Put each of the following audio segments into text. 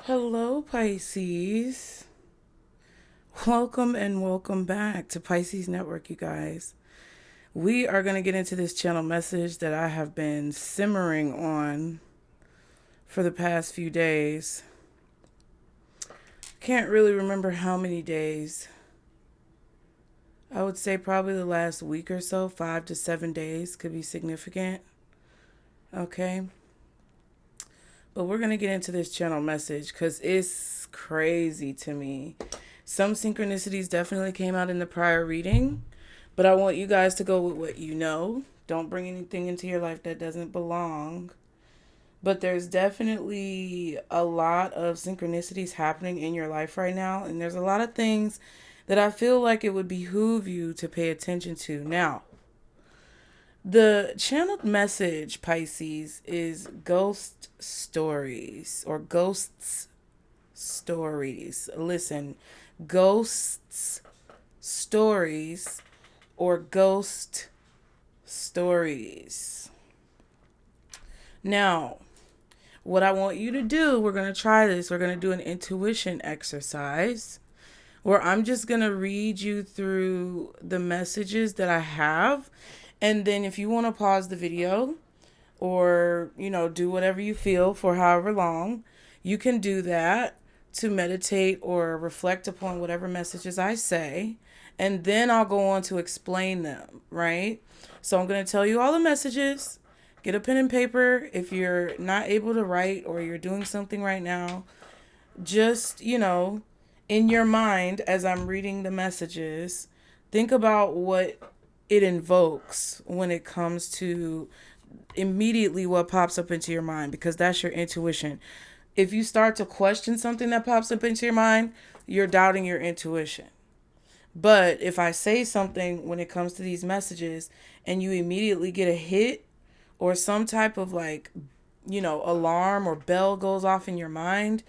Hello, Pisces. Welcome and welcome back to Pisces Network, you guys. We are going to get into this channel message that I have been simmering on for the past few days. Can't really remember how many days. I would say probably the last week or so, 5 to 7 days could be significant. Okay. But we're going to get into this channel message because it's crazy to me. Some synchronicities definitely came out in the prior reading, but I want you guys to go with what you know. Don't bring anything into your life that doesn't belong. But there's definitely a lot of synchronicities happening in your life right now, and there's a lot of things that I feel like it would behoove you to pay attention to. Now, the channeled message, Pisces, is ghost stories or ghosts stories. Listen, ghosts stories or ghost stories. Now, what I want you to do, we're going to try this. We're going to do an intuition exercise where I'm just going to read you through the messages that I have. And then if you want to pause the video or, do whatever you feel for however long, you can do that to meditate or reflect upon whatever messages I say. And then I'll go on to explain them, right? So I'm going to tell you all the messages. Get a pen and paper. If you're not able to write or you're doing something right now, just, in your mind as I'm reading the messages, think about what it invokes when it comes to immediately what pops up into your mind, because that's your intuition. If you start to question something that pops up into your mind, you're doubting your intuition. But if I say something when it comes to these messages and you immediately get a hit or some type of alarm or bell goes off in your mind,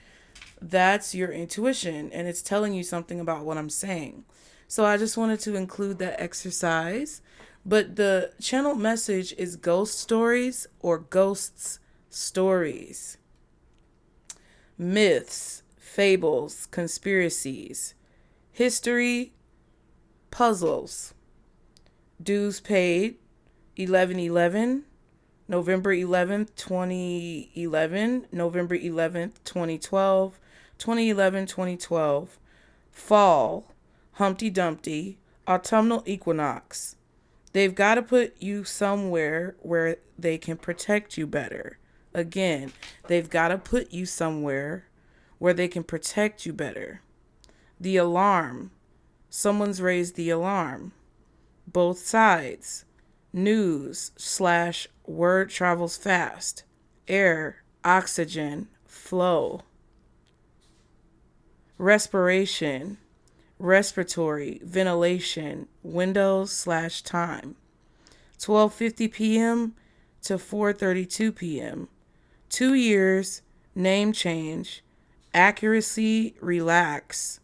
that's your intuition and it's telling you something about what I'm saying. So I just wanted to include that exercise. But the channel message is ghost stories or ghosts stories. Myths, fables, conspiracies, history, puzzles, dues paid, 11/11, November 11th, 2011, November 11th, 2012, 2011, 2012, fall, Humpty Dumpty, autumnal equinox. They've got to put you somewhere where they can protect you better. Again, they've got to put you somewhere where they can protect you better. The alarm. Someone's raised the alarm. Both sides. News / word travels fast. Air, oxygen, flow. Respiration, respiratory, ventilation, windows / time. 12:50 p.m. to 4:32 p.m. 2 years, name change, accuracy, relax.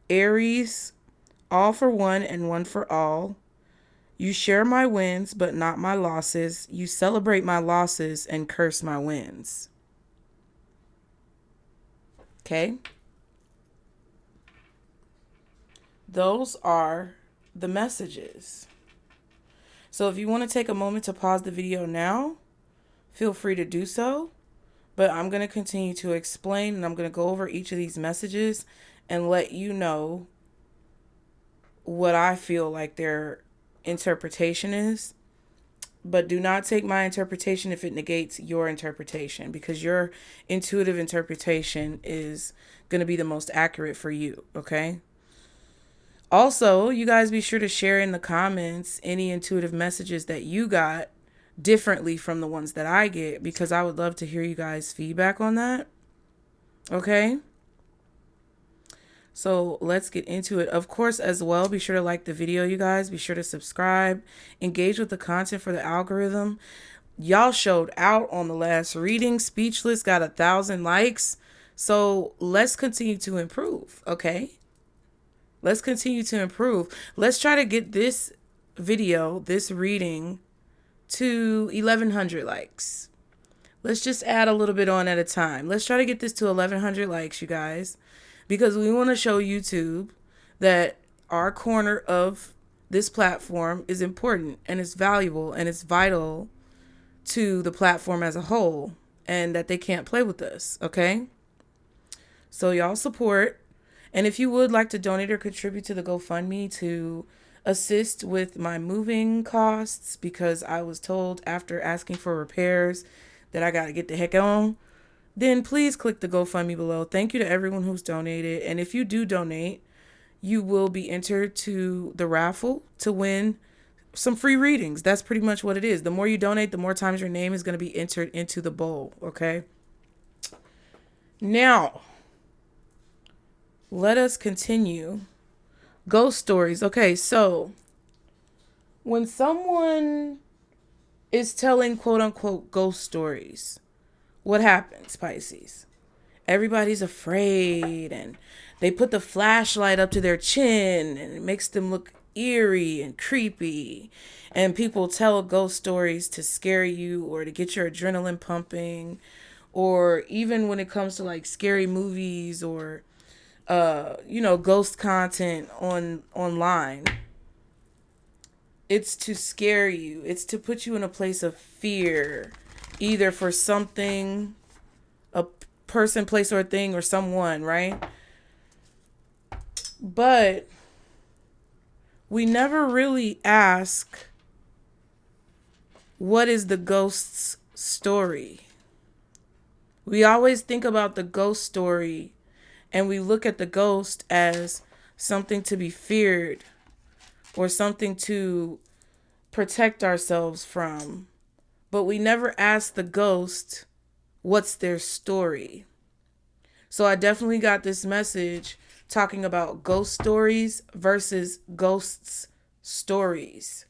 Aries, all for one and one for all. You share my wins, but not my losses. You celebrate my losses and curse my wins. Okay? Those are the messages. So if you want to take a moment to pause the video now, feel free to do so. But I'm going to continue to explain and I'm going to go over each of these messages and let you know what I feel like their interpretation is. But do not take my interpretation if it negates your interpretation, because your intuitive interpretation is going to be the most accurate for you, okay? Also, you guys be sure to share in the comments any intuitive messages that you got differently from the ones that I get, because I would love to hear you guys' feedback on that. Okay? So let's get into it. Of course, as well, be sure to like the video, you guys. Be sure to subscribe. Engage with the content for the algorithm. Y'all showed out on the last reading. Speechless got 1,000 likes. So let's continue to improve, okay? Let's continue to improve. Let's try to get this video, this reading, to 1,100 likes. Let's just add a little bit on at a time. Let's try to get this to 1,100 likes, you guys, because we want to show YouTube that our corner of this platform is important and it's valuable and it's vital to the platform as a whole, and that they can't play with us, okay? So y'all support. And if you would like to donate or contribute to the GoFundMe to assist with my moving costs, because I was told after asking for repairs that I got to get the heck on, then please click the GoFundMe below. Thank you to everyone who's donated. And if you do donate, you will be entered to the raffle to win some free readings. That's pretty much what it is. The more you donate, the more times your name is going to be entered into the bowl, okay? Now, let us continue. Ghost stories. Okay, so when someone is telling quote unquote ghost stories, what happens, Pisces? Everybody's afraid and they put the flashlight up to their chin and it makes them look eerie and creepy. And people tell ghost stories to scare you or to get your adrenaline pumping, or even when it comes to like scary movies or ghost content online. It's to scare you. It's to put you in a place of fear, either for something, a person, place, or a thing, or someone, right? But we never really ask, what is the ghost's story? We always think about the ghost story and we look at the ghost as something to be feared or something to protect ourselves from. But we never ask the ghost, what's their story? So I definitely got this message talking about ghost stories versus ghosts' stories.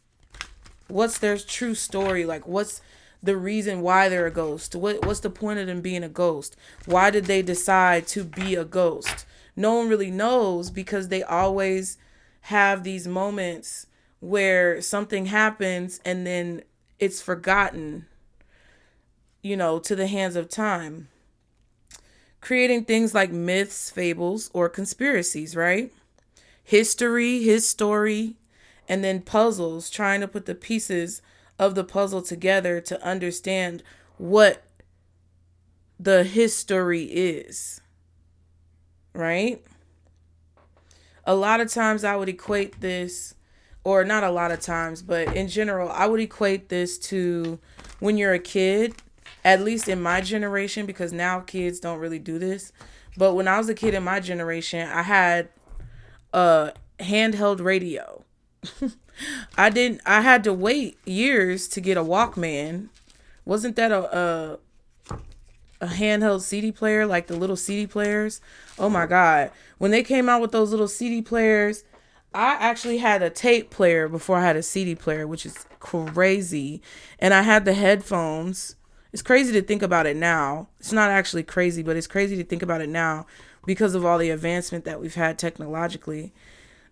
What's their true story? Like, what's the reason why they're a ghost? What's the point of them being a ghost? Why did they decide to be a ghost? No one really knows, because they always have these moments where something happens and then it's forgotten, to the hands of time. Creating things like myths, fables, or conspiracies, right? History, his story, and then puzzles, trying to put the pieces of the puzzle together to understand what the history is, right? A lot of times I would equate this, or not a lot of times, but in general, I would equate this to when you're a kid, at least in my generation, because now kids don't really do this. But when I was a kid in my generation, I had a handheld radio. I had to wait years to get a Walkman. Wasn't that a handheld CD player, like the little CD players? Oh my God. When they came out with those little CD players, I actually had a tape player before I had a CD player, which is crazy. And I had the headphones. It's crazy to think about it now. It's not actually crazy, but it's crazy to think about it now because of all the advancement that we've had technologically.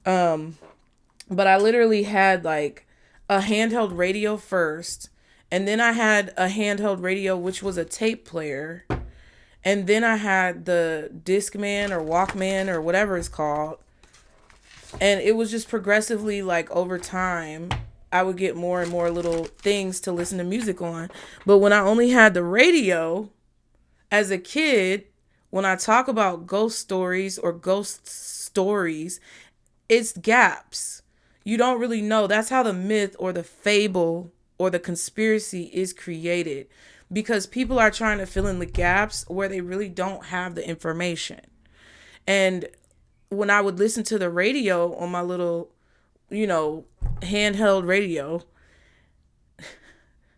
But I literally had like a handheld radio first, and then I had a handheld radio, which was a tape player. And then I had the Discman or Walkman or whatever it's called. And it was just progressively, like, over time, I would get more and more little things to listen to music on. But when I only had the radio as a kid, when I talk about ghost stories or ghost stories, it's gaps. You don't really know. That's how the myth or the fable or the conspiracy is created, because people are trying to fill in the gaps where they really don't have the information. And when I would listen to the radio on my little, handheld radio,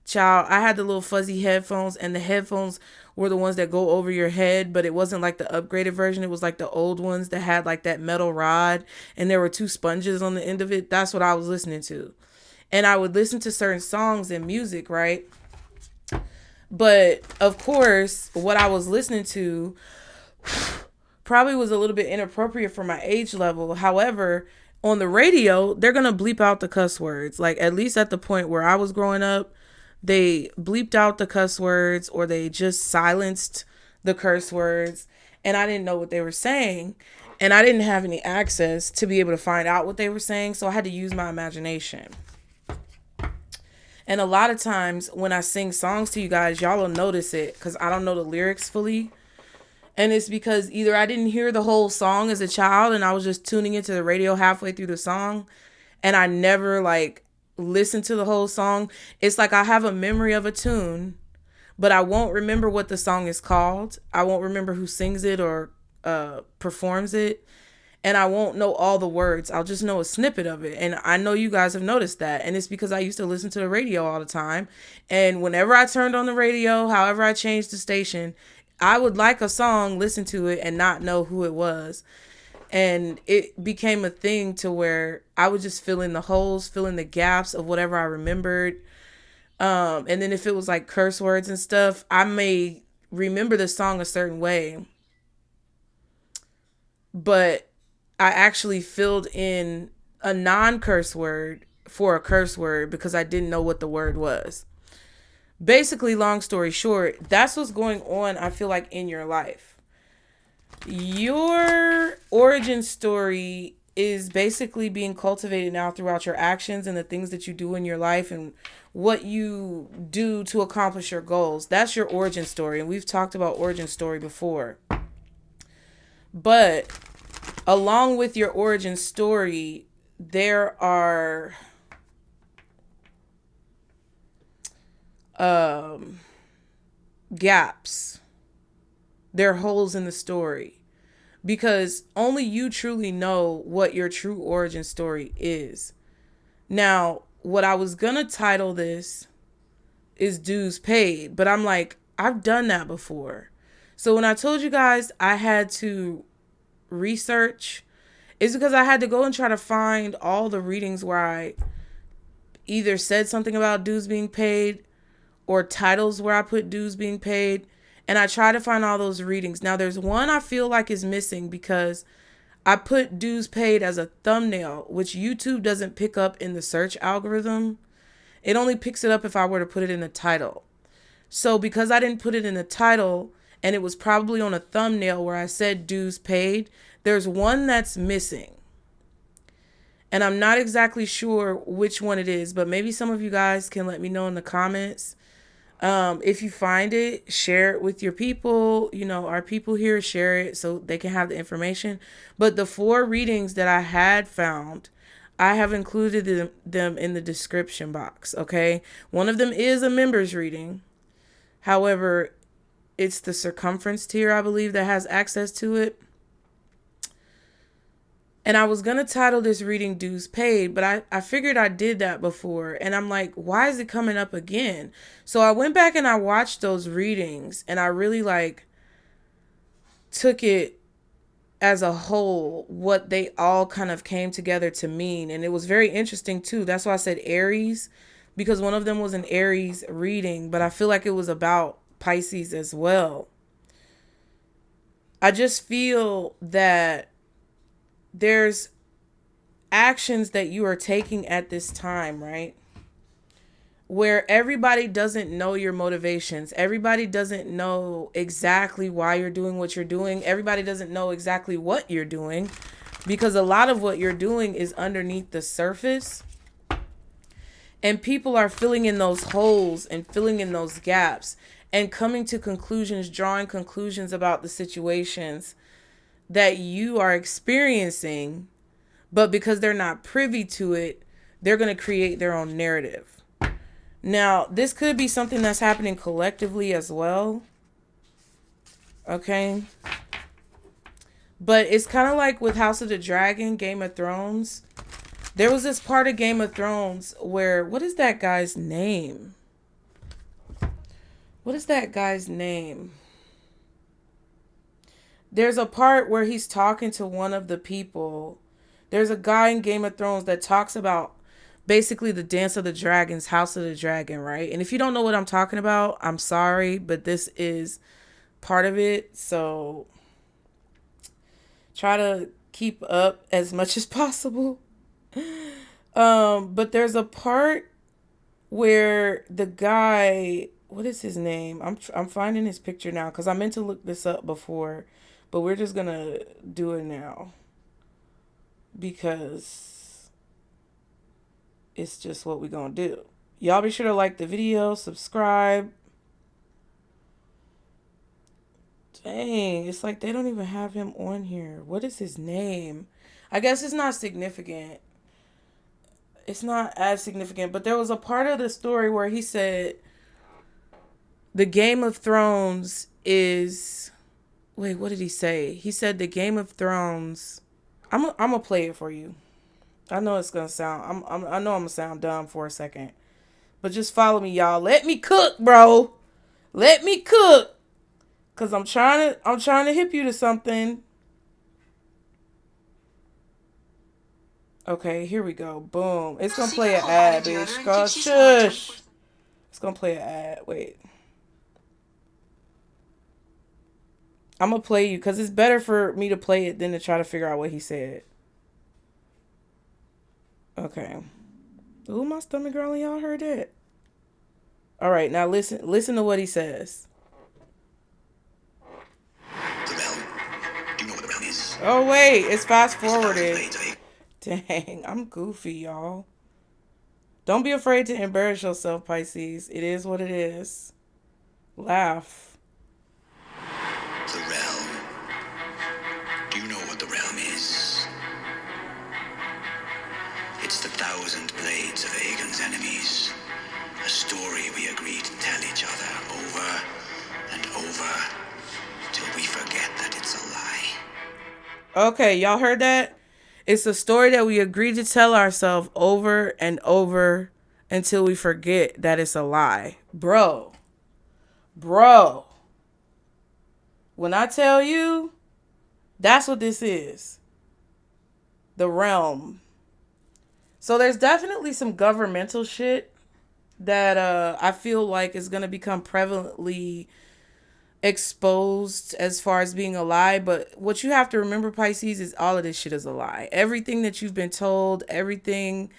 child, I had the little fuzzy headphones, and the headphones were the ones that go over your head, but it wasn't like the upgraded version. It was like the old ones that had like that metal rod and there were two sponges on the end of it. That's what I was listening to. And I would listen to certain songs and music, right? But of course, what I was listening to probably was a little bit inappropriate for my age level. However, on the radio, they're going to bleep out the cuss words. Like, at least at the point where I was growing up, they bleeped out the cuss words or they just silenced the curse words, and I didn't know what they were saying, and I didn't have any access to be able to find out what they were saying, so I had to use my imagination. And a lot of times when I sing songs to you guys, y'all will notice it because I don't know the lyrics fully. And it's because either I didn't hear the whole song as a child and I was just tuning into the radio halfway through the song and I never like listened to the whole song. It's like I have a memory of a tune, but I won't remember what the song is called. I won't remember who sings it or performs it. And I won't know all the words. I'll just know a snippet of it. And I know you guys have noticed that. And it's because I used to listen to the radio all the time. And whenever I turned on the radio, however I changed the station, I would like a song, listen to it, and not know who it was. And it became a thing to where I would just fill in the holes, fill in the gaps of whatever I remembered. And then if it was like curse words and stuff, I may remember the song a certain way. But I actually filled in a non-curse word for a curse word because I didn't know what the word was. Basically, long story short, that's what's going on, I feel like, in your life. Your origin story is basically being cultivated now throughout your actions and the things that you do in your life and what you do to accomplish your goals. That's your origin story. And we've talked about origin story before. But along with your origin story, there are gaps. There are holes in the story because only you truly know what your true origin story is. Now, what I was gonna title this is dues paid, but I'm like, I've done that before. So when I told you guys I had to research, it's because I had to go and try to find all the readings where I either said something about dues being paid or titles where I put dues being paid. And I try to find all those readings. Now there's one I feel like is missing because I put dues paid as a thumbnail, which YouTube doesn't pick up in the search algorithm. It only picks it up if I were to put it in the title. So because I didn't put it in the title and it was probably on a thumbnail where I said dues paid, there's one that's missing. And I'm not exactly sure which one it is, but maybe some of you guys can let me know in the comments. If you find it, share it with your people. You know, our people here, share it so they can have the information. But the 4 readings that I had found, I have included them in the description box, okay? One of them is a members reading. However, it's the circumference tier, I believe, that has access to it. And I was going to title this reading Dues Paid, but I figured I did that before. And I'm like, why is it coming up again? So I went back and I watched those readings and I really took it as a whole, what they all kind of came together to mean. And it was very interesting too. That's why I said Aries, because one of them was an Aries reading, but I feel like it was about Pisces as well. I just feel that there's actions that you are taking at this time, right? Where everybody doesn't know your motivations. Everybody doesn't know exactly why you're doing what you're doing. Everybody doesn't know exactly what you're doing because a lot of what you're doing is underneath the surface. And people are filling in those holes and filling in those gaps and coming to conclusions, drawing conclusions about the situations that you are experiencing, but because they're not privy to it, they're going to create their own narrative. Now, this could be something that's happening collectively as well. Okay. But it's kind of like with House of the Dragon, Game of Thrones. There was this part of Game of Thrones where, what is that guy's name? What is that guy's name? There's a part where he's talking to one of the people. There's a guy in Game of Thrones that talks about basically the Dance of the Dragons, House of the Dragon, right? And if you don't know what I'm talking about, I'm sorry, but this is part of it. So try to keep up as much as possible. But there's a part where the guy, what is his name? I'm finding his picture now because I meant to look this up before, but we're just gonna do it now because it's just what we're gonna do. Y'all be sure to like the video, subscribe. Dang, it's like they don't even have him on here. What is his name? I guess it's not significant. It's not as significant, but there was a part of the story where he said the Game of Thrones is... Wait, what did he say? He said the Game of Thrones... I'm gonna play it for you. I know it's gonna sound... I know I'm gonna sound dumb for a second. But just follow me, y'all. Let me cook, bro. Let me cook. Cause I'm trying to hip you to something. Okay, here we go. Boom. It's gonna play an ad, bitch. Go shush. It's gonna play an ad. Wait. I'm gonna play you because it's better for me to play it than to try to figure out what he said. Okay. Ooh, my stomach growling. Y'all heard that? All right, now listen to what he says. The realm. Do you know what the realm is? Oh wait, it's fast forwarded. Dang, I'm goofy, y'all. Don't be afraid to embarrass yourself, Pisces. It is what it is. Laugh. The realm. Do you know what the realm is? It's the 1,000 blades of Aegon's enemies. A story we agreed to tell each other over and over till we forget that it's a lie. Okay, y'all heard that? It's a story that we agreed to tell ourselves over and over until we forget that it's a lie. Bro. When I tell you, that's what this is. The realm. So there's definitely some governmental shit that I feel like is going to become prevalently exposed as far as being a lie. But what you have to remember, Pisces, is all of this shit is a lie. Everything that you've been told, everything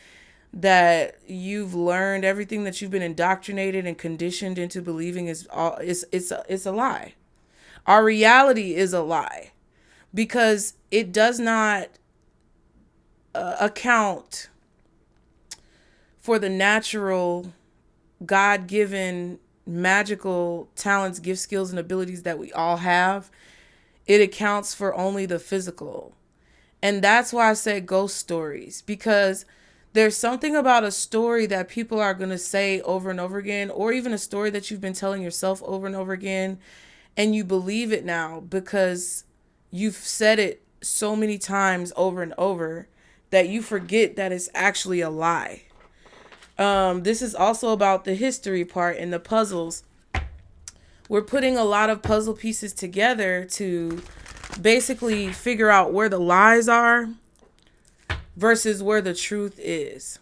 that you've learned, everything that you've been indoctrinated and conditioned into believing is all it's a lie. Our reality is a lie because it does not account for the natural, God-given, magical talents, gifts, skills, and abilities that we all have. It accounts for only the physical. And that's why I said ghost stories, because there's something about a story that people are going to say over and over again, or even a story that you've been telling yourself over and over again, and you believe it now because you've said it so many times over and over that you forget that it's actually a lie. This is also about the history part and the puzzles. We're putting a lot of puzzle pieces together to basically figure out where the lies are versus where the truth is.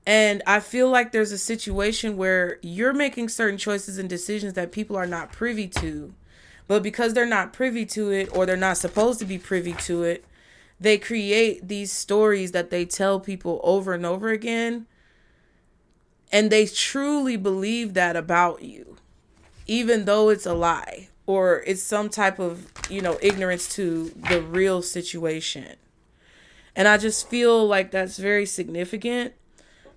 And I feel like there's a situation where you're making certain choices and decisions that people are not privy to. But because they're not privy to it, or they're not supposed to be privy to it, they create these stories that they tell people over and over again. And they truly believe that about you, even though it's a lie or it's some type of, ignorance to the real situation. And I just feel like that's very significant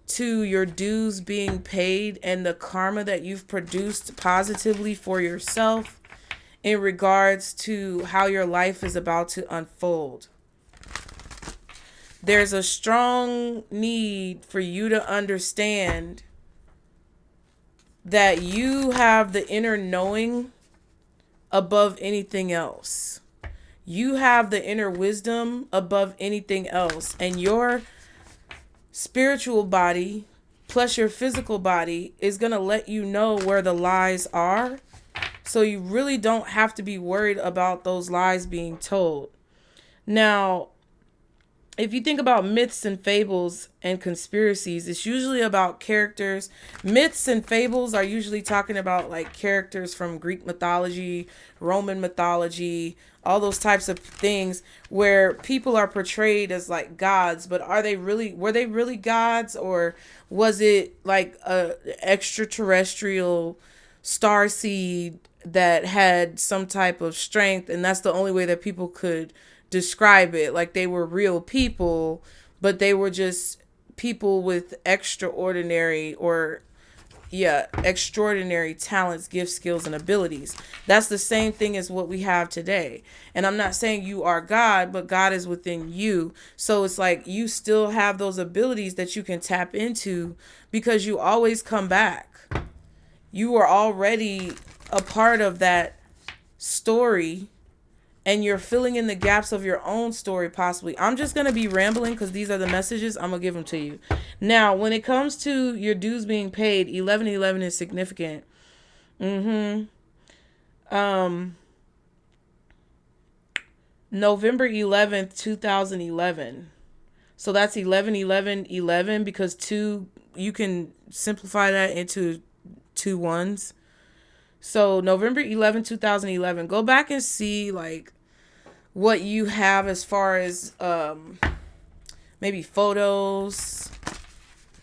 to your dues being paid and the karma that you've produced positively for yourself in regards to how your life is about to unfold. There's a strong need for you to understand that you have the inner knowing above anything else. You have the inner wisdom above anything else. And your spiritual body plus your physical body is going to let you know where the lies are. So you really don't have to be worried about those lies being told. Now, if you think about myths and fables and conspiracies, it's usually about characters. Myths and fables are usually talking about like characters from Greek mythology, Roman mythology, all those types of things where people are portrayed as like gods, but were they really gods, or was it like a extraterrestrial star seed that had some type of strength, and that's the only way that people could describe it, like they were real people, but they were just people with extraordinary talents, gifts, skills, and abilities. That's the same thing as what we have today. And I'm not saying you are God, but God is within you. So it's like you still have those abilities that you can tap into because you always come back. You are already a part of that story, and you're filling in the gaps of your own story, possibly. I'm just going to be rambling because these are the messages. I'm going to give them to you. Now, when it comes to your dues being paid, 1111 is significant. November 11th, 2011. So that's 111111 because you can simplify that into two ones. So November 11th, 2011. Go back and see like what you have as far as maybe photos,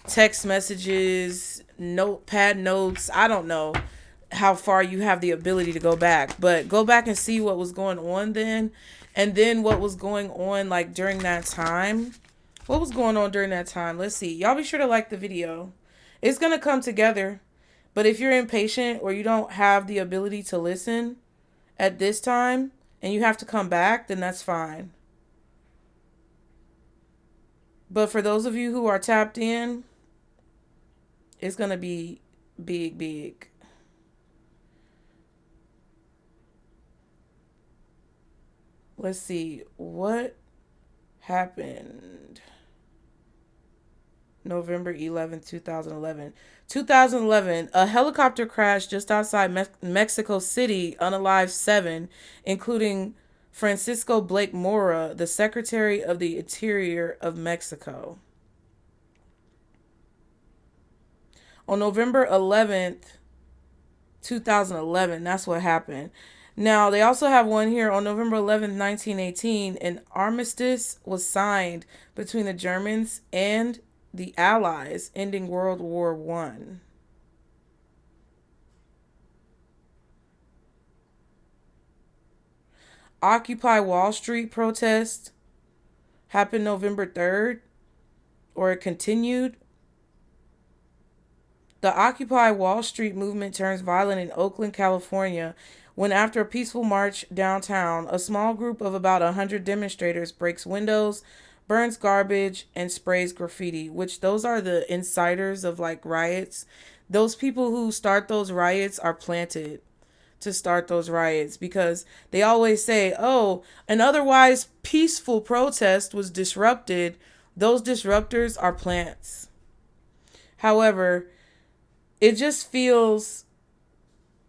text messages, notepad notes. I don't know how far you have the ability to go back, but go back and see what was going on then, and then what was going on like during that time. What was going on during that time? Let's see. Y'all be sure to like the video. It's going to come together, but if you're impatient or you don't have the ability to listen at this time, and you have to come back, then that's fine. But for those of you who are tapped in, it's going to be big, big. Let's see. What happened? November 11th, 2011. 2011, a helicopter crashed just outside Mexico City, unalive 7, including Francisco Blake Mora, the Secretary of the Interior of Mexico. On November 11th, 2011, that's what happened. Now, they also have one here on November 11th, 1918, an armistice was signed between the Germans and the Allies, ending World War I. Occupy Wall Street protest happened November 3rd, or it continued. The Occupy Wall Street movement turns violent in Oakland, California, when after a peaceful march downtown, a small group of about 100 demonstrators breaks windows, burns garbage, and sprays graffiti, which those are the inciters of like riots. Those people who start those riots are planted to start those riots because they always say, oh, an otherwise peaceful protest was disrupted. Those disruptors are plants. However, it just feels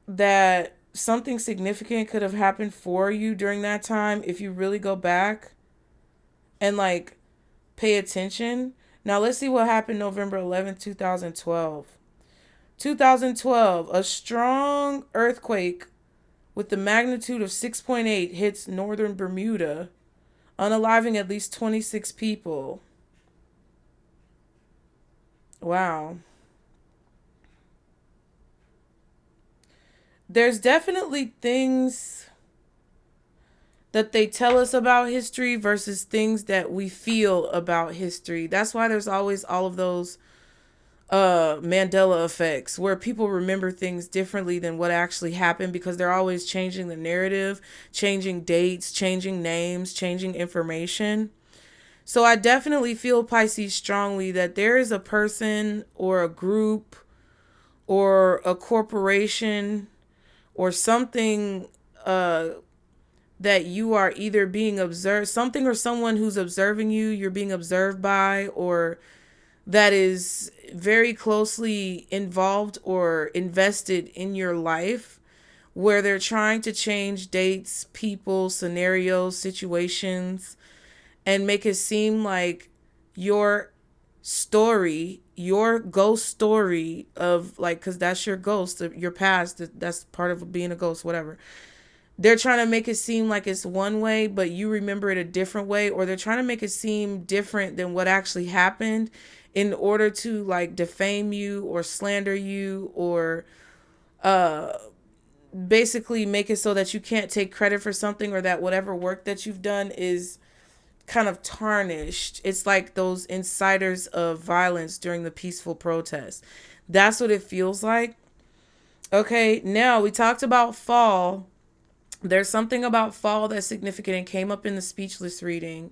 that something significant could have happened for you during that time if you really go back and like pay attention. Now let's see what happened November 11th, 2012. 2012, a strong earthquake with the magnitude of 6.8 hits northern Bermuda, unaliving at least 26 people. Wow. There's definitely things that they tell us about history versus things that we feel about history. That's why there's always all of those Mandela effects where people remember things differently than what actually happened because they're always changing the narrative, changing dates, changing names, changing information. So I definitely feel, Pisces, strongly that there is a person or a group or a corporation or something that you are either being observed, something or someone who's observing you, you're being observed by, or that is very closely involved or invested in your life, where they're trying to change dates, people, scenarios, situations, and make it seem like your story, your ghost story of like, because that's your ghost, your past, that's part of being a ghost, whatever. They're trying to make it seem like it's one way, but you remember it a different way, or they're trying to make it seem different than what actually happened in order to like defame you or slander you, or basically make it so that you can't take credit for something, or that whatever work that you've done is kind of tarnished. It's like those insiders of violence during the peaceful protest. That's what it feels like. Okay, now we talked about fall. There's something about fall that's significant and came up in the speechless reading.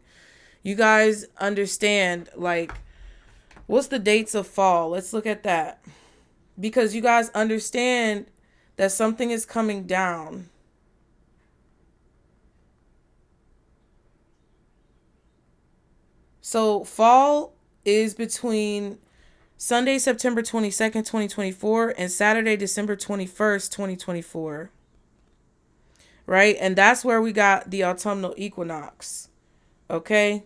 You guys understand, like, what's the dates of fall? Let's look at that. Because you guys understand that something is coming down. So fall is between Sunday, September 22nd, 2024 and Saturday, December 21st, 2024. Right? And that's where we got the autumnal equinox. Okay?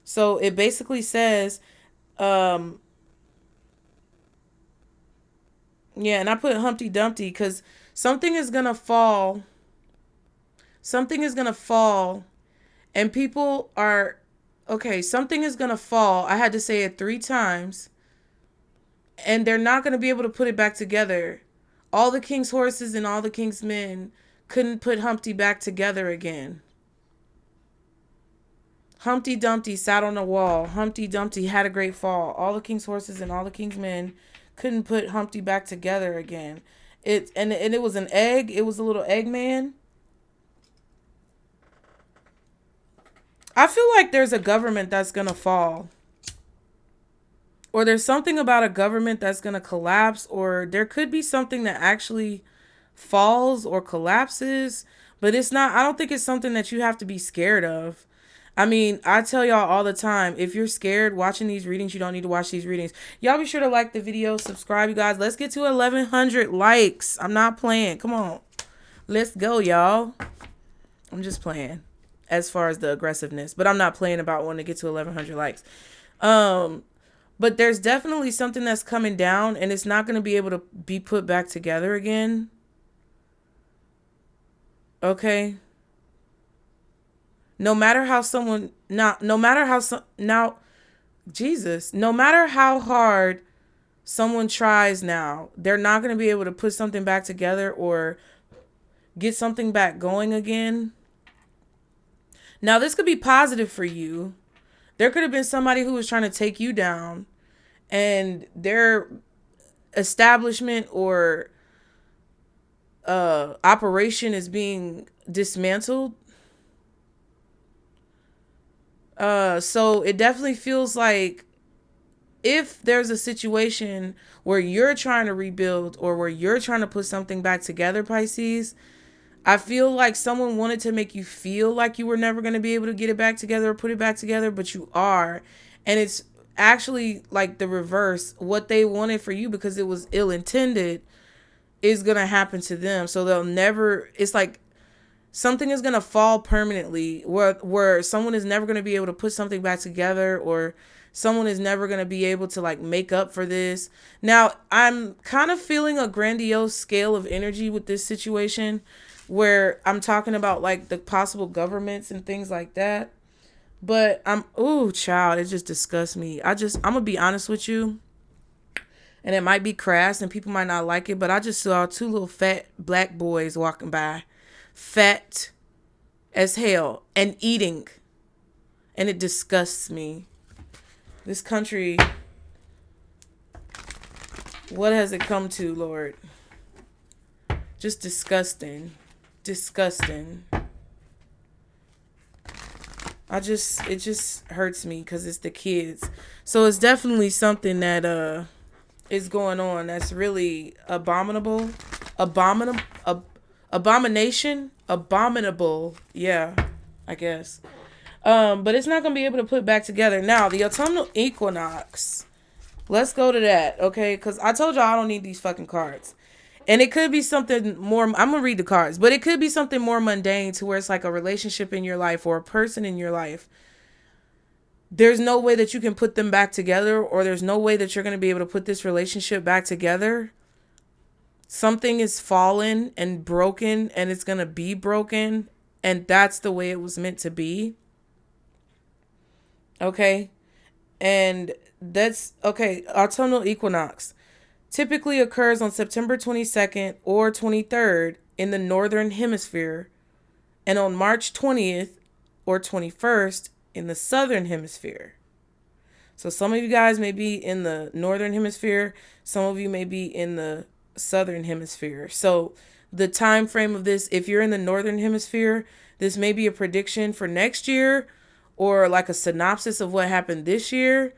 So it basically says, yeah, and I put Humpty Dumpty because something is going to fall. Something is going to fall. And people are, okay, something is going to fall. I had to say it 3 times. And they're not going to be able to put it back together. All the king's horses and all the king's men couldn't put Humpty back together again. Humpty Dumpty sat on a wall. Humpty Dumpty had a great fall. All the king's horses and all the king's men couldn't put Humpty back together again. And it was an egg. It was a little Eggman. I feel like there's a government that's going to fall. Or there's something about a government that's going to collapse. Or there could be something that actually falls or collapses. But it's not, I don't think it's something that you have to be scared of. I mean, I tell y'all all the time, if you're scared watching these readings, you don't need to watch these readings. Y'all be sure to like the video, subscribe, you guys. Let's get to 1,100 likes. I'm not playing. Come on. Let's go, y'all. I'm just playing as far as the aggressiveness. But I'm not playing about wanting to get to 1,100 likes. But there's definitely something that's coming down, and it's not going to be able to be put back together again. Okay? No matter how someone, no matter how hard someone tries now, they're not going to be able to put something back together or get something back going again. Now, this could be positive for you. There could have been somebody who was trying to take you down, and their establishment or operation is being dismantled. So it definitely feels like if there's a situation where you're trying to rebuild or where you're trying to put something back together, Pisces, I feel like someone wanted to make you feel like you were never going to be able to get it back together or put it back together, but you are. And it's actually like the reverse. What they wanted for you, because it was ill-intended, is going to happen to them. So they'll never, it's like something is going to fall permanently where someone is never going to be able to put something back together, or someone is never going to be able to like make up for this. Now, I'm kind of feeling a grandiose scale of energy with this situation, where I'm talking about like the possible governments and things like that. But child, it just disgusts me. I'm going to be honest with you. And it might be crass and people might not like it, but I just saw 2 little fat black boys walking by. Fat as hell and eating. And it disgusts me. This country, what has it come to, Lord? Just disgusting. Disgusting. It just hurts me because it's the kids. So it's definitely something that is going on that's really abominable. Abominable. Yeah, I guess. But it's not going to be able to put back together. Now, the autumnal equinox. Let's go to that, okay? Because I told y'all I don't need these fucking cards. And it could be something more, I'm going to read the cards, but it could be something more mundane to where it's like a relationship in your life or a person in your life. there's no way that you can put them back together, or there's no way that you're going to be able to put this relationship back together. Something is fallen and broken, and it's going to be broken, and that's the way it was meant to be. Okay? And that's okay. Autumnal equinox typically occurs on September 22nd or 23rd in the northern hemisphere, and on March 20th or 21st in the southern hemisphere. So some of you guys may be in the northern hemisphere, some of you may be in the southern hemisphere. So the time frame of this, if you're in the northern hemisphere, this may be a prediction for next year, or like a synopsis of what happened this year.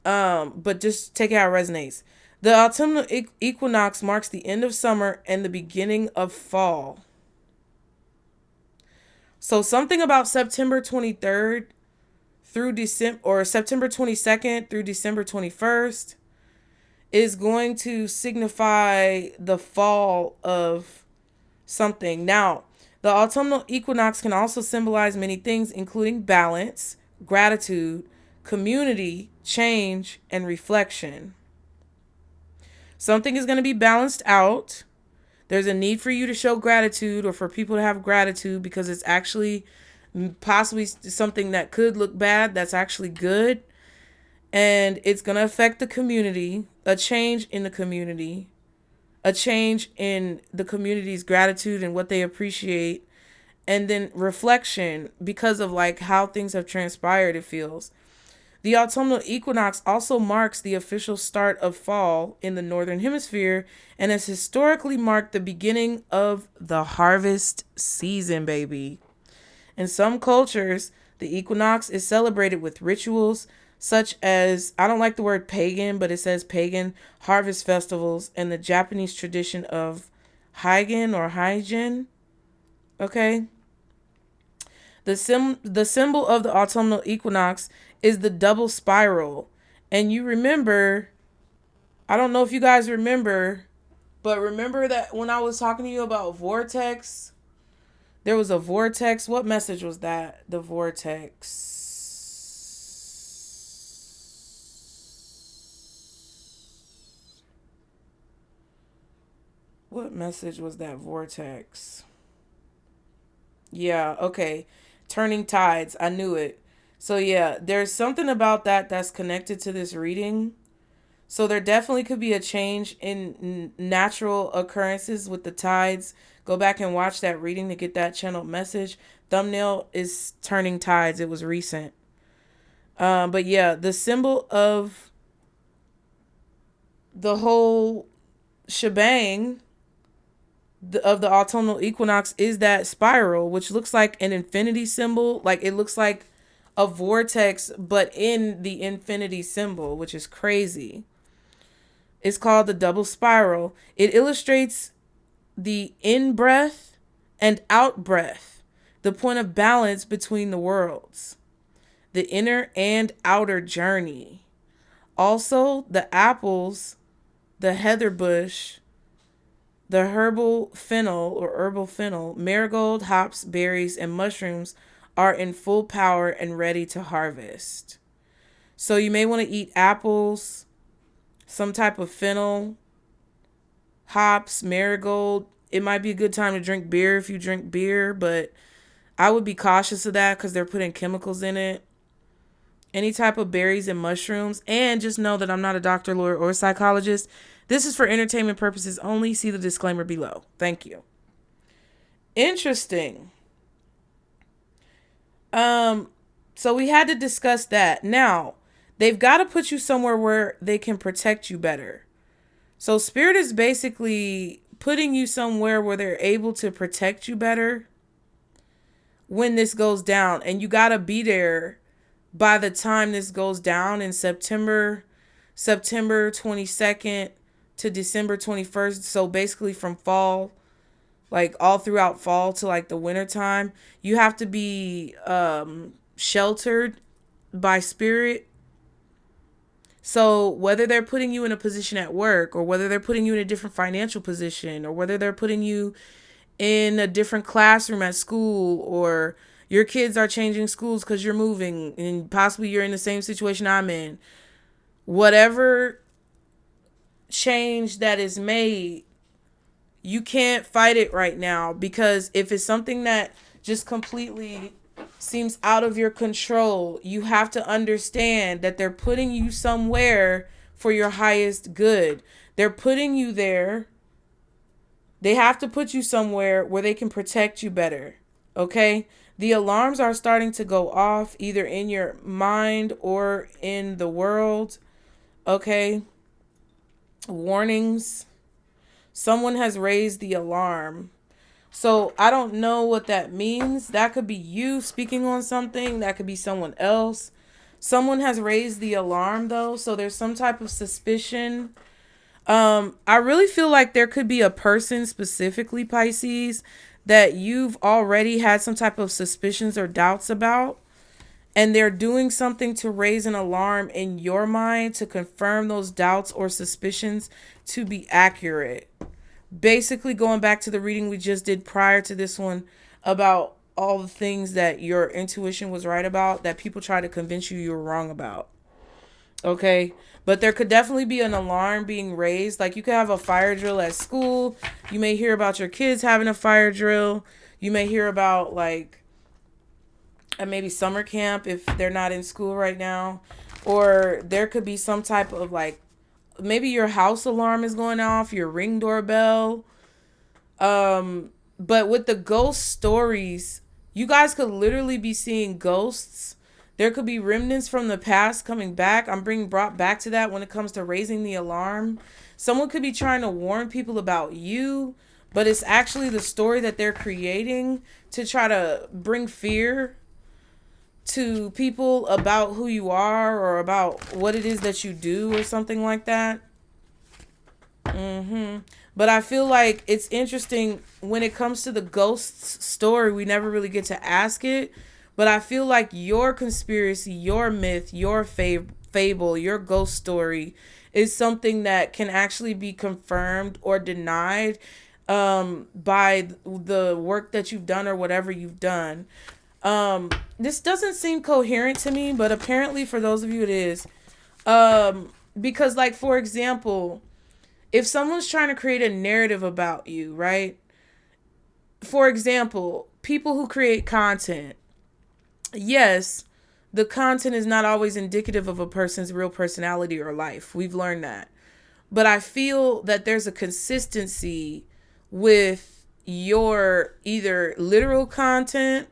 But just take it how it resonates. The autumnal equinox marks the end of summer and the beginning of fall. So something about September 23rd through December, or September 22nd through December 21st, is going to signify the fall of something. Now, the autumnal equinox can also symbolize many things, including balance, gratitude, community, change, and reflection. Something is going to be balanced out. There's a need for you to show gratitude, or for people to have gratitude, because it's actually possibly something that could look bad that's actually good. And it's going to affect the community, a change in the community, a change in the community's gratitude and what they appreciate. And then reflection, because of like how things have transpired, it feels. The autumnal equinox also marks the official start of fall in the northern hemisphere, and has historically marked the beginning of the harvest season, baby. In some cultures, the equinox is celebrated with rituals such as, I don't like the word pagan, but it says pagan harvest festivals, and the Japanese tradition of Heigen or Heigen. Okay. The symbol of the autumnal equinox is the double spiral. And you remember, I don't know if you guys remember, but remember that when I was talking to you about vortex, there was a vortex. What message was that? The vortex. What message was that vortex? Yeah, okay. Turning tides. I knew it. So yeah, there's something about that that's connected to this reading. So there definitely could be a change in natural occurrences with the tides. Go back and watch that reading to get that channeled message. Thumbnail is turning tides. It was recent. But yeah, the symbol of the whole shebang of the autumnal equinox is that spiral, which looks like an infinity symbol. Like it looks like a vortex, but in the infinity symbol, which is crazy. It's called the double spiral. It illustrates the in-breath and out-breath, the point of balance between the worlds, the inner and outer journey. Also, the apples, the heather bush, the herbal fennel, marigold, hops, berries, and mushrooms are in full power and ready to harvest. So you may want to eat apples, some type of fennel, hops, marigold. It might be a good time to drink beer if you drink beer, but I would be cautious of that because they're putting chemicals in it. Any type of berries and mushrooms. And just know that I'm not a doctor, lawyer, or psychologist. This is for entertainment purposes only. See the disclaimer below. Thank you. Interesting. So we had to discuss that. Now, they've got to put you somewhere where they can protect you better. So Spirit is basically putting you somewhere where they're able to protect you better when this goes down. And you got to be there by the time this goes down in September 22nd to December 21st. So basically from fall, like all throughout fall to like the winter time, you have to be sheltered by Spirit. So whether they're putting you in a position at work, or whether they're putting you in a different financial position, or whether they're putting you in a different classroom at school, or Your kids are changing schools because you're moving, and possibly you're in the same situation I'm in. Whatever change that is made, you can't fight it right now, because if it's something that just completely seems out of your control, you have to understand that they're putting you somewhere for your highest good. They're putting you there. They have to put you somewhere where they can protect you better. Okay? The alarms are starting to go off either in your mind or in the world. Okay? Warnings. Someone has raised the alarm. So I don't know what that means. That could be you speaking on something. That could be someone else. Someone has raised the alarm though. So there's some type of suspicion. I really feel like there could be a person, specifically Pisces, that you've already had some type of suspicions or doubts about. And they're doing something to raise an alarm in your mind to confirm those doubts or suspicions to be accurate. Basically, going back to the reading we just did prior to this one about all the things that your intuition was right about that people try to convince you were wrong about. Okay? But there could definitely be an alarm being raised. Like, you could have a fire drill at school. You may hear about your kids having a fire drill. You may hear about, like, maybe summer camp if they're not in school right now. Or there could be some type of, like, maybe your house alarm is going off, your Ring doorbell. But with the ghost stories, you guys could literally be seeing ghosts. There could be remnants from the past coming back. I'm being brought back to that when it comes to raising the alarm. Someone could be trying to warn people about you, but it's actually the story that they're creating to try to bring fear to people about who you are or about what it is that you do or something like that. But I feel like it's interesting when it comes to the ghost's story, we never really get to ask it. But I feel like your conspiracy, your myth, your fable, your ghost story is something that can actually be confirmed or denied by the work that you've done or whatever you've done. This doesn't seem coherent to me, but apparently for those of you it is. Because, like, for example, if someone's trying to create a narrative about you, right? For example, people who create content. Yes, the content is not always indicative of a person's real personality or life. We've learned that. But I feel that there's a consistency with your either literal content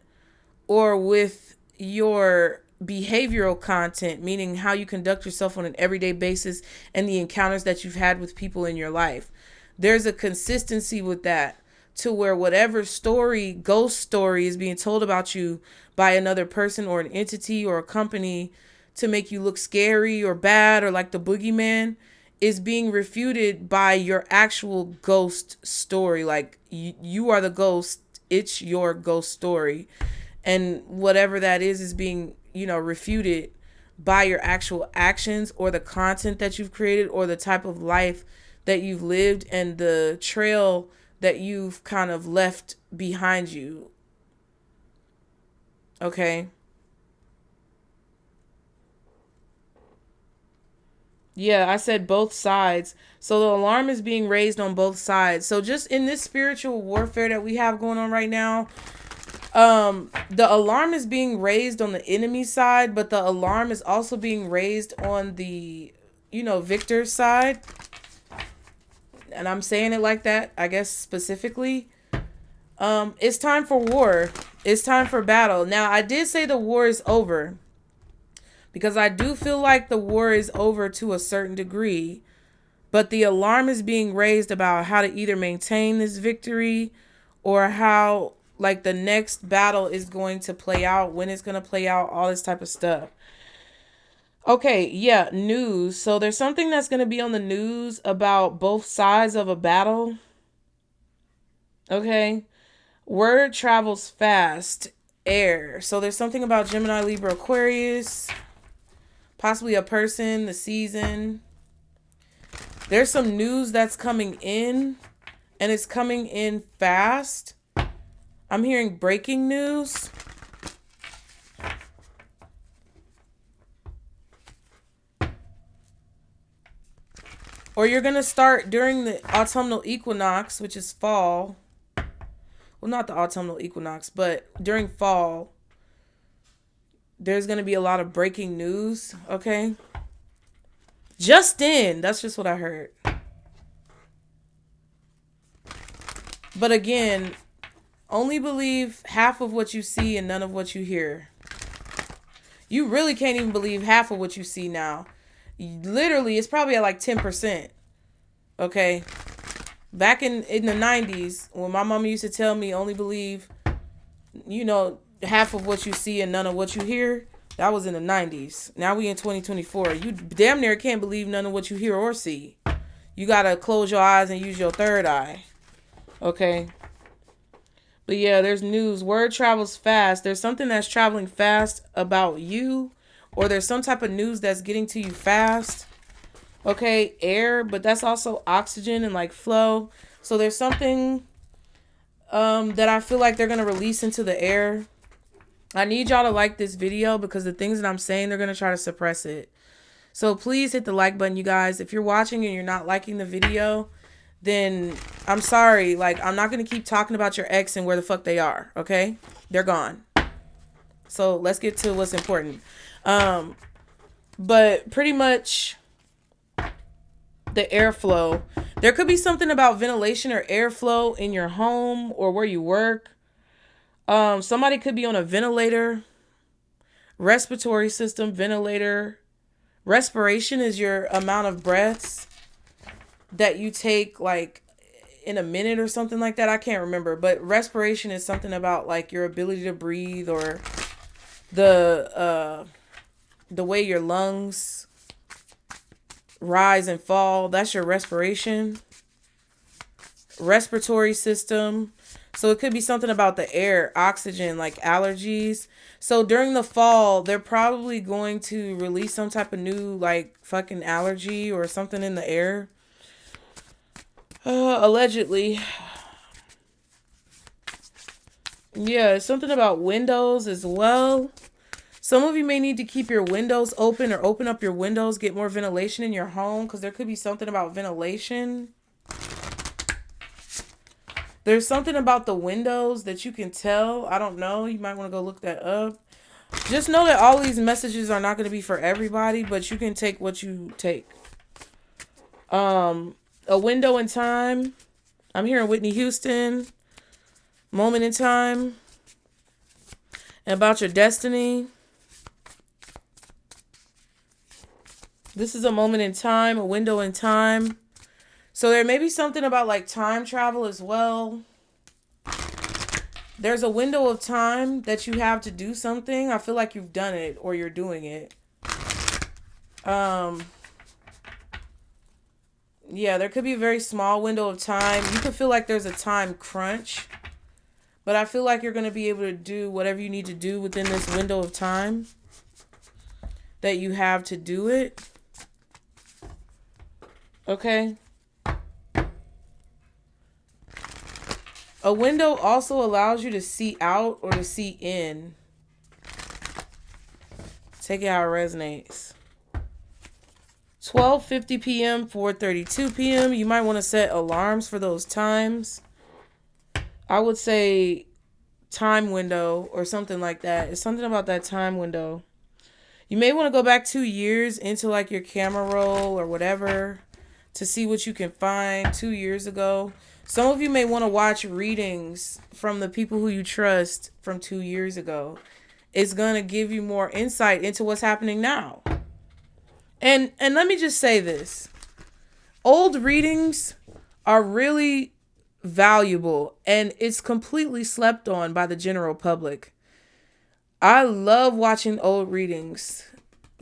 or with your behavioral content, meaning how you conduct yourself on an everyday basis and the encounters that you've had with people in your life. There's a consistency with that to where whatever story, ghost story, is being told about you by another person or an entity or a company to make you look scary or bad or like the boogeyman is being refuted by your actual ghost story. Like, you are the ghost. It's your ghost story. And whatever that is being, refuted by your actual actions or the content that you've created or the type of life that you've lived and the trail that you've kind of left behind you. Okay. Yeah, I said both sides. So the alarm is being raised on both sides. So just in this spiritual warfare that we have going on right now, the alarm is being raised on the enemy side, but the alarm is also being raised on the, victor's side. And I'm saying it like that, I guess, specifically. It's time for war. It's time for battle. Now, I did say the war is over because I do feel like the war is over to a certain degree, but the alarm is being raised about how to either maintain this victory or how, like, the next battle is going to play out, when it's going to play out, all this type of stuff. Okay, yeah, news. So there's something that's going to be on the news about both sides of a battle. Okay. Word travels fast. Air. So there's something about Gemini, Libra, Aquarius. Possibly a person, the season. There's some news that's coming in, and it's coming in fast. I'm hearing breaking news. Or you're going to start during the autumnal equinox, which is fall. Well, not the autumnal equinox, but during fall, there's going to be a lot of breaking news, okay? Just in. That's just what I heard. But again, only believe half of what you see and none of what you hear. You really can't even believe half of what you see now. Literally, it's probably at like 10%. Okay? Back in the 90s, when my mama used to tell me only believe, half of what you see and none of what you hear, that was in the 90s. Now we in 2024. You damn near can't believe none of what you hear or see. You gotta close your eyes and use your third eye. Okay? But yeah, there's news. Word travels fast. There's something that's traveling fast about you, or there's some type of news that's getting to you fast. Okay, air, but that's also oxygen and like flow. So there's something that I feel like they're going to release into the air. I need y'all to like this video because the things that I'm saying, they're going to try to suppress it. So please hit the like button, you guys. If you're watching and you're not liking the video, then I'm sorry. Like, I'm not going to keep talking about your ex and where the fuck they are. Okay? They're gone. So let's get to what's important. But pretty much the airflow. There could be something about ventilation or airflow in your home or where you work. Somebody could be on a ventilator, respiratory system, ventilator. Respiration is your amount of breaths that you take like in a minute or something like that. I can't remember, but respiration is something about like your ability to breathe or the way your lungs rise and fall. That's your respiration. Respiratory system. So it could be something about the air, oxygen, like allergies. So during the fall, they're probably going to release some type of new like fucking allergy or something in the air. Allegedly. Yeah, something about windows as well. Some of you may need to keep your windows open or open up your windows, get more ventilation in your home because there could be something about ventilation. There's something about the windows that you can tell. I don't know. You might want to go look that up. Just know that all these messages are not going to be for everybody, but you can take what you take. A window in time. I'm hearing Whitney Houston. Moment in time. And about your destiny. This is a moment in time, a window in time. So there may be something about like time travel as well. There's a window of time that you have to do something. I feel like you've done it or you're doing it. Yeah, there could be a very small window of time. You could feel like there's a time crunch. But I feel like you're going to be able to do whatever you need to do within this window of time that you have to do it. Okay? A window also allows you to see out or to see in. Take it how it resonates. 12:50 p.m., 4:32 p.m. You might want to set alarms for those times. I would say time window or something like that. It's something about that time window. You may want to go back 2 years into like your camera roll or whatever to see what you can find 2 years ago. Some of you may want to watch readings from the people who you trust from 2 years ago. It's going to give you more insight into what's happening now. And let me just say this. Old readings are really valuable and it's completely slept on by the general public. I love watching old readings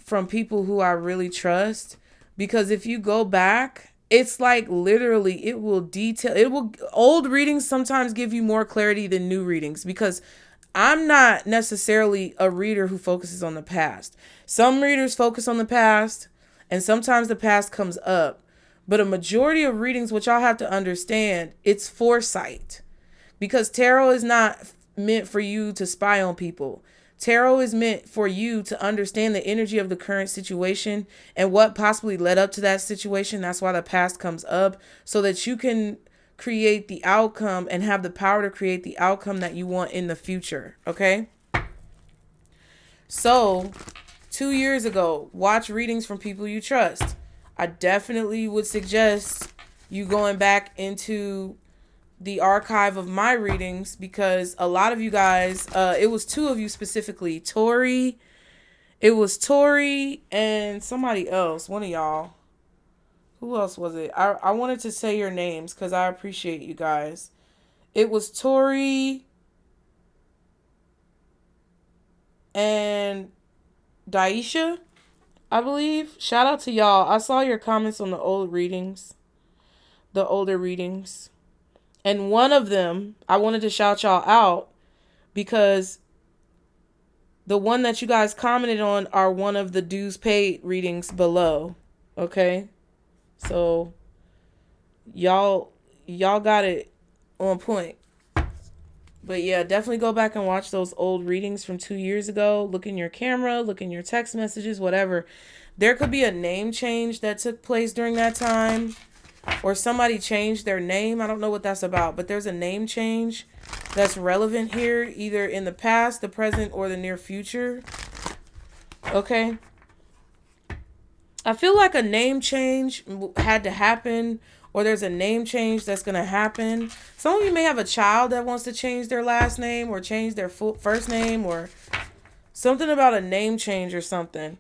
from people who I really trust because if you go back, it's like literally old readings sometimes give you more clarity than new readings because I'm not necessarily a reader who focuses on the past. Some readers focus on the past and sometimes the past comes up. But a majority of readings, which y'all have to understand, it's foresight. Because tarot is not meant for you to spy on people. Tarot is meant for you to understand the energy of the current situation and what possibly led up to that situation. That's why the past comes up, so that you can create the outcome and have the power to create the outcome that you want in the future. Okay? So, 2 years ago, watch readings from people you trust. I definitely would suggest you going back into the archive of my readings, because a lot of you guys, it was 2 of you specifically, Tori. It was Tori and somebody else, one of y'all. Who else was it? I wanted to say your names because I appreciate you guys. It was Tori and Daisha, I believe. Shout out to y'all. I saw your comments on the older readings. And one of them, I wanted to shout y'all out because the one that you guys commented on are one of the dues paid readings below. Okay? So y'all got it on point. But yeah, definitely go back and watch those old readings from 2 years ago. Look in your camera, look in your text messages, whatever. There could be a name change that took place during that time, or somebody changed their name. I don't know what that's about, but there's a name change that's relevant here, either in the past, the present, or the near future. Okay? I feel like a name change had to happen, or there's a name change that's going to happen. Some of you may have a child that wants to change their last name or change their first name, or something about a name change or something.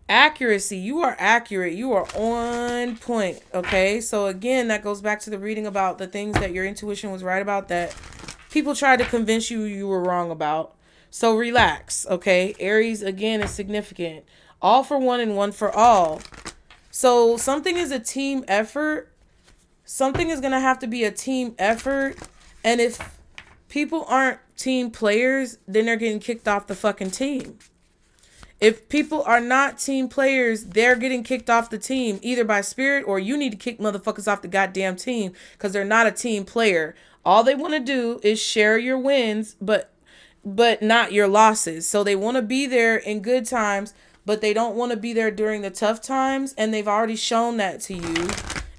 Accuracy. You are accurate. You are on point. Okay. So again, that goes back to the reading about the things that your intuition was right about that people tried to convince you were wrong about. So relax. Okay. Aries, again, is significant. All for one and one for all. So something is a team effort. Something is going to have to be a team effort. And if people aren't team players, then they're getting kicked off the fucking team. If people are not team players, they're getting kicked off the team, either by spirit, or you need to kick motherfuckers off the goddamn team because they're not a team player. All they want to do is share your wins, but not your losses. So they want to be there in good times, but they don't want to be there during the tough times. And they've already shown that to you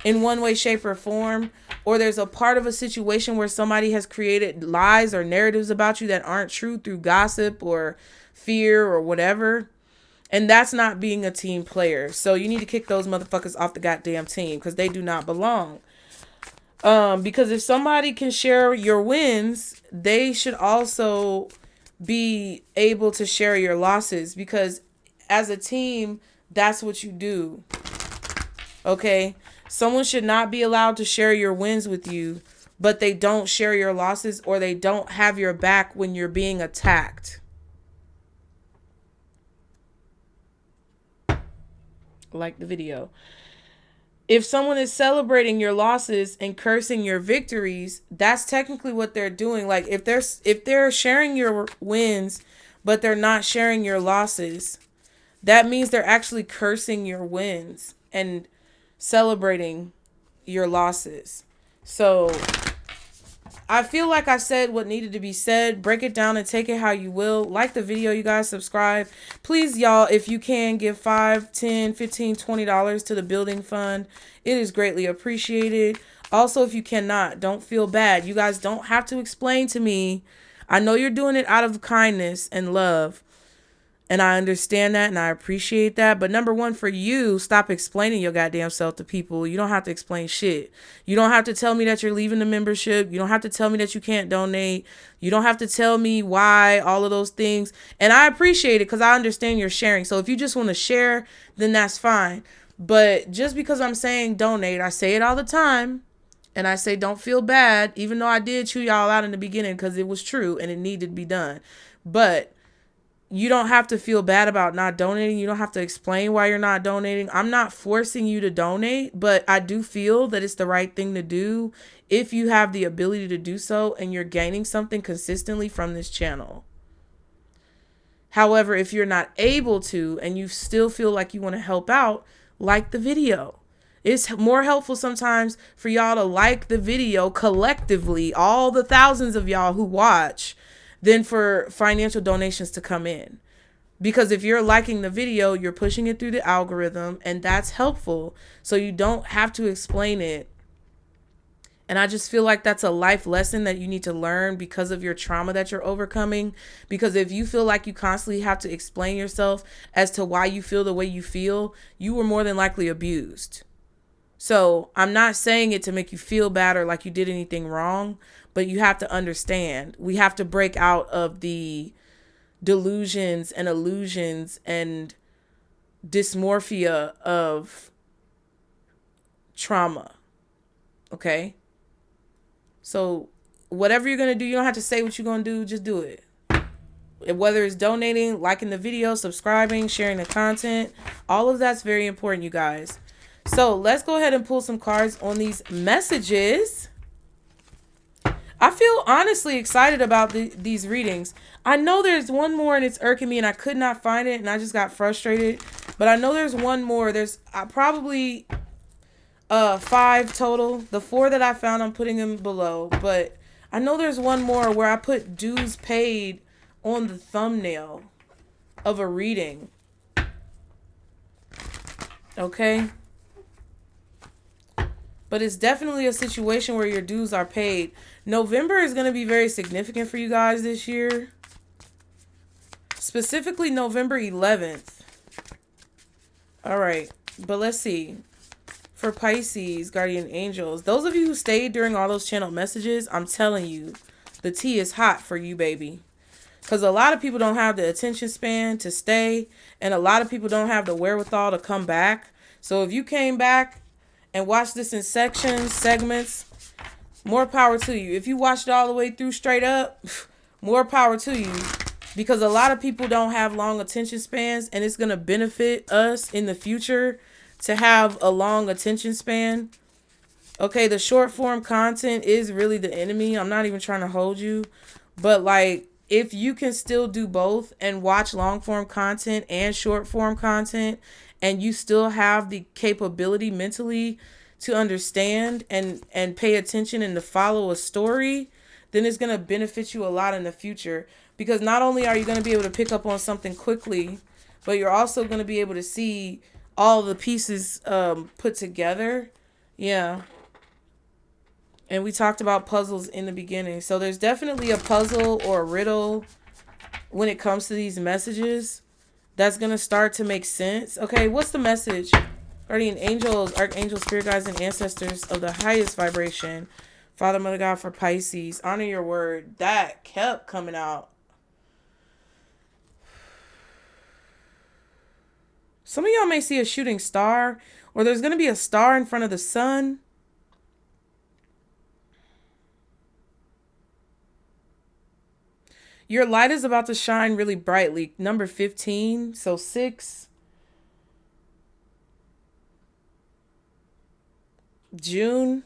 in one way, shape, or form. Or there's a part of a situation where somebody has created lies or narratives about you that aren't true through gossip or fear or whatever. And that's not being a team player. So you need to kick those motherfuckers off the goddamn team because they do not belong. Because if somebody can share your wins, they should also be able to share your losses, because as a team, that's what you do. Okay? Someone should not be allowed to share your wins with you, but they don't share your losses, or they don't have your back when you're being attacked. Like the video. If someone is celebrating your losses and cursing your victories, that's technically what they're doing. Like if they're sharing your wins, but they're not sharing your losses, that means they're actually cursing your wins and celebrating your losses. So I feel like I said what needed to be said. Break it down and take it how you will. Like the video, you guys. Subscribe. Please, y'all, if you can, give $5, $10, $15, $20 to the building fund. It is greatly appreciated. Also, if you cannot, don't feel bad. You guys don't have to explain to me. I know you're doing it out of kindness and love. And I understand that and I appreciate that. But number one, for you, stop explaining your goddamn self to people. You don't have to explain shit. You don't have to tell me that you're leaving the membership. You don't have to tell me that you can't donate. You don't have to tell me why, all of those things. And I appreciate it because I understand you're sharing. So if you just want to share, then that's fine. But just because I'm saying donate, I say it all the time. And I say don't feel bad, even though I did chew y'all out in the beginning because it was true and it needed to be done. But you don't have to feel bad about not donating. You don't have to explain why you're not donating. I'm not forcing you to donate, but I do feel that it's the right thing to do if you have the ability to do so and you're gaining something consistently from this channel. However, if you're not able to and you still feel like you want to help out, like the video. It's more helpful sometimes for y'all to like the video collectively, all the thousands of y'all who watch, than for financial donations to come in. Because if you're liking the video, you're pushing it through the algorithm, and that's helpful. So you don't have to explain it. And I just feel like that's a life lesson that you need to learn because of your trauma that you're overcoming. Because if you feel like you constantly have to explain yourself as to why you feel the way you feel, you were more than likely abused. So I'm not saying it to make you feel bad or like you did anything wrong, but you have to understand. We have to break out of the delusions and illusions and dysmorphia of trauma. Okay? So whatever you're going to do, you don't have to say what you're going to do. Just do it. Whether it's donating, liking the video, subscribing, sharing the content, all of that's very important, you guys. So let's go ahead and pull some cards on these messages. I feel honestly excited about these readings. I know there's one more and it's irking me and I could not find it and I just got frustrated. But I know there's one more. There's probably 5 total. The 4 that I found, I'm putting them below. But I know there's one more where I put dues paid on the thumbnail of a reading. Okay? But it's definitely a situation where your dues are paid. November is going to be very significant for you guys this year. Specifically November 11th. All right. But let's see. For Pisces, guardian angels. Those of you who stayed during all those channel messages, I'm telling you, the tea is hot for you, baby. Because a lot of people don't have the attention span to stay. And a lot of people don't have the wherewithal to come back. So if you came back and watched this in sections, segments, more power to you. If you watched it all the way through straight up, more power to you. Because a lot of people don't have long attention spans. And it's going to benefit us in the future to have a long attention span. Okay, the short form content is really the enemy. I'm not even trying to hold you. But like, if you can still do both and watch long form content and short form content, and you still have the capability mentally to understand and pay attention and to follow a story, then it's going to benefit you a lot in the future. Because not only are you going to be able to pick up on something quickly, but you're also going to be able to see all the pieces put together. Yeah. And we talked about puzzles in the beginning. So there's definitely a puzzle or a riddle when it comes to these messages that's going to start to make sense. Okay, what's the message? Guardian angels, archangels, spirit guides, and ancestors of the highest vibration. Father, Mother, God, for Pisces. Honor your word. That kept coming out. Some of y'all may see a shooting star, or there's going to be a star in front of the sun. Your light is about to shine really brightly. Number 15, so 6. June.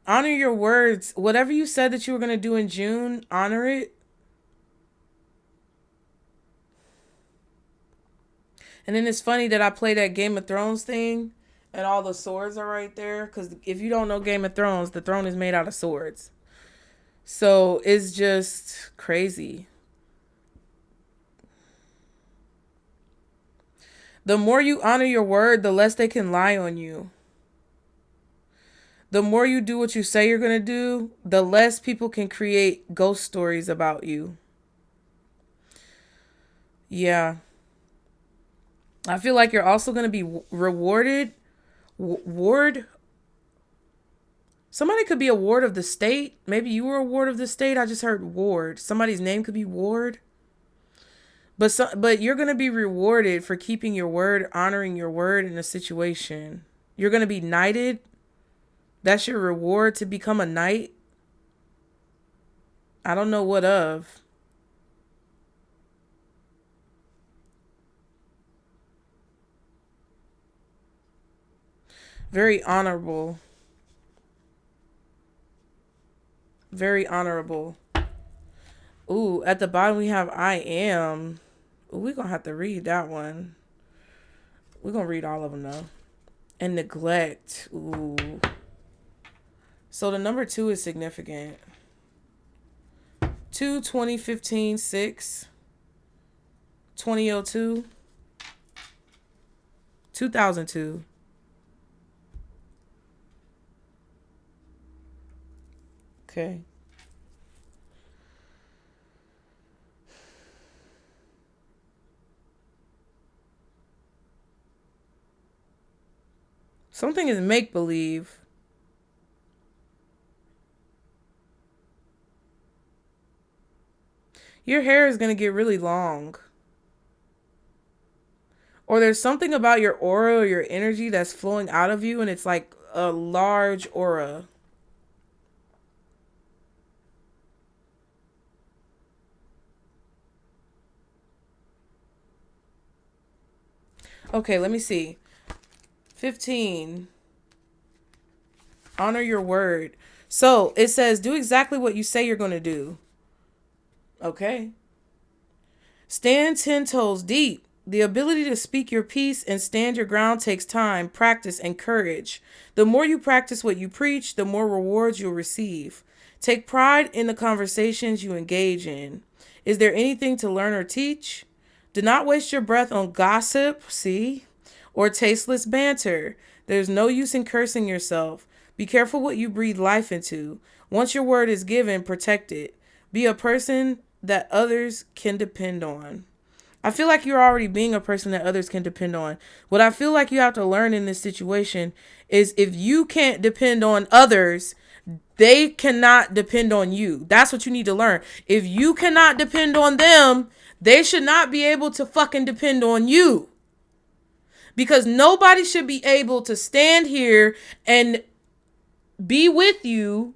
Honor your words. Whatever you said that you were going to do in June, honor it. And then it's funny that I play that Game of Thrones thing and all the swords are right there. Because if you don't know Game of Thrones, the throne is made out of swords. So it's just crazy. The more you honor your word, the less they can lie on you. The more you do what you say you're going to do, the less people can create ghost stories about you. Yeah. I feel like you're also going to be rewarded. Ward. Somebody could be a ward of the state. Maybe you were a ward of the state. I just heard ward. Somebody's name could be Ward. But you're going to be rewarded for keeping your word, honoring your word in a situation. You're going to be knighted. That's your reward to become a knight. I don't know what of. Very honorable. Very honorable. Ooh, at the bottom we have I am. Ooh, we're going to have to read that one. We're going to read all of them though. And neglect. Ooh. So the number 2 is significant. 2 2015 6 2002 2002. Okay. Something is make-believe. Your hair is going to get really long. Or there's something about your aura or your energy that's flowing out of you, and it's like a large aura. Okay, let me see. 15. Honor your word. So it says, do exactly what you say you're going to do. Okay. Stand 10 toes deep. The ability to speak your piece and stand your ground takes time, practice, and courage. The more you practice what you preach, the more rewards you'll receive. Take pride in the conversations you engage in. Is there anything to learn or teach? Do not waste your breath on gossip, or tasteless banter. There's no use in cursing yourself. Be careful what you breathe life into. Once your word is given, protect it. Be a person that others can depend on. I feel like you're already being a person that others can depend on. What I feel like you have to learn in this situation is if you can't depend on others, they cannot depend on you. That's what you need to learn. If you cannot depend on them, they should not be able to fucking depend on you. Because nobody should be able to stand here and be with you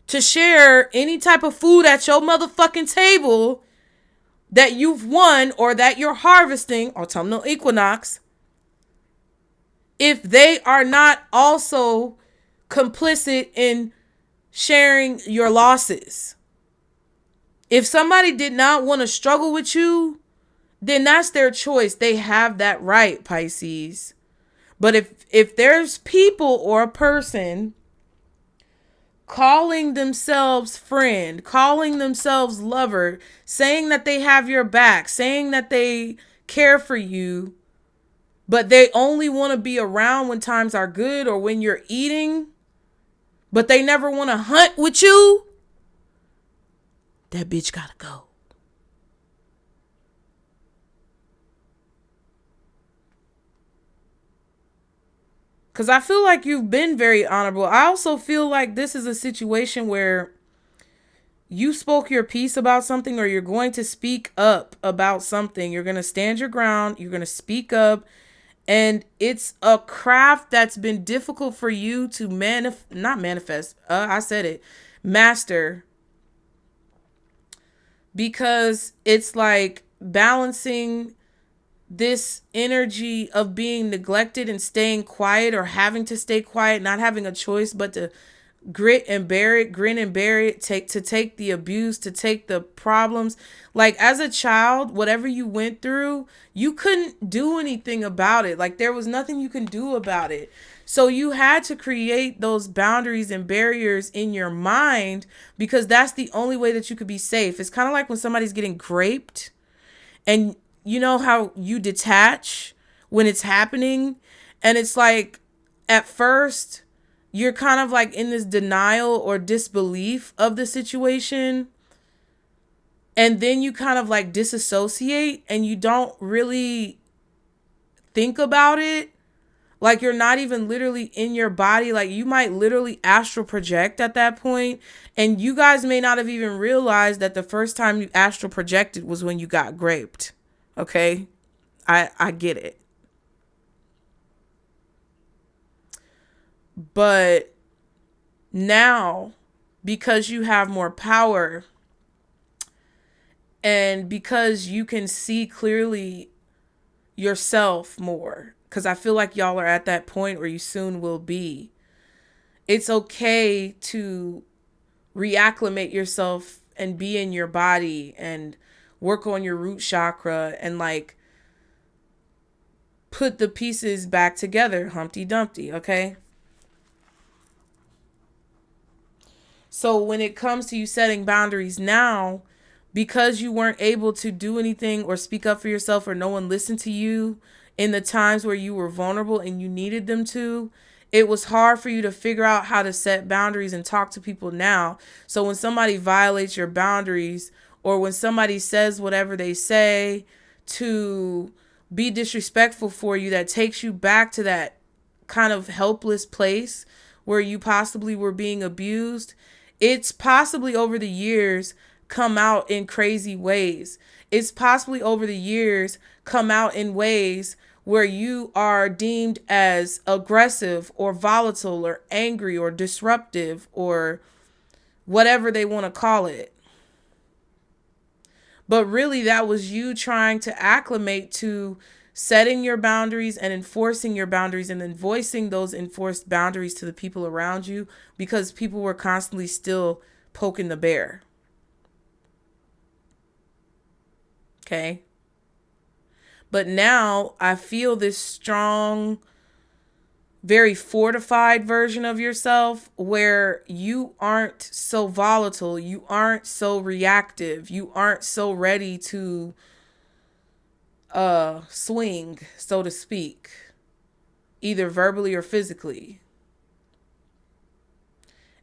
to share any type of food at your motherfucking table that you've won or that you're harvesting, autumnal equinox, if they are not also complicit in sharing your losses. If somebody did not want to struggle with you, then that's their choice. They have that right, Pisces. But if there's people or a person calling themselves friend, calling themselves lover, saying that they have your back, saying that they care for you, but they only want to be around when times are good or when you're eating, but they never want to hunt with you, that bitch gotta go. Because I feel like you've been very honorable. I also feel like this is a situation where you spoke your piece about something, or you're going to speak up about something. You're going to stand your ground. You're going to speak up. And it's a craft that's been difficult for you to master. Because it's like balancing this energy of being neglected and staying quiet, or having to stay quiet, not having a choice but to grin and bear it, take the abuse, to take the problems. Like as a child, whatever you went through, you couldn't do anything about it. Like there was nothing you can do about it. So you had to create those boundaries and barriers in your mind, because that's the only way that you could be safe. It's kind of like when somebody's getting graped, and you know how you detach when it's happening, and it's like at first you're kind of like in this denial or disbelief of the situation, and then you kind of like disassociate and you don't really think about it. Like you're not even literally in your body. Like you might literally astral project at that point, and you guys may not have even realized that the first time you astral projected was when you got graped. Okay, I get it. But now, because you have more power, and because you can see clearly yourself more, because I feel like y'all are at that point where you soon will be, it's okay to reacclimate yourself and be in your body and work on your root chakra and like put the pieces back together, Humpty Dumpty, okay? So when it comes to you setting boundaries now, because you weren't able to do anything or speak up for yourself, or no one listened to you in the times where you were vulnerable and you needed them to, it was hard for you to figure out how to set boundaries and talk to people now. So when somebody violates your boundaries, or when somebody says whatever they say to be disrespectful for you, that takes you back to that kind of helpless place where you possibly were being abused, it's possibly over the years come out in crazy ways. It's possibly over the years come out in ways where you are deemed as aggressive or volatile or angry or disruptive or whatever they want to call it. But really, that was you trying to acclimate to setting your boundaries and enforcing your boundaries, and then voicing those enforced boundaries to the people around you, because people were constantly still poking the bear. Okay. But now I feel this strong, very fortified version of yourself where you aren't so volatile, you aren't so reactive, you aren't so ready to swing, so to speak, either verbally or physically.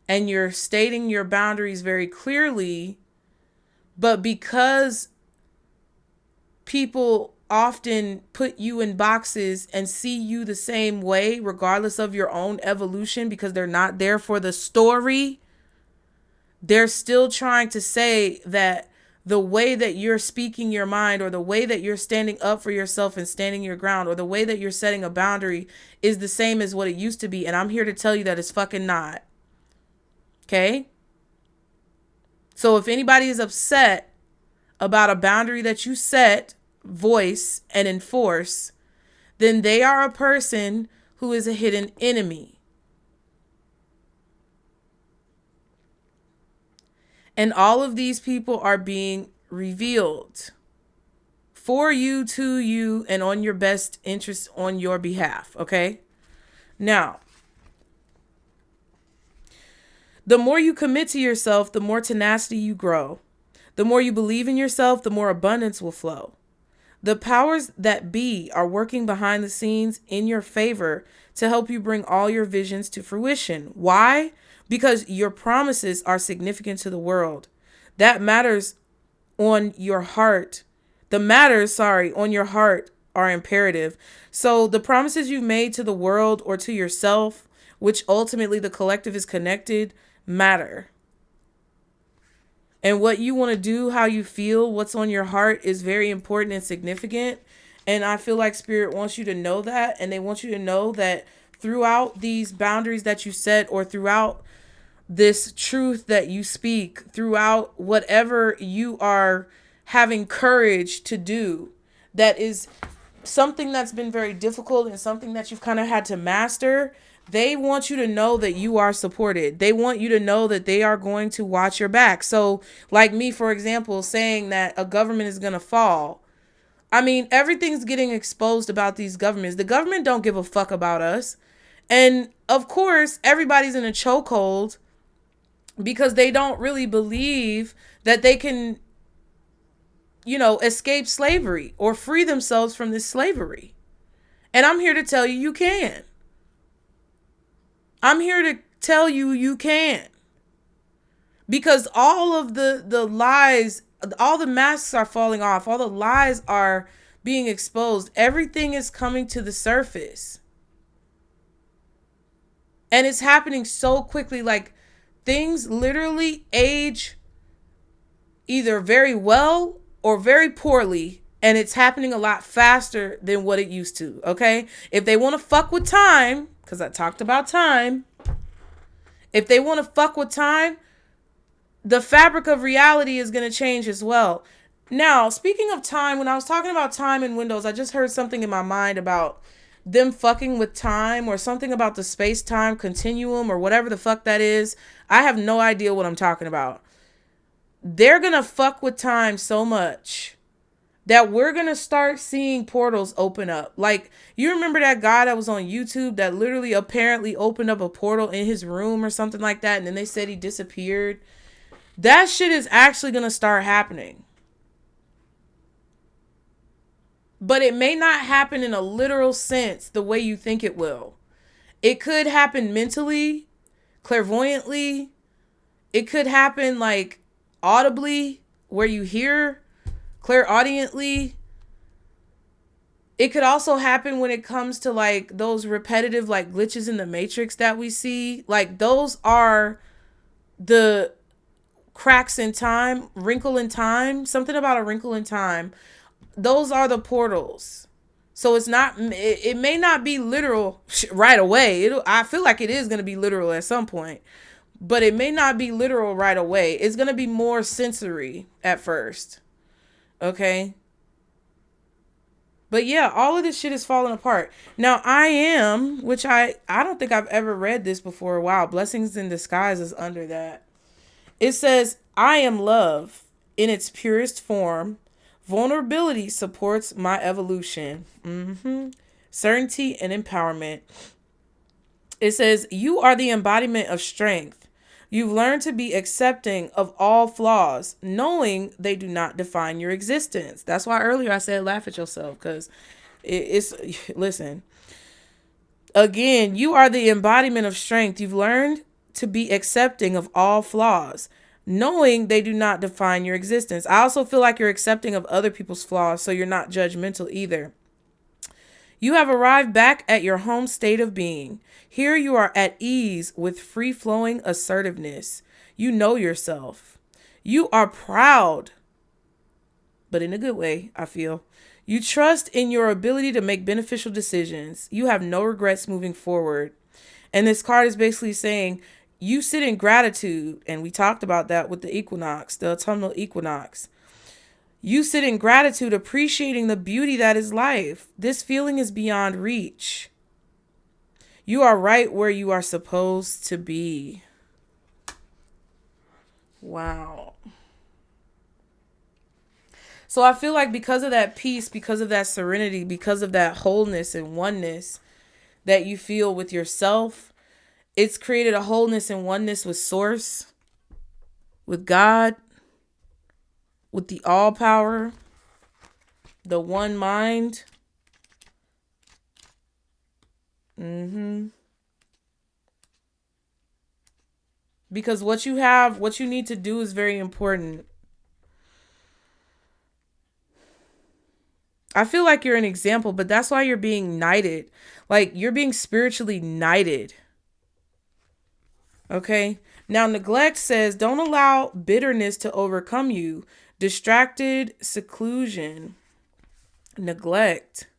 And you're stating your boundaries very clearly, but because people often put you in boxes and see you the same way, regardless of your own evolution, because they're not there for the story, they're still trying to say that the way that you're speaking your mind, or the way that you're standing up for yourself and standing your ground, or the way that you're setting a boundary is the same as what it used to be. And I'm here to tell you that it's fucking not. Okay? So if anybody is upset about a boundary that you set, voice, and enforce, then they are a person who is a hidden enemy. And all of these people are being revealed for you, to you, and on your best interest on your behalf. Okay? Now, the more you commit to yourself, the more tenacity you grow. The more you believe in yourself, the more abundance will flow. The powers that be are working behind the scenes in your favor to help you bring all your visions to fruition. Why? Because your promises are significant to the world. That matters on your heart. The matters, on your heart are imperative. So the promises you've made to the world or to yourself, which ultimately the collective is connected, matter. And what you want to do, how you feel, what's on your heart is very important and significant. And I feel like Spirit wants you to know that. And they want you to know that throughout these boundaries that you set, or throughout this truth that you speak, throughout whatever you are having courage to do, that is something that's been very difficult and something that you've kind of had to master. They want you to know that you are supported. They want you to know that they are going to watch your back. So like me, for example, saying that a government is going to fall. I mean, everything's getting exposed about these governments. The government don't give a fuck about us. And of course, everybody's in a chokehold because they don't really believe that they can, escape slavery or free themselves from this slavery. And I'm here to tell you, you can. I'm here to tell you, you can. Because all of the lies, all the masks are falling off. All the lies are being exposed. Everything is coming to the surface. And it's happening so quickly. Like, things literally age either very well or very poorly. And it's happening a lot faster than what it used to. Okay? If they want to fuck with time, because I talked about time. If they want to fuck with time, the fabric of reality is going to change as well. Now, speaking of time, when I was talking about time and windows, I just heard something in my mind about them fucking with time, or something about the space-time continuum, or whatever the fuck that is. I have no idea what I'm talking about. They're going to fuck with time so much that we're going to start seeing portals open up. Like, you remember that guy that was on YouTube that literally apparently opened up a portal in his room or something like that, and then they said he disappeared? That shit is actually going to start happening. But it may not happen in a literal sense the way you think it will. It could happen mentally, clairvoyantly. It could happen like audibly, where you hear, clairaudiently. It could also happen when it comes to like those repetitive like glitches in the matrix that we see. Like those are the cracks in time, wrinkle in time, something about a wrinkle in time. Those are the portals. So it's not, it may not be literal right away. I feel like it is going to be literal at some point, but it may not be literal right away. It's going to be more sensory at first. Okay. But yeah, all of this shit is falling apart. Now I am, which I don't think I've ever read this before. Wow. Blessings in Disguise is under that. It says, I am love in its purest form. Vulnerability supports my evolution. Certainty and empowerment. It says, you are the embodiment of strength. You've learned to be accepting of all flaws, knowing they do not define your existence. That's why earlier I said laugh at yourself, because it's, listen. Again, you are the embodiment of strength. You've learned to be accepting of all flaws, knowing they do not define your existence. I also feel like you're accepting of other people's flaws, so you're not judgmental either. You have arrived back at your home state of being. Here you are at ease with free-flowing assertiveness. You know yourself. You are proud, but in a good way, I feel. You trust in your ability to make beneficial decisions. You have no regrets moving forward. And this card is basically saying, you sit in gratitude, and we talked about that with the equinox, the autumnal equinox. You sit in gratitude, appreciating the beauty that is life. This feeling is beyond reach. You are right where you are supposed to be. Wow. So I feel like because of that peace, because of that serenity, because of that wholeness and oneness that you feel with yourself, it's created a wholeness and oneness with Source, with God, with the all power, the one mind. Because what you need to do is very important. I feel like you're an example, but that's why you're being knighted. Like you're being spiritually knighted. Okay. Now, neglect says, don't allow bitterness to overcome you. Distracted seclusion. Neglect.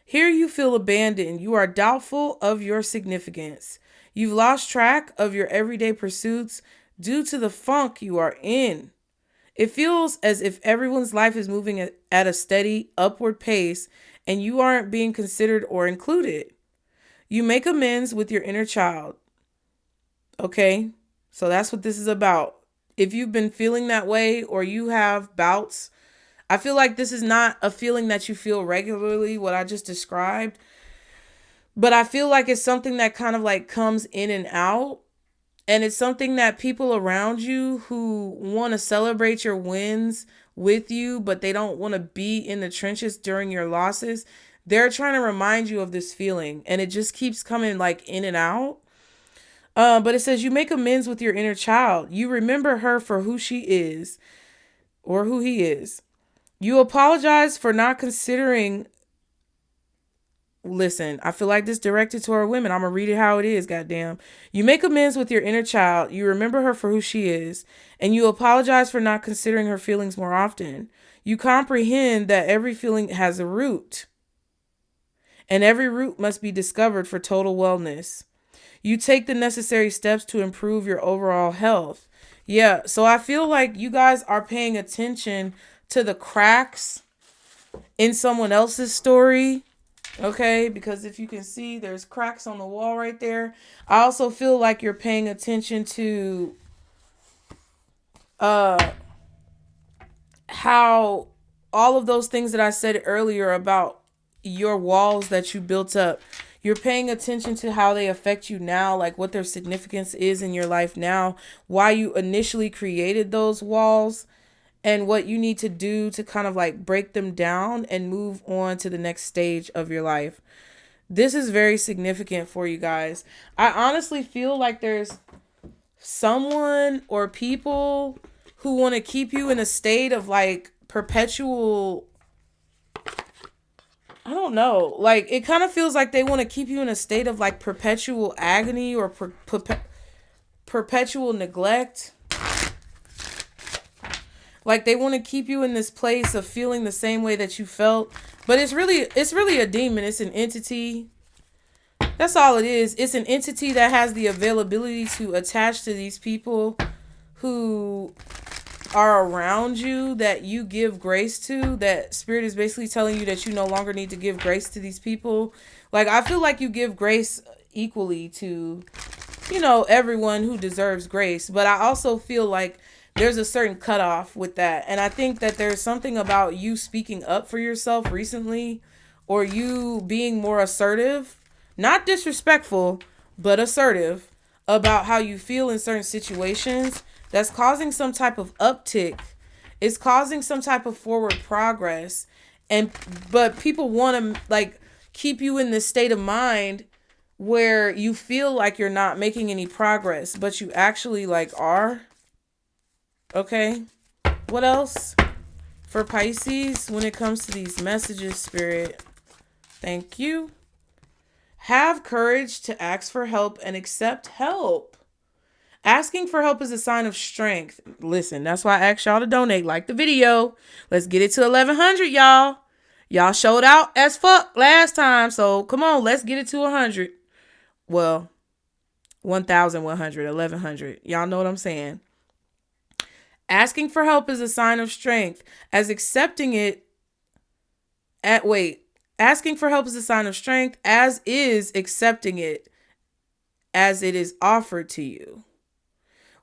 Here you feel abandoned. You are doubtful of your significance. You've lost track of your everyday pursuits due to the funk you are in. It feels as if everyone's life is moving at a steady, upward pace, and you aren't being considered or included. You make amends with your inner child. Okay, so that's what this is about. If you've been feeling that way or you have bouts, I feel like this is not a feeling that you feel regularly, what I just described. But I feel like it's something that kind of like comes in and out. And it's something that people around you who want to celebrate your wins with you, but they don't want to be in the trenches during your losses, they're trying to remind you of this feeling. And it just keeps coming like in and out. But it says you make amends with your inner child. You remember her for who she is or who he is. You apologize for not considering. Listen, I feel like this directed to our women. I'm going to read it how it is, goddamn. You make amends with your inner child. You remember her for who she is. And you apologize for not considering her feelings more often. You comprehend that every feeling has a root. And every root must be discovered for total wellness. You take the necessary steps to improve your overall health. Yeah, so I feel like you guys are paying attention to the cracks in someone else's story. Okay, because if you can see, there's cracks on the wall right there. I also feel like you're paying attention to how all of those things that I said earlier about your walls that you built up, You're paying attention to how they affect you now, like what their significance is in your life now, why you initially created those walls, and what you need to do to kind of like break them down and move on to the next stage of your life. This is very significant for you guys. I honestly feel like there's someone or people who want to keep you in a state of like perpetual, I don't know, like it kind of feels like they want to keep you in a state of like perpetual agony or perpetual neglect. Like they want to keep you in this place of feeling the same way that you felt, but it's really a demon. It's an entity. That's all it is. It's an entity that has the availability to attach to these people who are around you, that you give grace to, that spirit is basically telling you that you no longer need to give grace to these people. Like, I feel like you give grace equally to, everyone who deserves grace. But I also feel like there's a certain cutoff with that. And I think that there's something about you speaking up for yourself recently, or you being more assertive, not disrespectful, but assertive about how you feel in certain situations, that's causing some type of uptick. It's causing some type of forward progress. But people want to like keep you in this state of mind where you feel like you're not making any progress, but you actually like are. Okay. What else for Pisces when it comes to these messages, Spirit? Thank you. Have courage to ask for help and accept help. Asking for help is a sign of strength. Listen, that's why I asked y'all to donate. Like the video. Let's get it to 1,100, y'all. Y'all showed out as fuck last time. So come on, let's get it to 100. Well, 1,100, 1,100. Y'all know what I'm saying. Asking for help is a sign of strength. Asking for help is a sign of strength, as is accepting it as it is offered to you.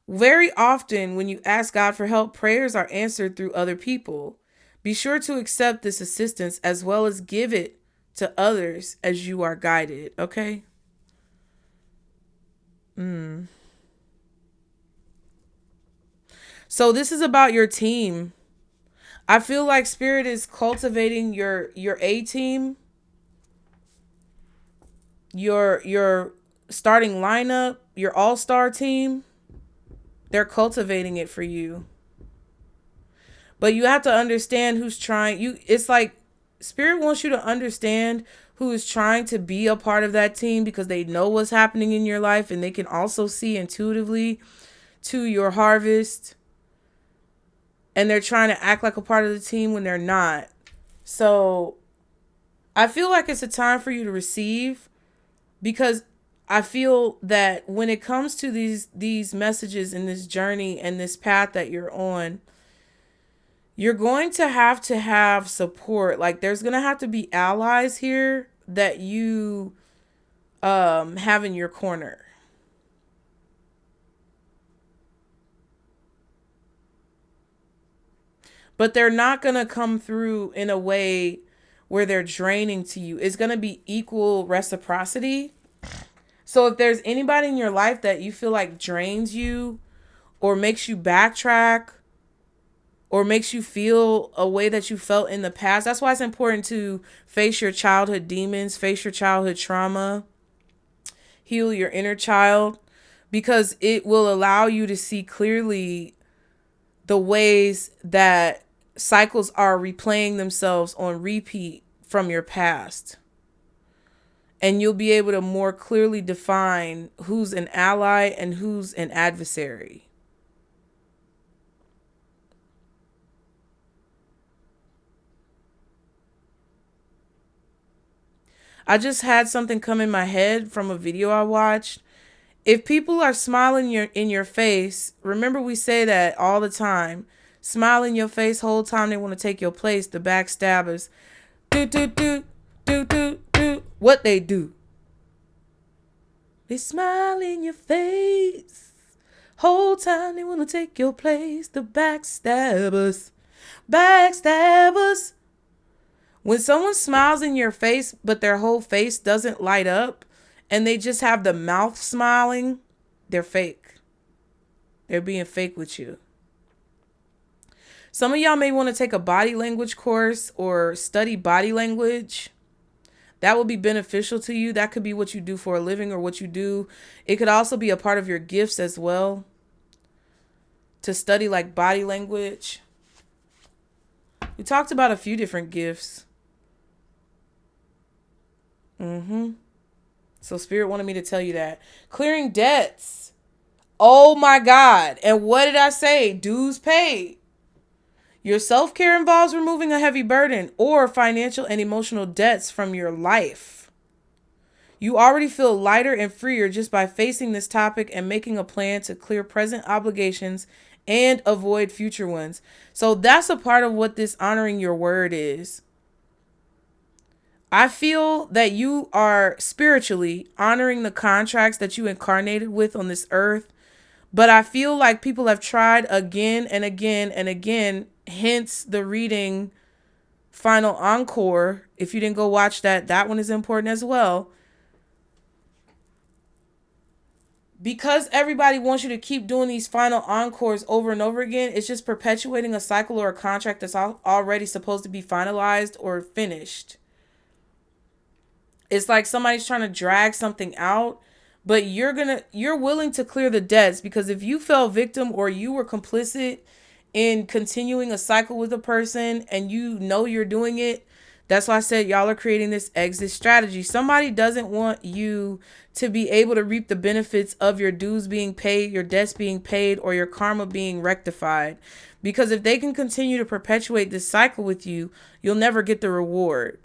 Very often when you ask God for help, prayers are answered through other people. Be sure to accept this assistance as well as give it to others as you are guided, okay? So this is about your team. I feel like Spirit is cultivating your A team, your starting lineup, your all-star team. They're cultivating it for you. But you have to understand who's trying. It's like Spirit wants you to understand who is trying to be a part of that team, because they know what's happening in your life and they can also see intuitively to your harvest. And they're trying to act like a part of the team when they're not. So I feel like it's a time for you to receive, because I feel that when it comes to these messages and this journey and this path that you're on, you're going to have support. Like there's going to have to be allies here that you have in your corner. But they're not going to come through in a way where they're draining to you. It's going to be equal reciprocity. So if there's anybody in your life that you feel like drains you or makes you backtrack or makes you feel a way that you felt in the past, that's why it's important to face your childhood demons, face your childhood trauma, heal your inner child, because it will allow you to see clearly the ways that cycles are replaying themselves on repeat from your past. And you'll be able to more clearly define who's an ally and who's an adversary. I just had something come in my head from a video I watched. If people are smiling in your face, remember we say that all the time. Smile in your face whole time they want to take your place. The backstabbers. Do. What they do? They smile in your face whole time they want to take your place. The backstabbers. When someone smiles in your face, but their whole face doesn't light up and they just have the mouth smiling, they're fake. They're being fake with you. Some of y'all may want to take a body language course or study body language. That will be beneficial to you. That could be what you do for a living or what you do. It could also be a part of your gifts as well. To study like body language. We talked about a few different gifts. So Spirit wanted me to tell you that. Clearing debts. Oh my God. And what did I say? Dues paid. Your self-care involves removing a heavy burden or financial and emotional debts from your life. You already feel lighter and freer just by facing this topic and making a plan to clear present obligations and avoid future ones. So that's a part of what this honoring your word is. I feel that you are spiritually honoring the contracts that you incarnated with on this earth. But I feel like people have tried again and again and again, hence the reading Final Encore. If you didn't go watch that, that one is important as well. Because everybody wants you to keep doing these final encores over and over again, it's just perpetuating a cycle or a contract that's already supposed to be finalized or finished. It's like somebody's trying to drag something out, but you're willing to clear the debts, because if you fell victim or you were complicit in continuing a cycle with a person and you know you're doing it, that's why I said y'all are creating this exit strategy. Somebody doesn't want you to be able to reap the benefits of your dues being paid, your debts being paid, or your karma being rectified. Because if they can continue to perpetuate this cycle with you, you'll never get the reward.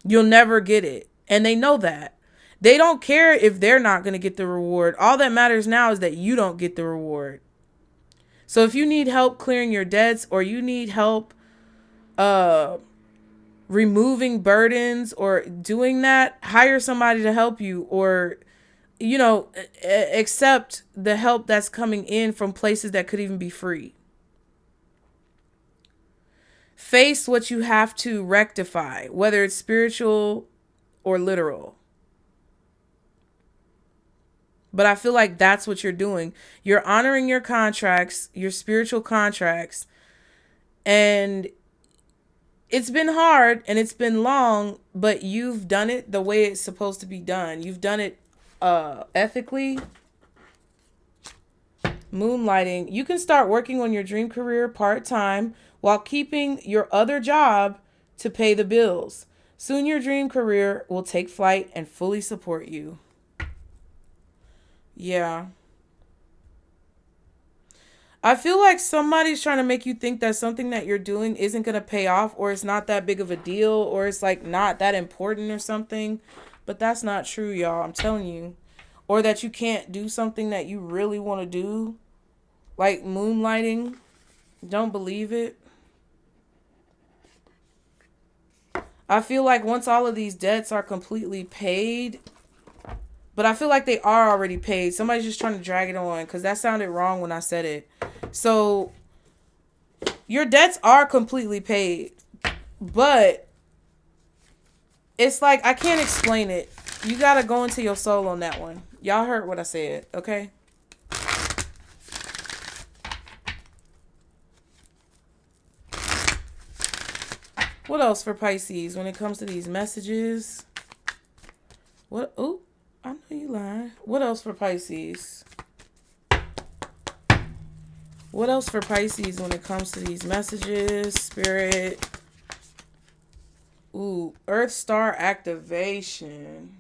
You'll never get it. And they know that. They don't care if they're not going to get the reward. All that matters now is that you don't get the reward. So if you need help clearing your debts, or you need help removing burdens or doing that, hire somebody to help you, or, accept the help that's coming in from places that could even be free. Face what you have to rectify, whether it's spiritual or literal. But I feel like that's what you're doing. You're honoring your contracts, your spiritual contracts. And it's been hard and it's been long, but you've done it the way it's supposed to be done. You've done it ethically. Moonlighting. You can start working on your dream career part-time while keeping your other job to pay the bills. Soon your dream career will take flight and fully support you. Yeah. I feel like somebody's trying to make you think that something that you're doing isn't going to pay off, or it's not that big of a deal, or it's like not that important or something. But that's not true, y'all. I'm telling you. Or that you can't do something that you really want to do. Like moonlighting. Don't believe it. I feel like once all of these debts are completely paid, but I feel like they are already paid. Somebody's just trying to drag it on, because that sounded wrong when I said it. So your debts are completely paid, but it's like, I can't explain it. You got to go into your soul on that one. Y'all heard what I said, okay? What else for Pisces when it comes to these messages? What? Oh, I know you lying. What else for Pisces? What else for Pisces when it comes to these messages? Spirit. Ooh, Earth Star activation.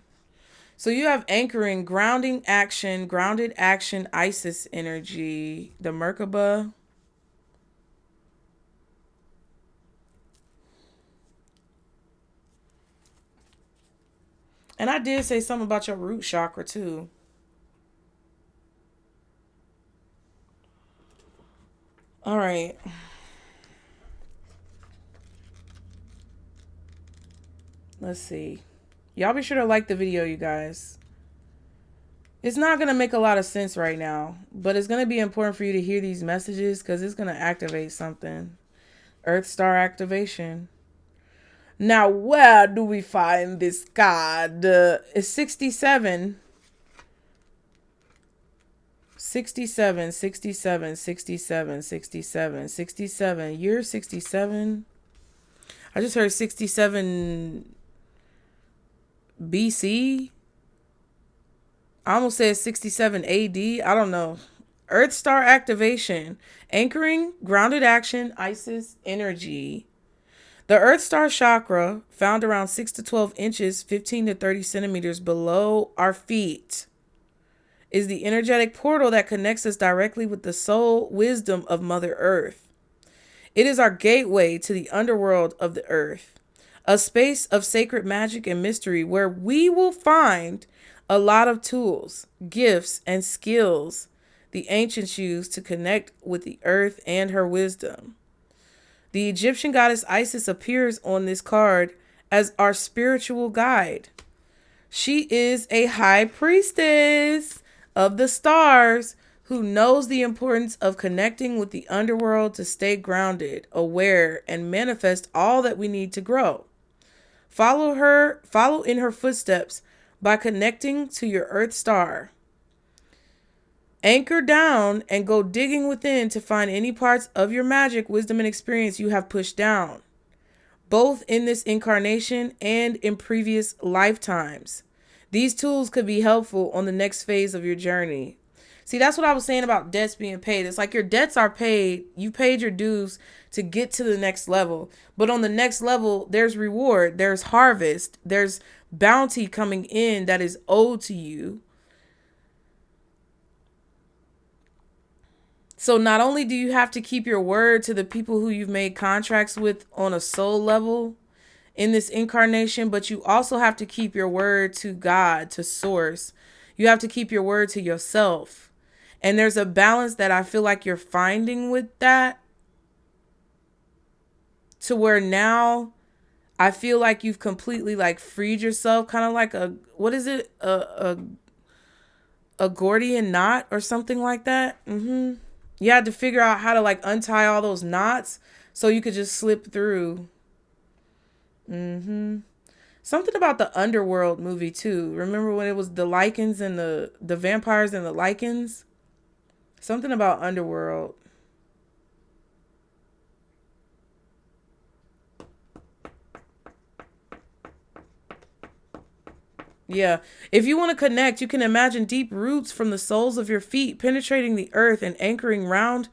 So you have anchoring, grounded action, Isis energy, the Merkaba. And I did say something about your root chakra too. All right. Let's see. Y'all be sure to like the video, you guys. It's not going to make a lot of sense right now, but it's going to be important for you to hear these messages, because it's going to activate something. Earth Star activation. Now, where do we find this card? It's 67. 67, 67, 67, 67, 67. Year 67. I just heard 67 BC. I almost said 67 AD. I don't know. Earth star activation. Anchoring, grounded action, Isis energy. The Earth Star chakra, found around 6 to 12 inches, 15 to 30 centimeters below our feet, is the energetic portal that connects us directly with the soul wisdom of Mother Earth. It is our gateway to the underworld of the earth, a space of sacred magic and mystery where we will find a lot of tools, gifts, and skills the ancients used to connect with the earth and her wisdom. The Egyptian goddess Isis appears on this card as our spiritual guide. She is a high priestess of the stars who knows the importance of connecting with the underworld to stay grounded, aware, and manifest all that we need to grow. Follow in her footsteps by connecting to your earth star. Anchor down and go digging within to find any parts of your magic, wisdom, and experience you have pushed down, both in this incarnation and in previous lifetimes. These tools could be helpful on the next phase of your journey. See, that's what I was saying about debts being paid. It's like your debts are paid. You paid your dues to get to the next level. But on the next level, there's reward, there's harvest, there's bounty coming in that is owed to you. So not only do you have to keep your word to the people who you've made contracts with on a soul level in this incarnation, but you also have to keep your word to God, to source. You have to keep your word to yourself. And there's a balance that I feel like you're finding with that, to where now I feel like you've completely like freed yourself, kind of like a, what is it? A Gordian knot or something like that. You had to figure out how to like untie all those knots so you could just slip through. Something about the Underworld movie too. Remember when it was the lichens and the vampires and the lichens? Something about Underworld. Yeah. If you want to connect, you can imagine deep roots from the soles of your feet penetrating the earth and anchoring round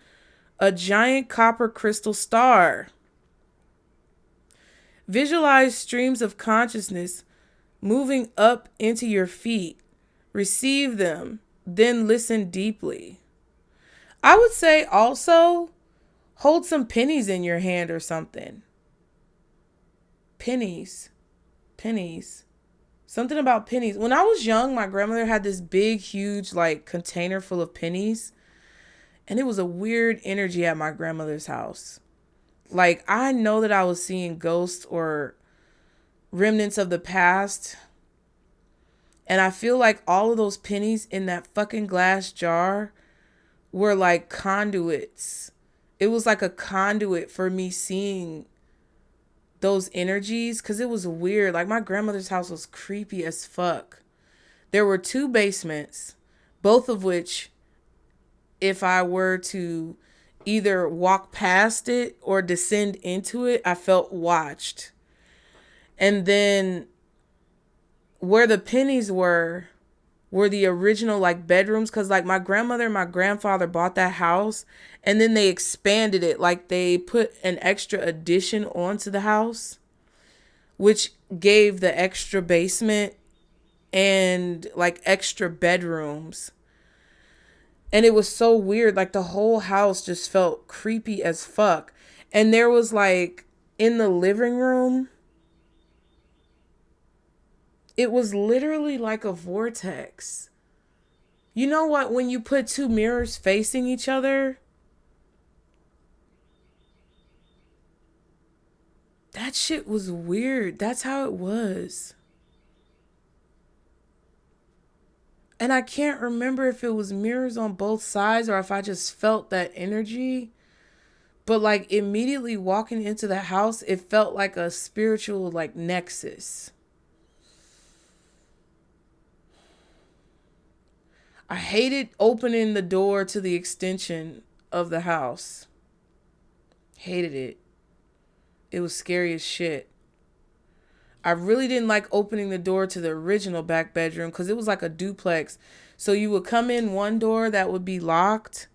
a giant copper crystal star. Visualize streams of consciousness moving up into your feet. Receive them, then listen deeply. I would say also hold some pennies in your hand or something. Pennies. Pennies. Something about pennies. When I was young, my grandmother had this big, huge, like, container full of pennies. And it was a weird energy at my grandmother's house. Like, I know that I was seeing ghosts or remnants of the past. And I feel like all of those pennies in that fucking glass jar were like conduits. It was like a conduit for me seeing those energies, because it was weird. Like, my grandmother's house was creepy as fuck. There were 2 basements, both of which, if I were to either walk past it or descend into it, I felt watched. And then where the pennies were the original like bedrooms, because like my grandmother and my grandfather bought that house and then they expanded it, like they put an extra addition onto the house, which gave the extra basement and like extra bedrooms. And it was so weird, like the whole house just felt creepy as fuck. And there was like in the living room, it was literally like a vortex. You know what? When you put 2 mirrors facing each other, that shit was weird. That's how it was. And I can't remember if it was mirrors on both sides or if I just felt that energy. But like immediately walking into the house, it felt like a spiritual like nexus. I hated opening the door to the extension of the house. Hated it. It was scary as shit. I really didn't like opening the door to the original back bedroom because it was like a duplex. So you would come in one door that would be locked,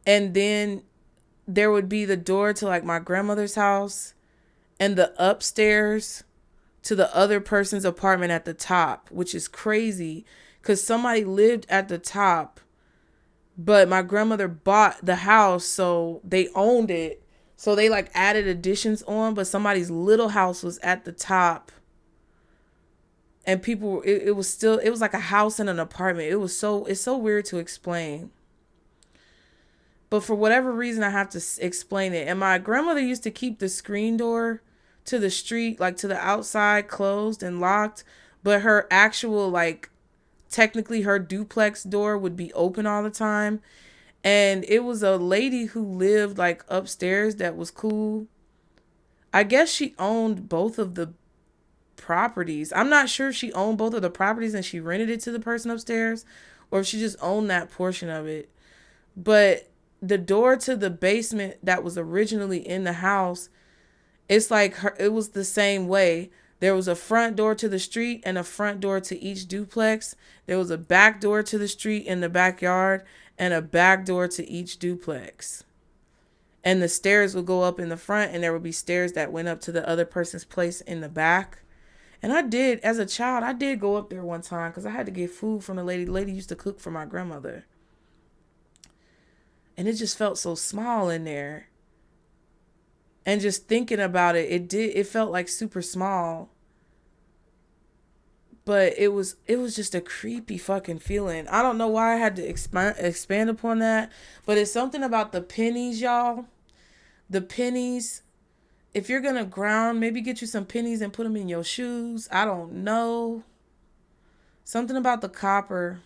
and then there would be the door to like my grandmother's house and the upstairs to the other person's apartment at the top, which is crazy because somebody lived at the top, but my grandmother bought the house, so they owned it. So they like added additions on, but somebody's little house was at the top. And people, it was like a house and an apartment. It's so weird to explain. But for whatever reason, I have to explain it. And my grandmother used to keep the screen door to the street, like to the outside, closed and locked. But her actual, like, technically her duplex door would be open all the time. And it was a lady who lived, like, upstairs that was cool. I guess she owned both of the properties. I'm not sure if she owned both of the properties and she rented it to the person upstairs, or if she just owned that portion of it. But the door to the basement that was originally in the house, it's like it was the same way. There was a front door to the street and a front door to each duplex. There was a back door to the street in the backyard and a back door to each duplex. And the stairs would go up in the front, and there would be stairs that went up to the other person's place in the back. And I did, as a child, I did go up there one time because I had to get food from the lady. The lady used to cook for my grandmother. And it just felt so small in there. And just thinking about it, it felt like super small. But it was just a creepy fucking feeling. I don't know why I had to expand upon that. But it's something about the pennies, y'all. The pennies. If you're going to ground, maybe get you some pennies and put them in your shoes. I don't know. Something about the copper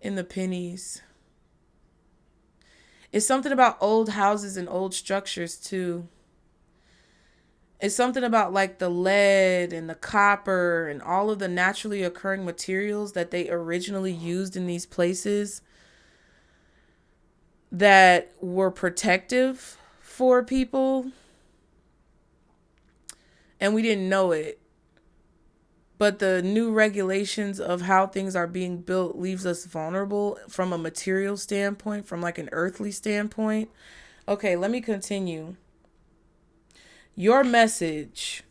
in the pennies. It's something about old houses and old structures too. It's something about like the lead and the copper and all of the naturally occurring materials that they originally used in these places that were protective for people. And we didn't know it. But the new regulations of how things are being built leaves us vulnerable from a material standpoint, from like an earthly standpoint. Okay, let me continue. Your message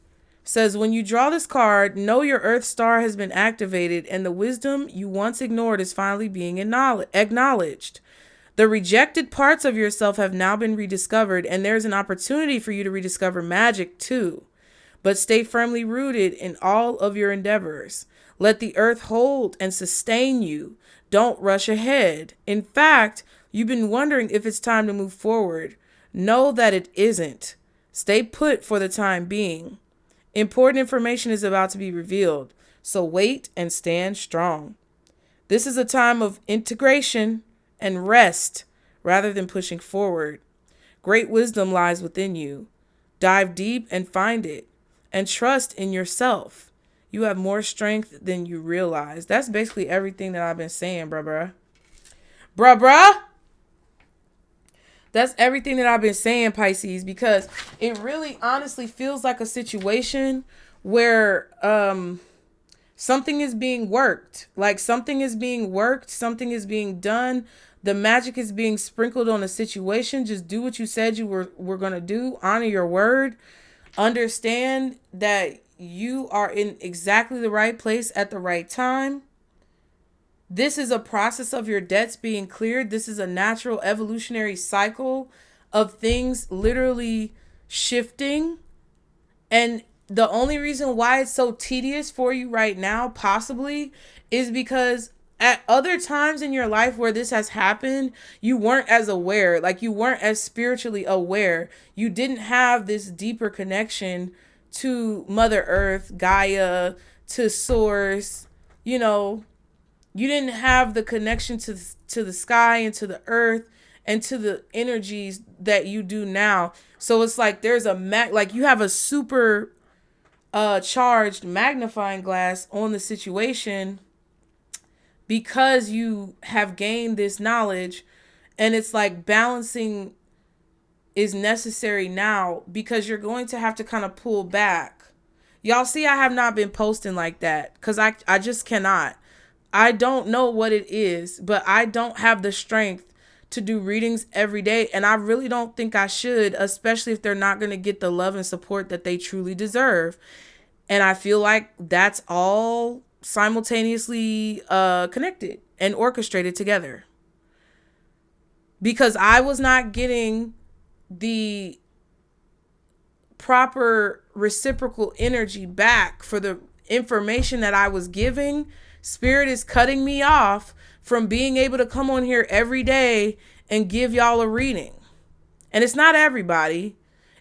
says, when you draw this card, know your earth star has been activated and the wisdom you once ignored is finally being acknowledged. The rejected parts of yourself have now been rediscovered, and there's an opportunity for you to rediscover magic too. But stay firmly rooted in all of your endeavors. Let the earth hold and sustain you. Don't rush ahead. In fact, you've been wondering if it's time to move forward. Know that it isn't. Stay put for the time being. Important information is about to be revealed, so wait and stand strong. This is a time of integration and rest rather than pushing forward. Great wisdom lies within you. Dive deep and find it. And trust in yourself. You have more strength than you realize. That's basically everything that I've been saying, bruh. That's everything that I've been saying, Pisces, because it really honestly feels like a situation where something is being worked. Like something is being worked, something is being done. The magic is being sprinkled on a situation. Just do what you said you were going to do. Honor your word. Understand that you are in exactly the right place at the right time. This is a process of your debts being cleared. This is a natural evolutionary cycle of things literally shifting. And the only reason why it's so tedious for you right now, possibly, is because at other times in your life where this has happened, you weren't as aware, like you weren't as spiritually aware. You didn't have this deeper connection to Mother Earth, Gaia, to Source. You know, you didn't have the connection to the sky and to the earth and to the energies that you do now. So it's like there's a like you have a super charged magnifying glass on the situation because you have gained this knowledge, and it's like balancing is necessary now because you're going to have to kind of pull back. Y'all see, I have not been posting like that because I just cannot. I don't know what it is, but I don't have the strength to do readings every day. And I really don't think I should, especially if they're not going to get the love and support that they truly deserve. And I feel like that's all simultaneously connected and orchestrated together. Because I was not getting the proper reciprocal energy back for the information that I was giving. Spirit is cutting me off from being able to come on here every day and give y'all a reading. And it's not everybody,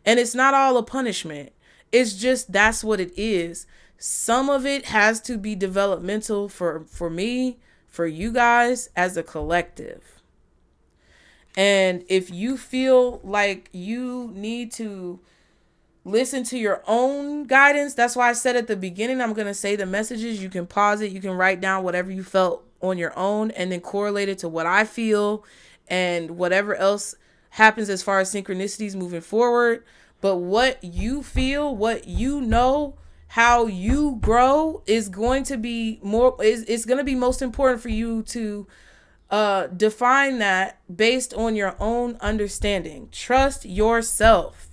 and it's not all a punishment. It's just that's what it is. Some of it has to be developmental for me, for you guys as a collective. And if you feel like you need to listen to your own guidance, that's why I said at the beginning, I'm going to say the messages. You can pause it. You can write down whatever you felt on your own and then correlate it to what I feel and whatever else happens as far as synchronicities moving forward. But what you feel, what you know, how you grow is going to be more, it's going to be most important for you to define that based on your own understanding. Trust yourself.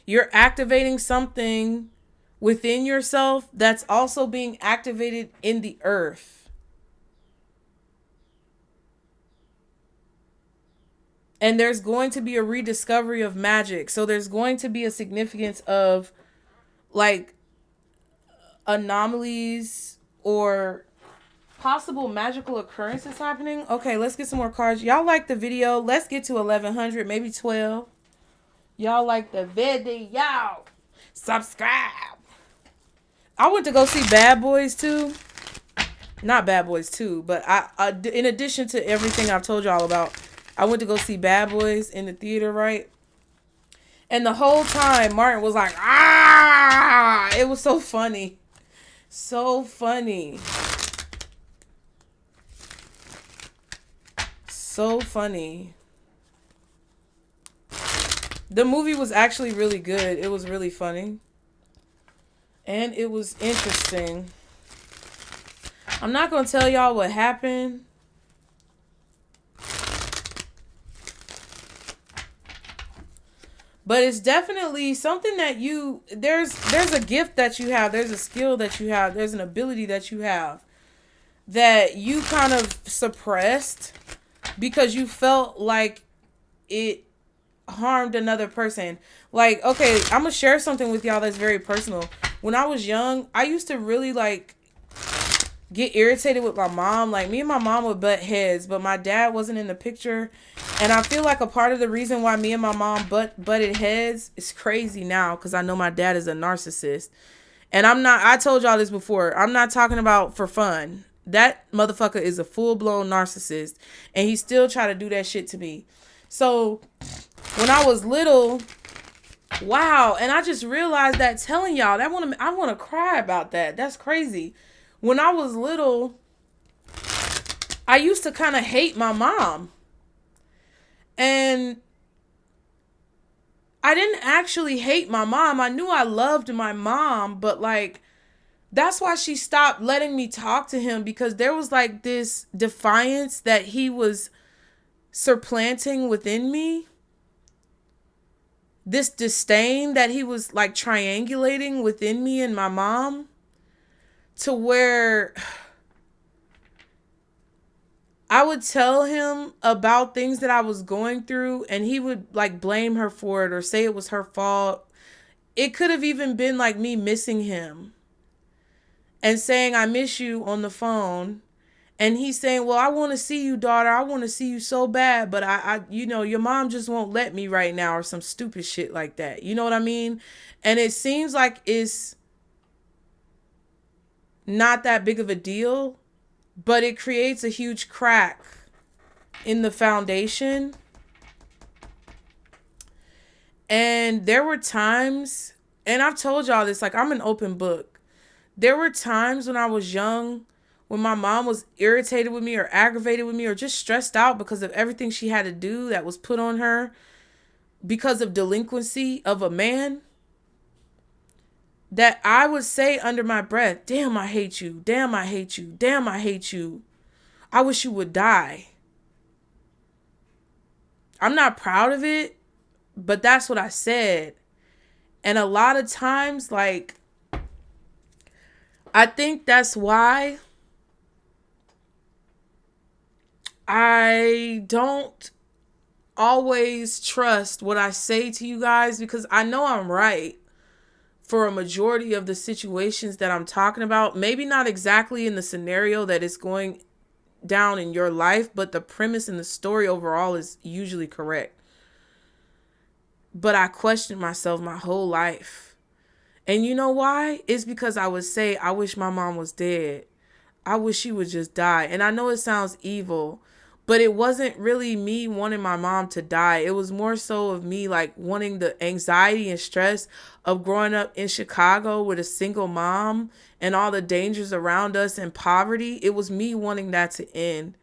You're activating something within yourself that's also being activated in the earth. And there's going to be a rediscovery of magic. So there's going to be a significance of like anomalies or possible magical occurrences happening. Okay, let's get some more cards. Y'all like the video? Let's get to 1100, maybe 12. Y'all like the video? Subscribe. I went to go see Bad Boys 2. Not Bad Boys 2, but I in addition to everything I've told y'all about, I went to go see Bad Boys in the theater, right? And the whole time Martin was like, ah! It was so funny. So funny. So funny. The movie was actually really good. It was really funny. And it was interesting. I'm not going to tell y'all what happened. But it's definitely something that there's a gift that you have. There's a skill that you have. There's an ability that you have that you kind of suppressed because you felt like it harmed another person. Like, okay, I'm going to share something with y'all that's very personal. When I was young, I used to really like get irritated with my mom. Like, me and my mom would butt heads, but my dad wasn't in the picture. And I feel like a part of the reason why me and my mom butted heads is crazy now because I know my dad is a narcissist. And I told y'all this before, I'm not talking about for fun. That motherfucker is a full-blown narcissist, and he still try to do that shit to me. So when I was little, wow, and I just realized that telling y'all, I want to cry about that. That's crazy. When I was little, I used to kind of hate my mom. And I didn't actually hate my mom. I knew I loved my mom, but like, that's why she stopped letting me talk to him, because there was like this defiance that he was supplanting within me. This disdain that he was like triangulating within me and my mom, to where I would tell him about things that I was going through and he would like blame her for it or say it was her fault. It could have even been like me missing him and saying, I miss you on the phone. And he's saying, well, I want to see you, daughter. I want to see you so bad, but I your mom just won't let me right now, or some stupid shit like that. You know what I mean? And it seems like it's not that big of a deal but it creates a huge crack in the foundation. And there were times, and I've told y'all this, like, I'm an open book. There were times when I was young when my mom was irritated with me or aggravated with me or just stressed out because of everything she had to do that was put on her because of delinquency of a man, that I would say under my breath, damn, I hate you. Damn, I hate you. Damn, I hate you. I wish you would die. I'm not proud of it, but that's what I said. And a lot of times, like, I think that's why I don't always trust what I say to you guys, because I know I'm right for a majority of the situations that I'm talking about. Maybe not exactly in the scenario that is going down in your life, but the premise and the story overall is usually correct. But I questioned myself my whole life. And you know why? It's because I would say, I wish my mom was dead. I wish she would just die. And I know it sounds evil, but it wasn't really me wanting my mom to die. It was more so of me like wanting the anxiety and stress of growing up in Chicago with a single mom and all the dangers around us and poverty. It was me wanting that to end.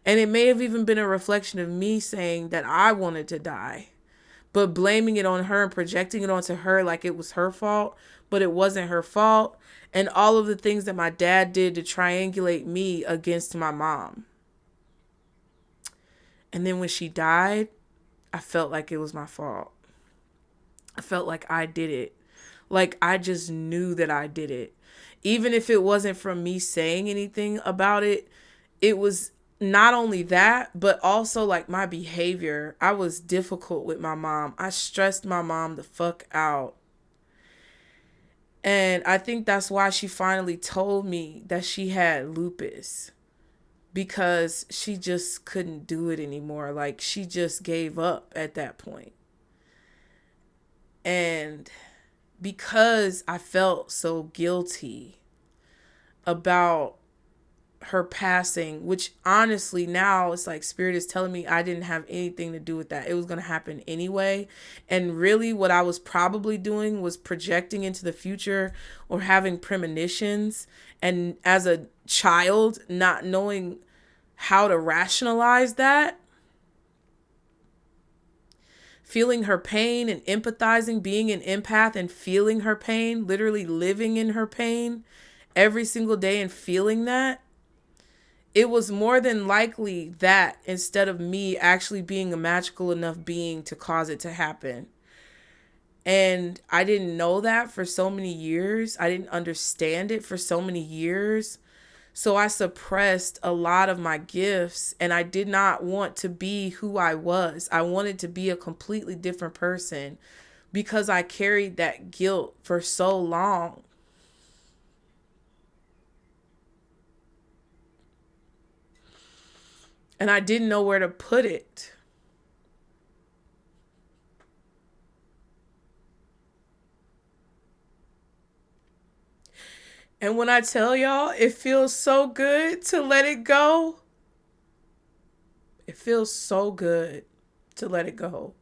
And it may have even been a reflection of me saying that I wanted to die, but blaming it on her and projecting it onto her like it was her fault, but it wasn't her fault. And all of the things that my dad did to triangulate me against my mom. And then when she died, I felt like it was my fault. I felt like I did it. Like I just knew that I did it. Even if it wasn't from me saying anything about it, it was not only that, but also like my behavior. I was difficult with my mom. I stressed my mom the fuck out. And I think that's why she finally told me that she had lupus, because she just couldn't do it anymore. Like she just gave up at that point. And because I felt so guilty about her passing, which honestly now it's like Spirit is telling me I didn't have anything to do with that. It was going to happen anyway. And really what I was probably doing was projecting into the future or having premonitions. And as a child, not knowing how to rationalize that, feeling her pain and empathizing, being an empath and feeling her pain, literally living in her pain every single day and feeling that, it was more than likely that instead of me actually being a magical enough being to cause it to happen. And I didn't know that for so many years. I didn't understand it for so many years. So I suppressed a lot of my gifts, and I did not want to be who I was. I wanted to be a completely different person because I carried that guilt for so long. And I didn't know where to put it. And when I tell y'all, it feels so good to let it go. It feels so good to let it go.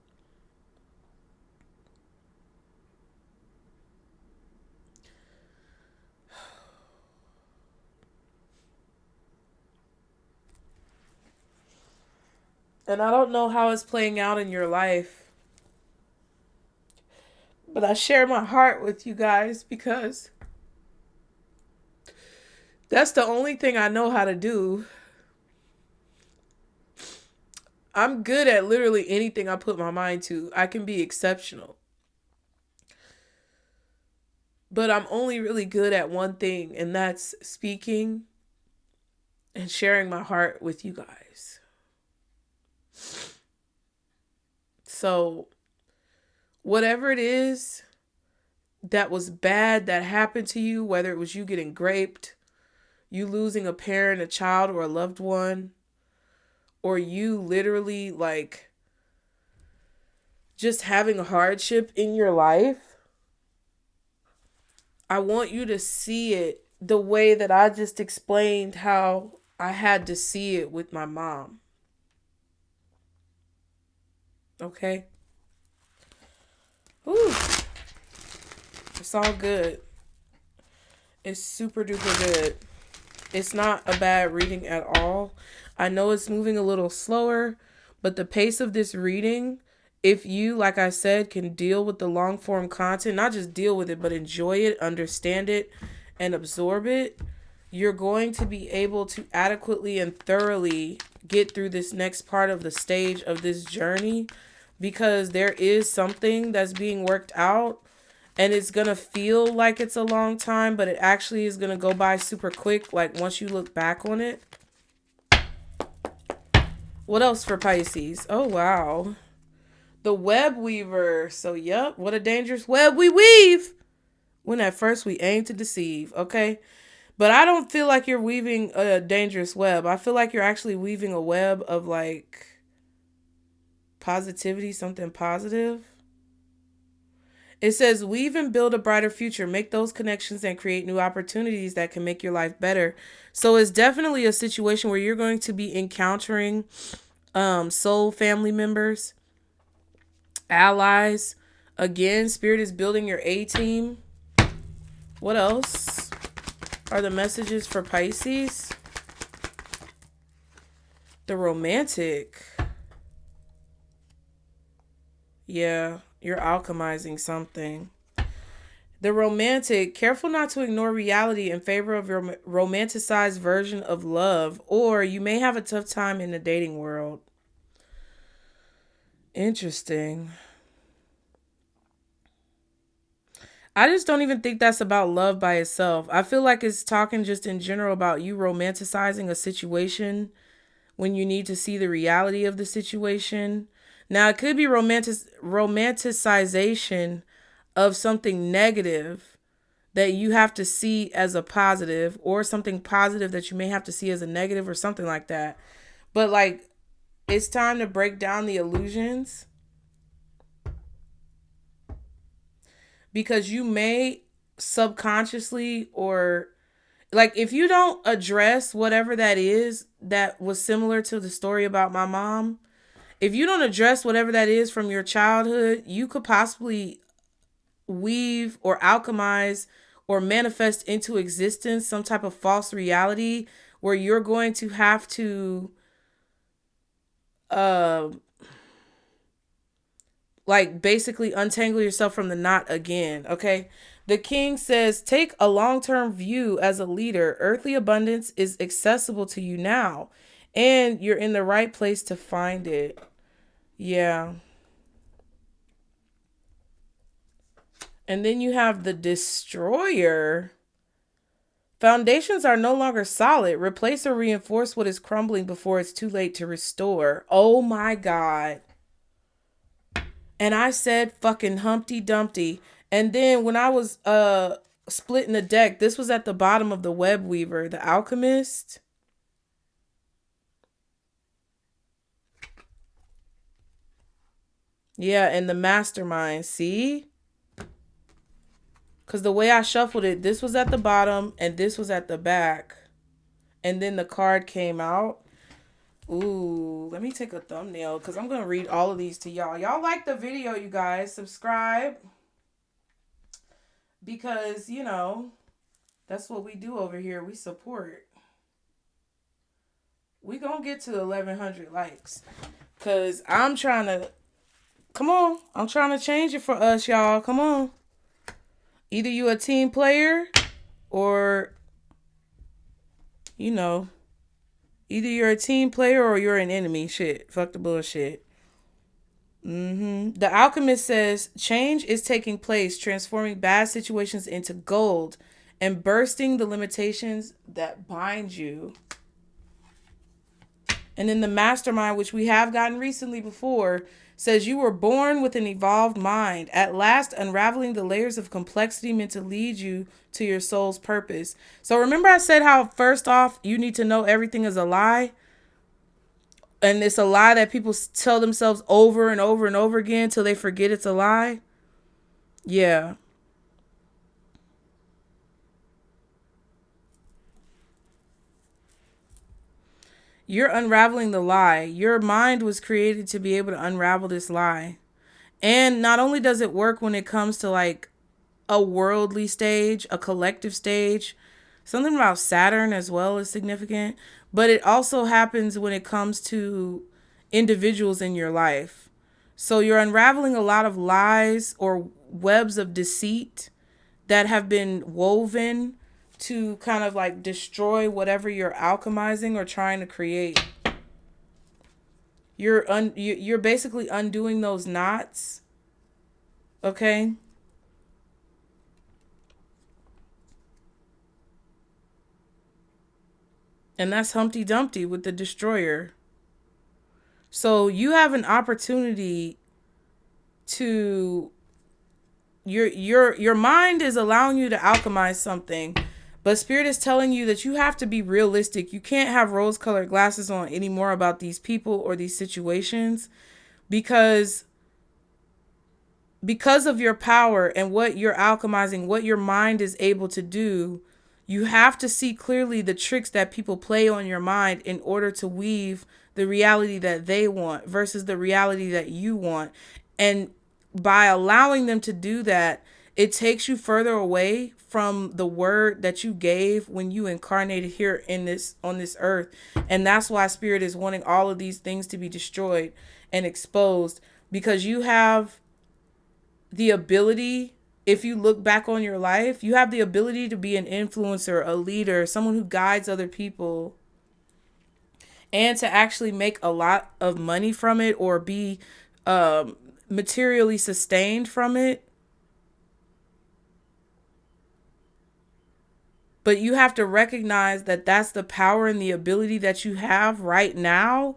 And I don't know how it's playing out in your life, but I share my heart with you guys because that's the only thing I know how to do. I'm good at literally anything I put my mind to. I can be exceptional. But I'm only really good at one thing, and that's speaking and sharing my heart with you guys. So, whatever it is that was bad that happened to you, whether it was you getting raped, you losing a parent, a child, or a loved one, or you literally like just having a hardship in your life, I want you to see it the way that I just explained how I had to see it with my mom. Okay? Whew. It's all good. It's super duper good. It's not a bad reading at all. I know it's moving a little slower, but the pace of this reading, if you, like I said, can deal with the long form content, not just deal with it, but enjoy it, understand it, and absorb it, you're going to be able to adequately and thoroughly get through this next part of the stage of this journey, because there is something that's being worked out, and it's going to feel like it's a long time, but it actually is going to go by super quick, like once you look back on it. What else for Pisces? Oh, wow. The web weaver. So, yep, what a dangerous web we weave. When at first we aim to deceive, okay? But I don't feel like you're weaving a dangerous web. I feel like you're actually weaving a web of like positivity, something positive. It says, weave and build a brighter future. Make those connections and create new opportunities that can make your life better. So it's definitely a situation where you're going to be encountering soul family members, allies. Again, Spirit is building your A-team. What else are the messages for Pisces? The romantic. Yeah, you're alchemizing something. The romantic, careful not to ignore reality in favor of your romanticized version of love, or you may have a tough time in the dating world. Interesting. I just don't even think that's about love by itself. I feel like it's talking just in general about you romanticizing a situation when you need to see the reality of the situation. Now, it could be romanticization of something negative that you have to see as a positive, or something positive that you may have to see as a negative, or something like that. But like, it's time to break down the illusions, because you may subconsciously, or like, if you don't address whatever that is that was similar to the story about my mom, if you don't address whatever that is from your childhood, you could possibly weave or alchemize or manifest into existence some type of false reality where you're going to have to like basically untangle yourself from the knot again. Okay. The king says, take a long-term view as a leader. Earthly abundance is accessible to you now, and you're in the right place to find it. Yeah. And then you have the destroyer. Foundations are no longer solid. Replace or reinforce what is crumbling before it's too late to restore. Oh my God. And I said fucking Humpty Dumpty. And then when I was splitting the deck, this was at the bottom of the web weaver, the alchemist. Yeah, and the mastermind, see? Because the way I shuffled it, this was at the bottom and this was at the back. And then the card came out. Ooh, let me take a thumbnail because I'm going to read all of these to y'all. Y'all like the video, you guys. Subscribe. Because, you know, that's what we do over here. We support. We going to get to 1,100 likes. Because I'm trying to... Come on. I'm trying to change it for us, y'all. Come on. Either you a team player or, you know, either you're a team player or you're an enemy. Shit. Fuck the bullshit. The alchemist says, change is taking place, transforming bad situations into gold and bursting the limitations that bind you. And then the mastermind, which we have gotten recently before, says you were born with an evolved mind, at last unraveling the layers of complexity meant to lead you to your soul's purpose. So remember I said how first off, you need to know everything is a lie? And it's a lie that people tell themselves over and over and over again till they forget it's a lie? Yeah. You're unraveling the lie. Your mind was created to be able to unravel this lie. And not only does it work when it comes to like a worldly stage, a collective stage, something about Saturn as well is significant, but it also happens when it comes to individuals in your life. So you're unraveling a lot of lies or webs of deceit that have been woven to kind of like destroy whatever you're alchemizing or trying to create. You're basically undoing those knots. Okay? And that's Humpty Dumpty with the destroyer. So you have an opportunity to your mind is allowing you to alchemize something, but spirit is telling you that you have to be realistic. You can't have rose-colored glasses on anymore about these people or these situations because of your power and what you're alchemizing, what your mind is able to do. You have to see clearly the tricks that people play on your mind in order to weave the reality that they want versus the reality that you want. And by allowing them to do that, it takes you further away from the word that you gave when you incarnated here in this on this earth. And that's why spirit is wanting all of these things to be destroyed and exposed, because you have the ability, if you look back on your life, you have the ability to be an influencer, a leader, someone who guides other people, and to actually make a lot of money from it or be materially sustained from it. But you have to recognize that that's the power and the ability that you have right now,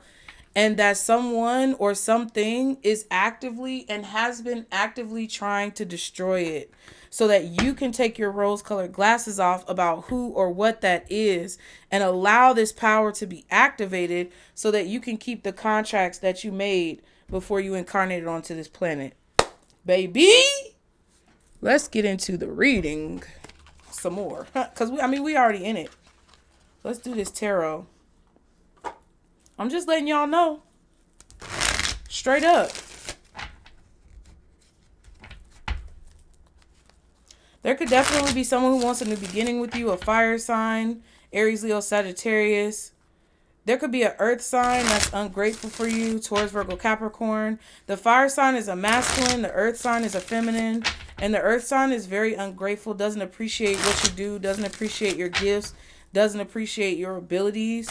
and that someone or something is actively and has been actively trying to destroy it, so that you can take your rose-colored glasses off about who or what that is and allow this power to be activated so that you can keep the contracts that you made before you incarnated onto this planet. Baby, let's get into the reading some more, because we already in it. Let's do this tarot. I'm just letting y'all know. Straight up. There could definitely be someone who wants a new beginning with you, a fire sign, Aries, Leo, Sagittarius. There could be an earth sign that's ungrateful for you, Taurus, Virgo, Capricorn. The fire sign is a masculine, the earth sign is a feminine, and the earth sign is very ungrateful, doesn't appreciate what you do, doesn't appreciate your gifts, doesn't appreciate your abilities.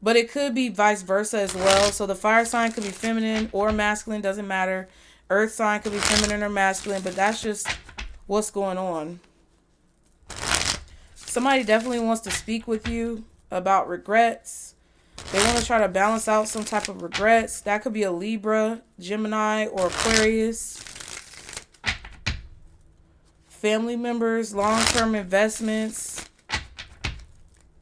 But it could be vice versa as well. So the fire sign could be feminine or masculine, doesn't matter. Earth sign could be feminine or masculine, but that's just what's going on. Somebody definitely wants to speak with you about regrets. They want to try to balance out some type of regrets. That could be a Libra, Gemini, or Aquarius. Family members, long-term investments.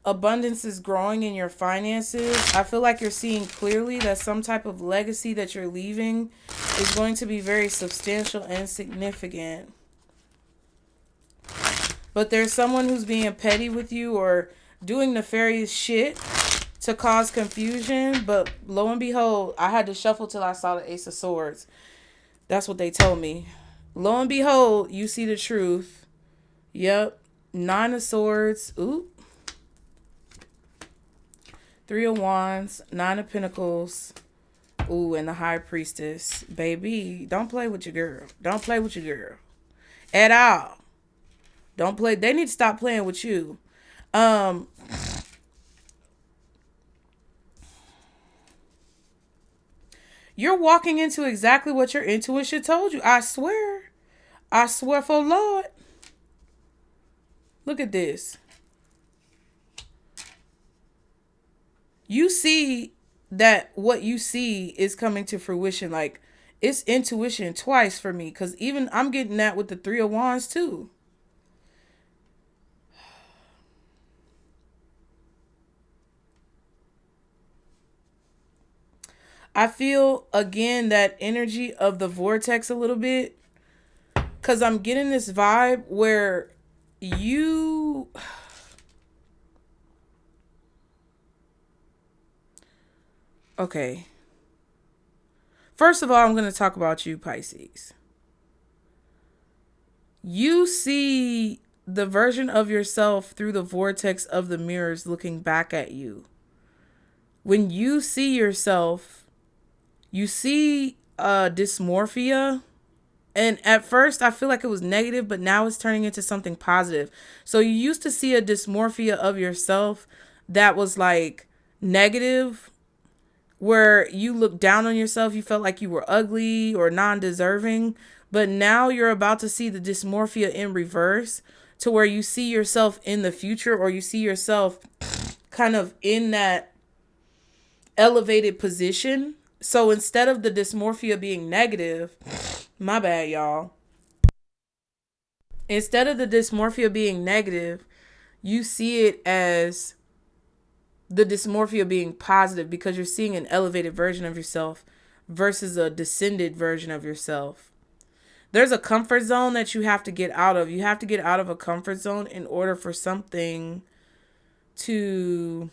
Abundance is growing in your finances. I feel like you're seeing clearly that some type of legacy that you're leaving is going to be very substantial and significant. But there's someone who's being petty with you or doing nefarious shit to cause confusion. But lo and behold, I had to shuffle till I saw the Ace of Swords. That's what they told me. Lo and behold, you see the truth. Yep. Nine of Swords. Oop. Three of Wands, Nine of Pentacles, ooh, and the High Priestess. Baby, don't play with your girl. Don't play with your girl. At all. Don't play. They need to stop playing with you. You're walking into exactly what your intuition told you. I swear. I swear for Lord. Look at this. You see that what you see is coming to fruition. Like, it's intuition twice for me. Because even I'm getting that with the Three of Wands too. I feel, again, that energy of the vortex a little bit. Because I'm getting this vibe where you... Okay. First of all, I'm going to talk about you, Pisces. You see the version of yourself through the vortex of the mirrors looking back at you. When you see yourself, you see dysmorphia. And at first, I feel like it was negative, but now it's turning into something positive. So you used to see a dysmorphia of yourself that was like negative, where you looked down on yourself, you felt like you were ugly or non-deserving. But now you're about to see the dysmorphia in reverse, to where you see yourself in the future, or you see yourself kind of in that elevated position. So instead of the dysmorphia being negative, my bad, y'all. Instead of the dysmorphia being negative, you see it as the dysmorphia being positive, because you're seeing an elevated version of yourself versus a descended version of yourself. There's a comfort zone that you have to get out of. You have to get out of a comfort zone in order for something to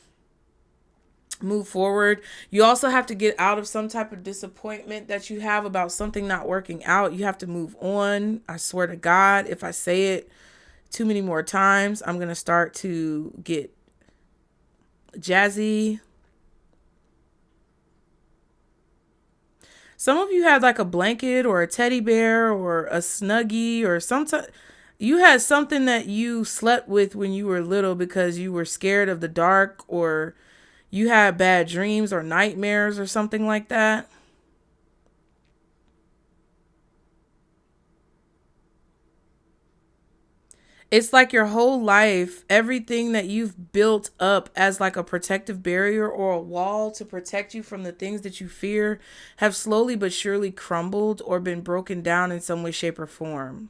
move forward. You also have to get out of some type of disappointment that you have about something not working out. You have to move on. I swear to God, if I say it too many more times, I'm going to start to get jazzy. Some of you had like a blanket or a teddy bear or a snuggie or something. You had something that you slept with when you were little because you were scared of the dark, or you had bad dreams or nightmares or something like that. It's like your whole life, everything that you've built up as like a protective barrier or a wall to protect you from the things that you fear, have slowly but surely crumbled or been broken down in some way, shape, or form.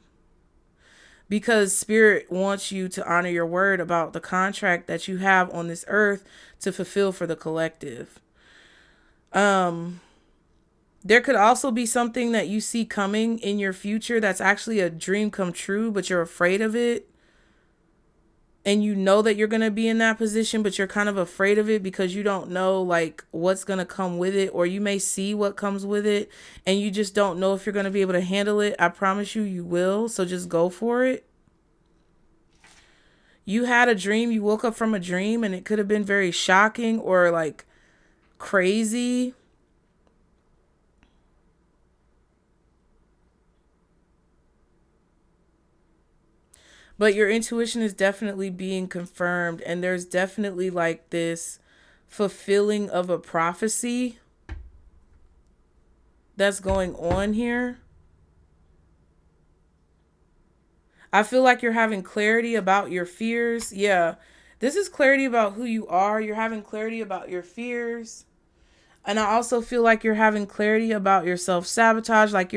Because Spirit wants you to honor your word about the contract that you have on this earth to fulfill for the collective. There could also be something that you see coming in your future that's actually a dream come true, but you're afraid of it. And you know that you're going to be in that position, but you're kind of afraid of it because you don't know like what's going to come with it, or you may see what comes with it and you just don't know if you're going to be able to handle it. I promise you, you will. So just go for it. You had a dream, you woke up from a dream, and it could have been very shocking or like crazy. But your intuition is definitely being confirmed, and there's definitely like this fulfilling of a prophecy that's going on here. I feel like you're having clarity about your fears. Yeah, this is clarity about who you are. You're having clarity about your fears. And I also feel like you're having clarity about your self-sabotage. Like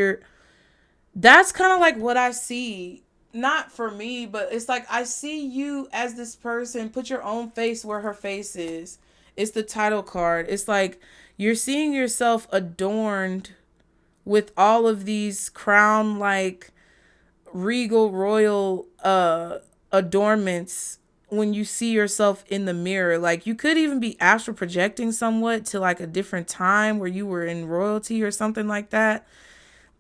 that's kind of like what I see. Not for me, but it's like I see you as this person. Put your own face where her face is. It's the title card. It's like you're seeing yourself adorned with all of these crown like regal royal adornments when you see yourself in the mirror. Like you could even be astral projecting somewhat to like a different time where you were in royalty or something like that.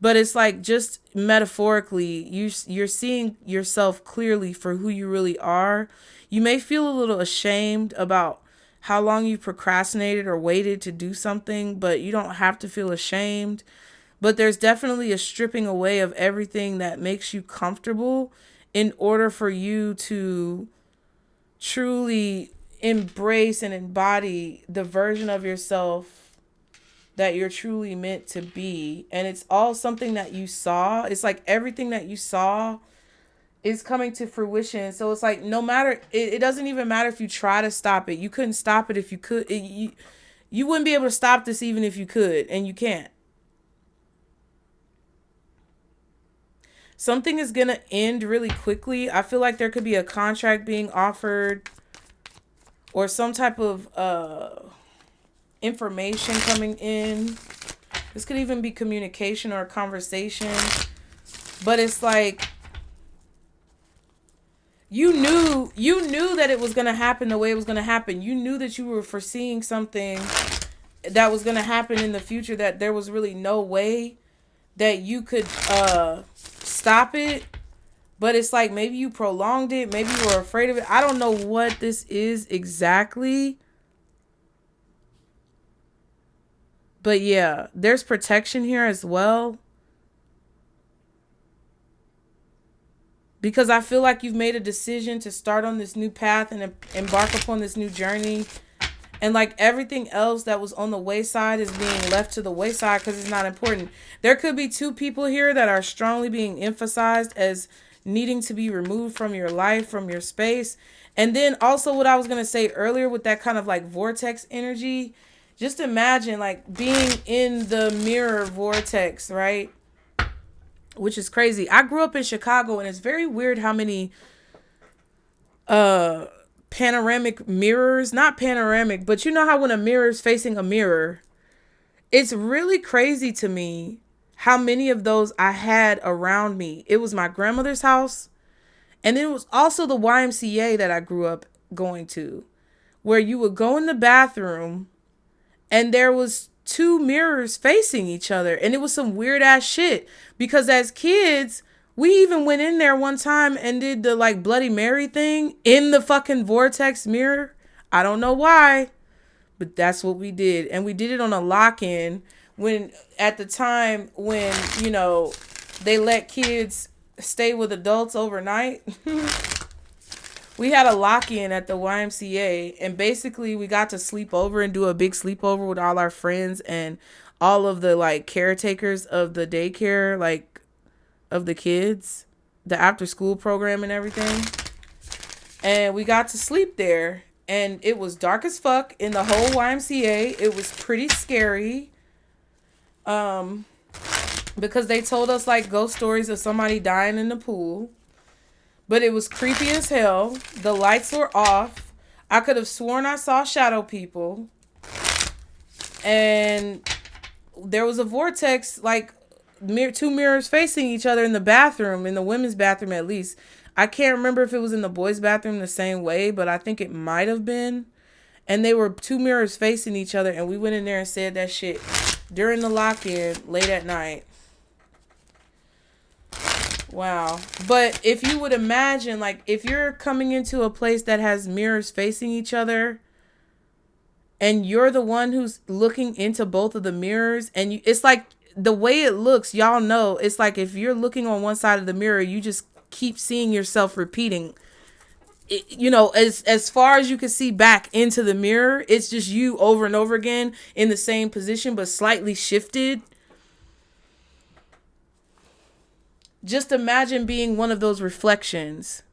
But it's like just metaphorically, you're seeing yourself clearly for who you really are. You may feel a little ashamed about how long you procrastinated or waited to do something, but you don't have to feel ashamed. But there's definitely a stripping away of everything that makes you comfortable in order for you to truly embrace and embody the version of yourself that you're truly meant to be. And it's all something that you saw. It's like everything that you saw is coming to fruition. So it's like no matter, it doesn't even matter if you try to stop it. You couldn't stop it if you could. You wouldn't be able to stop this even if you could, and you can't. Something is going to end really quickly. I feel like there could be a contract being offered or some type of information coming in. This could even be communication or a conversation. But it's like you knew that it was going to happen the way it was going to happen. You knew that you were foreseeing something that was going to happen in the future, that there was really no way that you could stop it. But it's like maybe you prolonged it. Maybe you were afraid of it. I don't know what this is exactly. But yeah, there's protection here as well. Because I feel like you've made a decision to start on this new path and embark upon this new journey. And like everything else that was on the wayside is being left to the wayside because it's not important. There could be two people here that are strongly being emphasized as needing to be removed from your life, from your space. And then also what I was going to say earlier with that kind of like vortex energy, just imagine like being in the mirror vortex, right? Which is crazy. I grew up in Chicago, and it's very weird how many panoramic mirrors, not panoramic, but you know how when a mirror is facing a mirror, it's really crazy to me how many of those I had around me. It was my grandmother's house, and then it was also the YMCA that I grew up going to, where you would go in the bathroom and there was two mirrors facing each other, and it was some weird ass shit because as kids we even went in there one time and did the like Bloody Mary thing in the fucking vortex mirror. I don't know why, but that's what we did. And we did it on a lock-in when at the time when, you know, they let kids stay with adults overnight. We had a lock-in at the YMCA, and basically we got to sleep over and do a big sleepover with all our friends and all of the like caretakers of the daycare, like of the kids, the after school program and everything. And we got to sleep there, and it was dark as fuck in the whole YMCA. It was pretty scary. Because they told us like ghost stories of somebody dying in the pool. But it was creepy as hell. The lights were off. I could have sworn I saw shadow people. And there was a vortex, like two mirrors facing each other in the bathroom, in the women's bathroom at least. I can't remember if it was in the boys' bathroom the same way, but I think it might have been. And they were two mirrors facing each other, and we went in there and said that shit during the lock-in late at night. Wow. But if you would imagine, like, if you're coming into a place that has mirrors facing each other and you're the one who's looking into both of the mirrors, and it's like the way it looks, y'all know, it's like if you're looking on one side of the mirror, you just keep seeing yourself repeating. You know, as far as you can see back into the mirror, it's just you over and over again in the same position, but slightly shifted. Just imagine being one of those reflections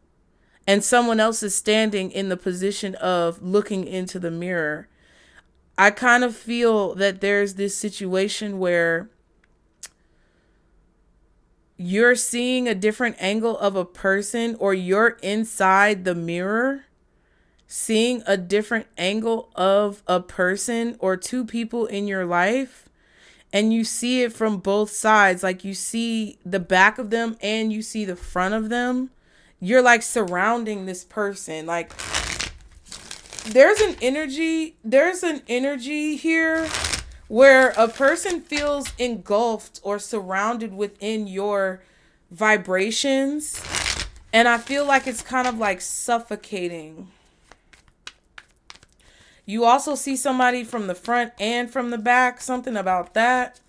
and someone else is standing in the position of looking into the mirror. I kind of feel that there's this situation where you're seeing a different angle of a person, or you're inside the mirror seeing a different angle of a person or two people in your life. And you see it from both sides. Like you see the back of them and you see the front of them. You're like surrounding this person. Like there's an energy here where a person feels engulfed or surrounded within your vibrations. And I feel like it's kind of like suffocating. You also see somebody from the front and from the back. Something about that.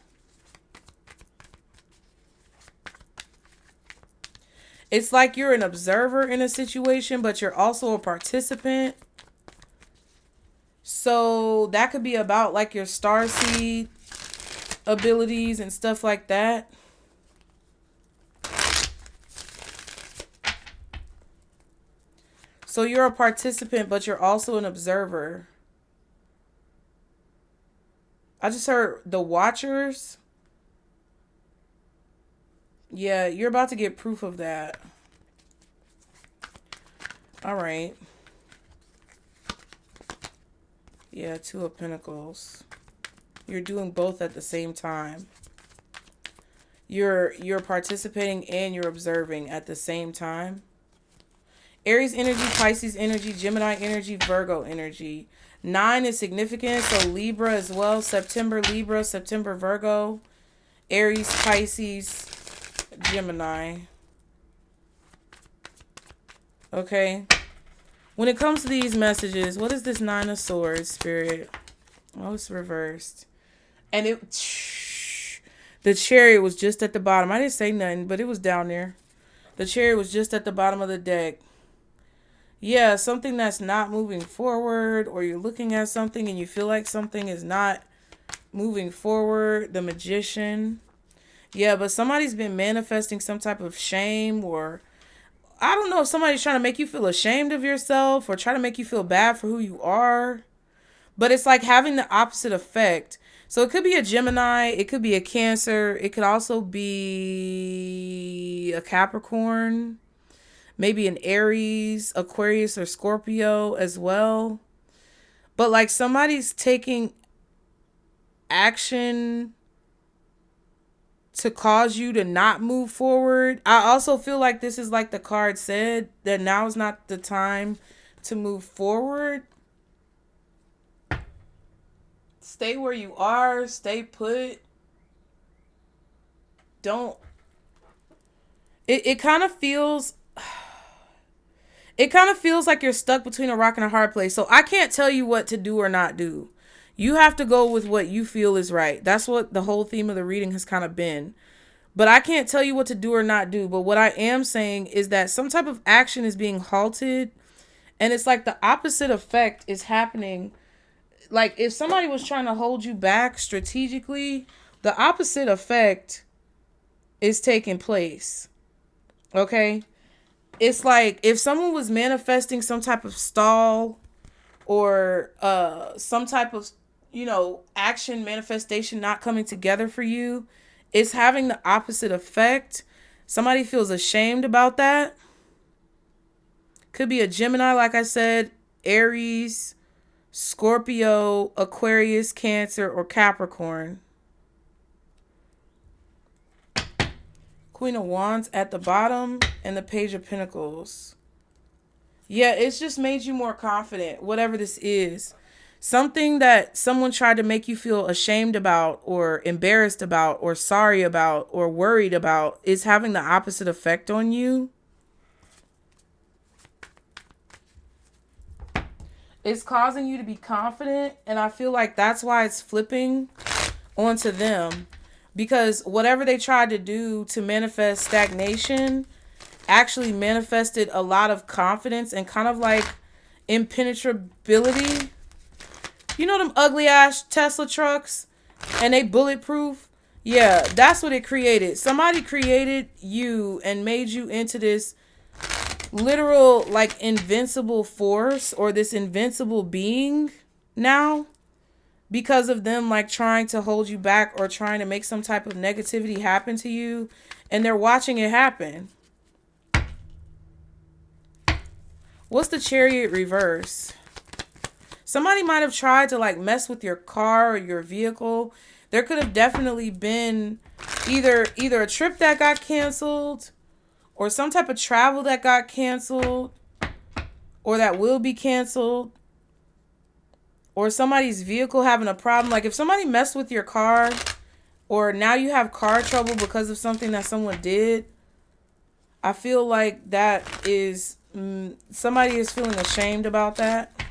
It's like you're an observer in a situation, but you're also a participant. So that could be about like your starseed abilities and stuff like that. So you're a participant, but you're also an observer. I just heard the Watchers. Yeah, you're about to get proof of that. All right. Yeah, Two of Pentacles. You're doing both at the same time. You're participating and you're observing at the same time. Aries energy, Pisces energy, Gemini energy, Virgo energy. 9 is significant, so Libra as well. September Libra, September Virgo, Aries, Pisces, Gemini. Okay. When it comes to these messages, what is this 9 of Swords, Spirit? Oh, it's reversed. And the Chariot was just at the bottom. I didn't say nothing, but it was down there. The Chariot was just at the bottom of the deck. Yeah, something that's not moving forward, or you're looking at something and you feel like something is not moving forward. The Magician. Yeah, but somebody's been manifesting some type of shame, or I don't know if somebody's trying to make you feel ashamed of yourself or try to make you feel bad for who you are. But it's like having the opposite effect. So it could be a Gemini, it could be a Cancer, it could also be a Capricorn, maybe an Aries, Aquarius, or Scorpio as well. But like somebody's taking action to cause you to not move forward. I also feel like this is like the card said, that now is not the time to move forward. Stay where you are. Stay put. Don't. It kind of feels. It kind of feels like you're stuck between a rock and a hard place. So I can't tell you what to do or not do. You have to go with what you feel is right. That's what the whole theme of the reading has kind of been. But I can't tell you what to do or not do. But what I am saying is that some type of action is being halted. And it's like the opposite effect is happening. Like if somebody was trying to hold you back strategically, the opposite effect is taking place. Okay? It's like if someone was manifesting some type of stall or some type of, action manifestation not coming together for you, it's having the opposite effect. Somebody feels ashamed about that. Could be a Gemini, like I said, Aries, Scorpio, Aquarius, Cancer, or Capricorn. Queen of Wands at the bottom and the Page of Pentacles. Yeah, it's just made you more confident, whatever this is. Something that someone tried to make you feel ashamed about or embarrassed about or sorry about or worried about is having the opposite effect on you. It's causing you to be confident, and I feel like that's why it's flipping onto them. Because whatever they tried to do to manifest stagnation actually manifested a lot of confidence and kind of like impenetrability. You know them ugly ass Tesla trucks and they bulletproof? Yeah, that's what it created. Somebody created you and made you into this literal like invincible force or this invincible being now because of them like trying to hold you back or trying to make some type of negativity happen to you, and they're watching it happen. What's the Chariot reverse? Somebody might have tried to like mess with your car or your vehicle. There could have definitely been either a trip that got canceled or some type of travel that got canceled or that will be canceled, or somebody's vehicle having a problem. Like if somebody messed with your car or now you have car trouble because of something that someone did, I feel like that is somebody is feeling ashamed about that.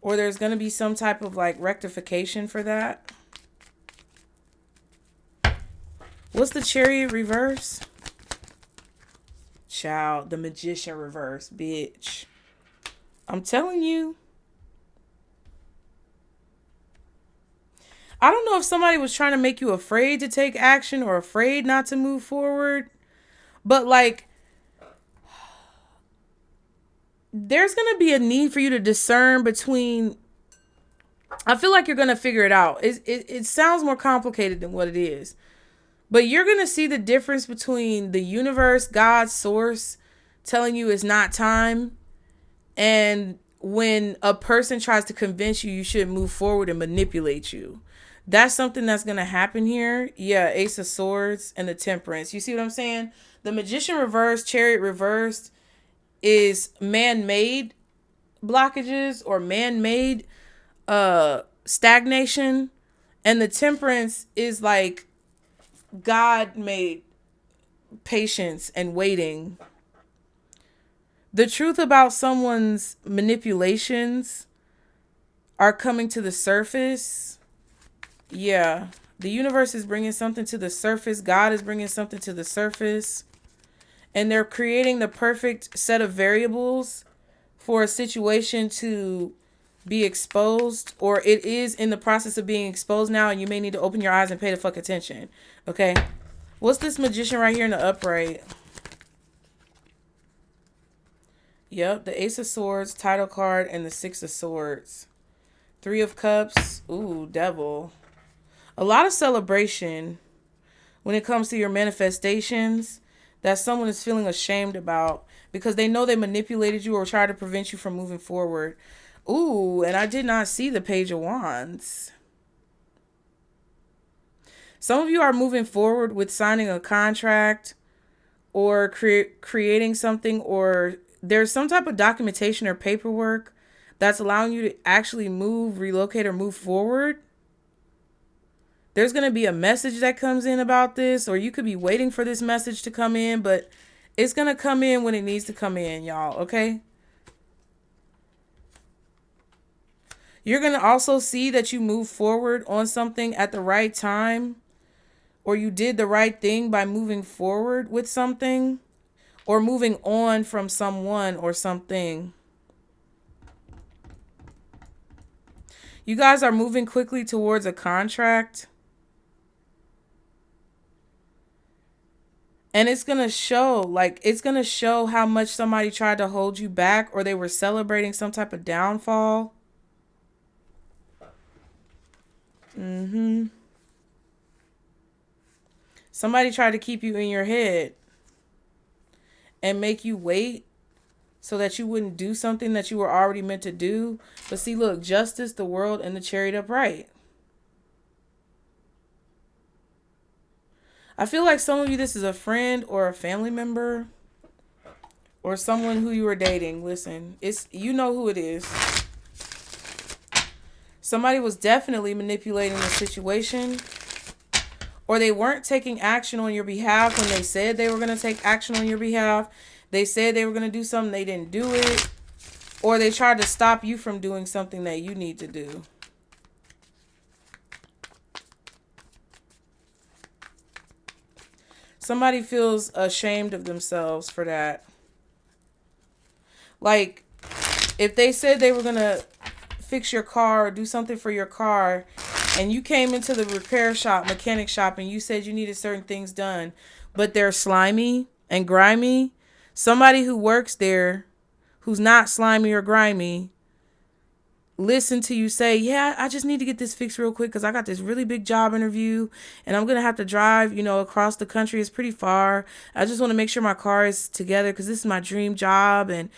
Or there's going to be some type of like rectification for that. What's the Chariot reverse? Child, the Magician reverse, bitch. I'm telling you. I don't know if somebody was trying to make you afraid to take action or afraid not to move forward. But like, there's going to be a need for you to discern between, I feel like you're going to figure it out. It sounds more complicated than what it is. But you're going to see the difference between the universe, God, source, telling you it's not time, and when a person tries to convince you you should move forward and manipulate you. That's something that's going to happen here. Yeah, Ace of Swords and the Temperance. You see what I'm saying? The Magician reversed, Chariot reversed is man-made blockages or man-made stagnation. And the Temperance is like God-made patience and waiting. The truth about someone's manipulations are coming to the surface. Yeah. The universe is bringing something to the surface. God is bringing something to the surface. And they're creating the perfect set of variables for a situation to be exposed. Or it is in the process of being exposed now. And you may need to open your eyes and pay the fuck attention. Okay. What's this Magician right here in the upright? Yep, the Ace of Swords, title card, and the Six of Swords. Three of Cups. Ooh, Devil. A lot of celebration when it comes to your manifestations that someone is feeling ashamed about because they know they manipulated you or tried to prevent you from moving forward. Ooh, and I did not see the Page of Wands. Some of you are moving forward with signing a contract or creating something, or there's some type of documentation or paperwork that's allowing you to actually move, relocate, or move forward. There's going to be a message that comes in about this, or you could be waiting for this message to come in, but it's going to come in when it needs to come in, y'all, okay? You're going to also see that you move forward on something at the right time, or you did the right thing by moving forward with something, or moving on from someone or something. You guys are moving quickly towards a contract. And it's going to show, like, it's going to show how much somebody tried to hold you back or they were celebrating some type of downfall. Somebody tried to keep you in your head and make you wait so that you wouldn't do something that you were already meant to do. But see, look, Justice, the World, and the Chariot upright. I feel like some of you, this is a friend or a family member or someone who you were dating. Listen, you know who it is. Somebody was definitely manipulating the situation, or they weren't taking action on your behalf when they said they were going to take action on your behalf. They said they were going to do something, they didn't do it, or they tried to stop you from doing something that you need to do. Somebody feels ashamed of themselves for that. Like, if they said they were going to fix your car or do something for your car, and you came into the repair shop, mechanic shop, and you said you needed certain things done, but they're slimy and grimy, somebody who works there who's not slimy or grimy listen to you say, yeah, I just need to get this fixed real quick because I got this really big job interview and I'm going to have to drive, across the country. It's pretty far. I just want to make sure my car is together because this is my dream job. And,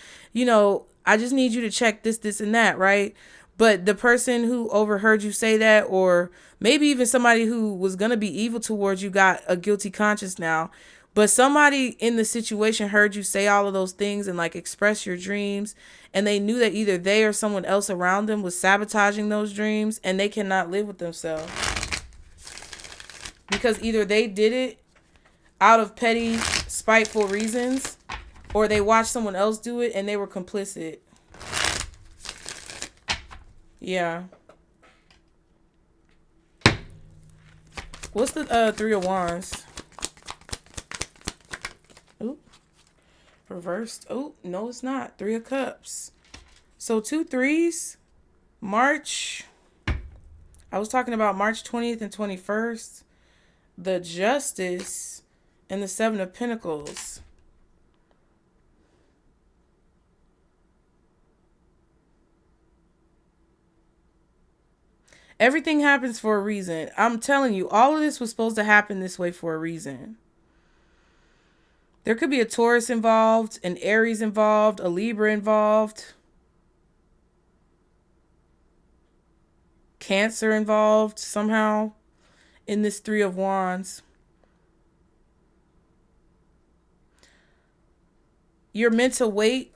I just need you to check this, and that, right? But the person who overheard you say that, or maybe even somebody who was going to be evil towards you, got a guilty conscience now. But somebody in the situation heard you say all of those things and express your dreams, and they knew that either they or someone else around them was sabotaging those dreams, and they cannot live with themselves. Because either they did it out of petty, spiteful reasons, or they watched someone else do it and they were complicit. Yeah. What's the Three of Wands? Oop. Reversed. Oh, no, it's not. Three of Cups. So 2 3s. March. I was talking about March 20th and 21st. The Justice and the Seven of Pentacles. Everything happens for a reason. I'm telling you, all of this was supposed to happen this way for a reason. There could be a Taurus involved, an Aries involved, a Libra involved. Cancer involved somehow in this Three of Wands. You're meant to wait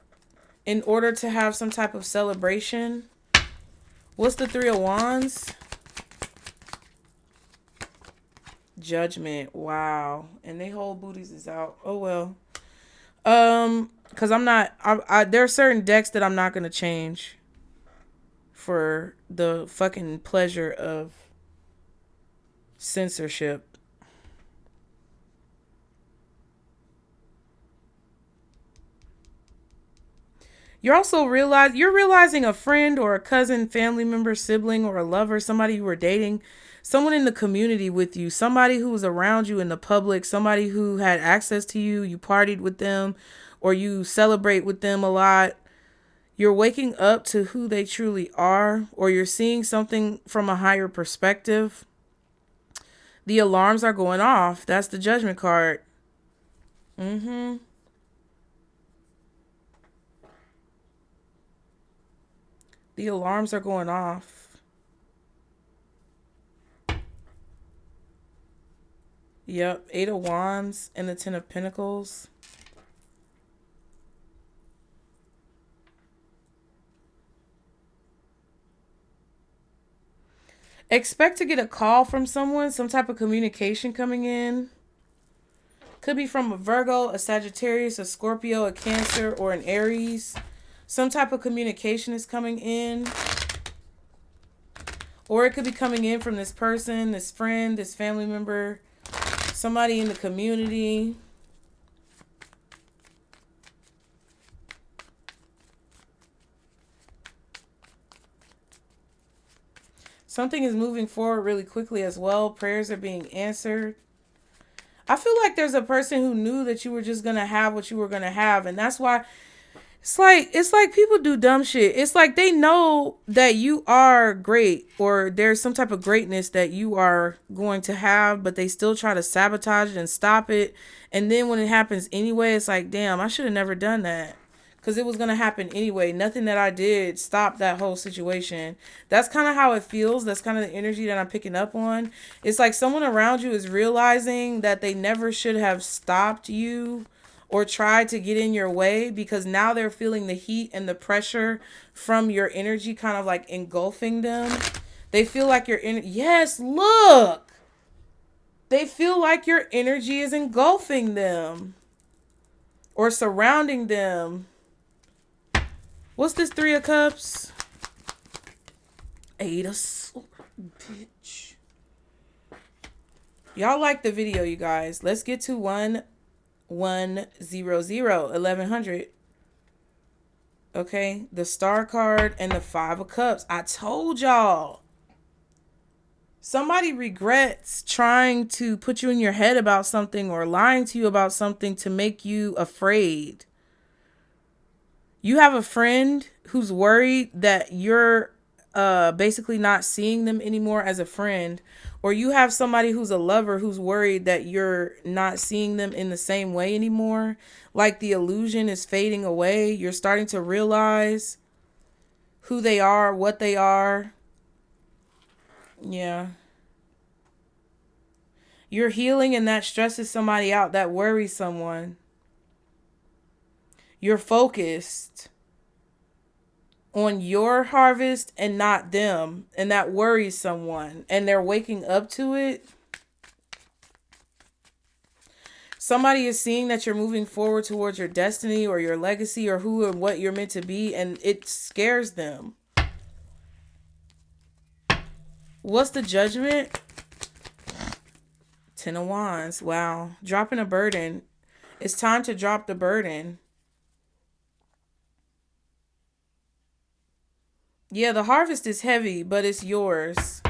in order to have some type of celebration. What's the Three of Wands? Judgment. Wow. And they whole booties is out. Oh well. Because I'm not, there are certain decks that I'm not going to change for the fucking pleasure of censorship. You're realizing a friend or a cousin, family member, sibling, or a lover, somebody you were dating, someone in the community with you, somebody who was around you in the public, somebody who had access to you, you partied with them, or you celebrate with them a lot. You're waking up to who they truly are, or you're seeing something from a higher perspective. The alarms are going off. That's the Judgment card. The alarms are going off. Yep, Eight of Wands and the Ten of Pentacles. Expect to get a call from someone, some type of communication coming in. Could be from a Virgo, a Sagittarius, a Scorpio, a Cancer, or an Aries. Some type of communication is coming in. Or it could be coming in from this person, this friend, this family member, somebody in the community. Something is moving forward really quickly as well. Prayers are being answered. I feel like there's a person who knew that you were just going to have what you were going to have. And that's why it's like people do dumb shit. It's like they know that you are great or there's some type of greatness that you are going to have, but they still try to sabotage it and stop it. And then when it happens anyway, it's like, damn, I should have never done that. Because it was going to happen anyway. Nothing that I did stopped that whole situation. That's kind of how it feels. That's kind of the energy that I'm picking up on. It's like someone around you is realizing that they never should have stopped you or tried to get in your way, because now they're feeling the heat and the pressure from your energy kind of like engulfing them. They feel like your yes, look. They feel like your energy is engulfing them or surrounding them. What's this Three of Cups? Eight of Swords, bitch. Y'all like the video, you guys. Let's get to 1100. Okay, the Star card and the Five of Cups. I told y'all. Somebody regrets trying to put you in your head about something or lying to you about something to make you afraid. You have a friend who's worried that you're basically not seeing them anymore as a friend. Or you have somebody who's a lover who's worried that you're not seeing them in the same way anymore. Like the illusion is fading away. You're starting to realize who they are, what they are. Yeah. You're healing and that stresses somebody out. That worries someone. You're focused on your harvest and not them. And that worries someone. And they're waking up to it. Somebody is seeing that you're moving forward towards your destiny or your legacy or who and what you're meant to be. And it scares them. What's the Judgment? Ten of Wands. Wow. Dropping a burden. It's time to drop the burden. Yeah, the harvest is heavy, but it's yours.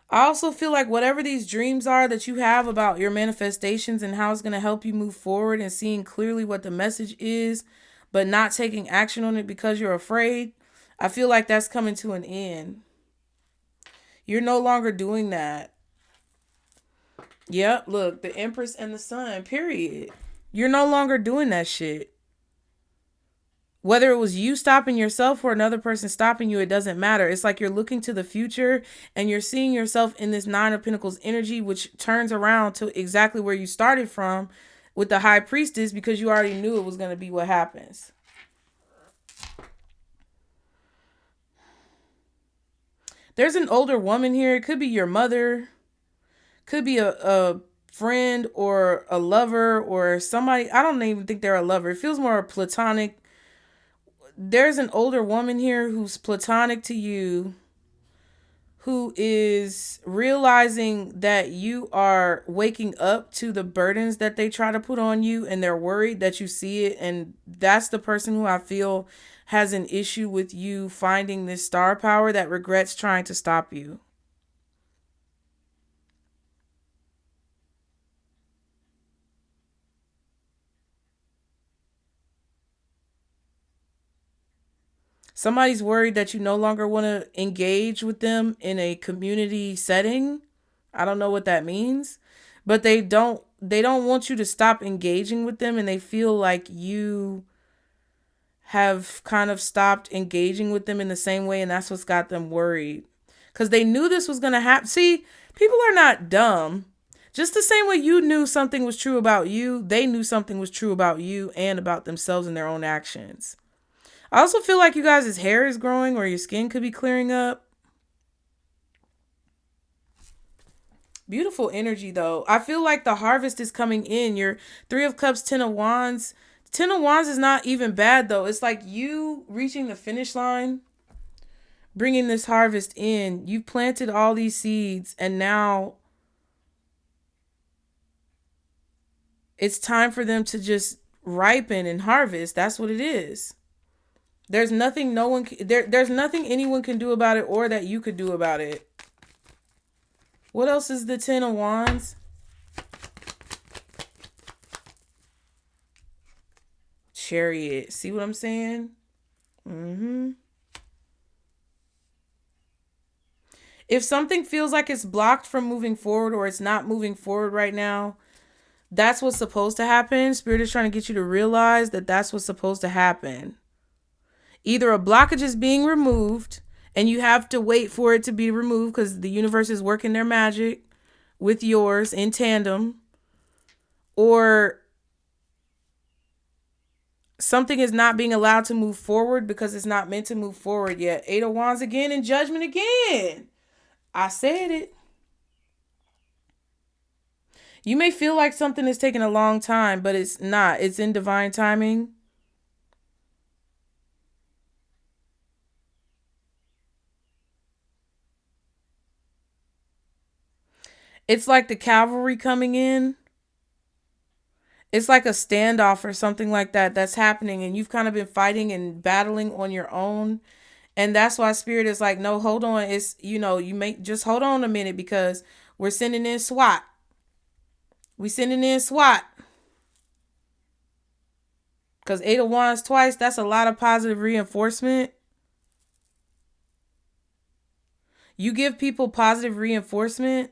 I also feel like whatever these dreams are that you have about your manifestations and how it's going to help you move forward and seeing clearly what the message is, but not taking action on it because you're afraid, I feel like that's coming to an end. You're no longer doing that. Yep, look, the Empress and the Sun, period. You're no longer doing that shit. Whether it was you stopping yourself or another person stopping you, it doesn't matter. It's like you're looking to the future and you're seeing yourself in this Nine of Pentacles energy, which turns around to exactly where you started from with the High Priestess, because you already knew it was going to be what happens. There's an older woman here. It could be your mother, could be a friend or a lover or somebody. I don't even think they're a lover. It feels more platonic. There's an older woman here who's platonic to you, who is realizing that you are waking up to the burdens that they try to put on you, and they're worried that you see it. And that's the person who I feel has an issue with you finding this star power, that regrets trying to stop you. Somebody's worried that you no longer want to engage with them in a community setting. I don't know what that means, but they don't want you to stop engaging with them, and they feel like you have kind of stopped engaging with them in the same way, and that's what's got them worried. Cuz they knew this was going to happen. See, people are not dumb. Just the same way you knew something was true about you, they knew something was true about you and about themselves and their own actions. I also feel like you guys' hair is growing, or your skin could be clearing up. Beautiful energy, though. I feel like the harvest is coming in. Your Three of Cups, Ten of Wands. Ten of Wands is not even bad, though. It's like you reaching the finish line, bringing this harvest in. You've planted all these seeds, and now it's time for them to just ripen and harvest. That's what it is. There's nothing there's nothing anyone can do about it, or that you could do about it. What else is the Ten of Wands? Chariot. See what I'm saying? If something feels like it's blocked from moving forward, or it's not moving forward right now, that's what's supposed to happen. Spirit is trying to get you to realize that that's what's supposed to happen. Either a blockage is being removed, and you have to wait for it to be removed because the universe is working their magic with yours in tandem, or something is not being allowed to move forward because it's not meant to move forward yet. Eight of Wands again, and Judgment again. I said it. You may feel like something is taking a long time, but it's not. It's in divine timing. It's like the cavalry coming in. It's like a standoff or something like that that's happening, and you've kind of been fighting and battling on your own. And that's why Spirit is like, no, hold on. It's, you may just hold on a minute, because we're sending in SWAT. We sending in SWAT. Because Eight of Wands twice, that's a lot of positive reinforcement. You give people positive reinforcement,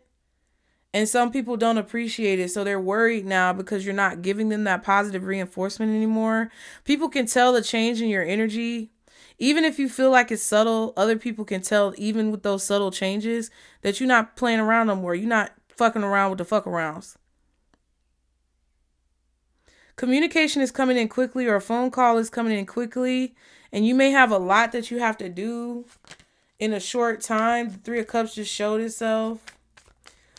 and some people don't appreciate it. So they're worried now because you're not giving them that positive reinforcement anymore. People can tell the change in your energy. Even if you feel like it's subtle, other people can tell, even with those subtle changes, that you're not playing around no more. You're not fucking around with the fuck arounds. Communication is coming in quickly, or a phone call is coming in quickly, and you may have a lot that you have to do in a short time. The Three of Cups just showed itself.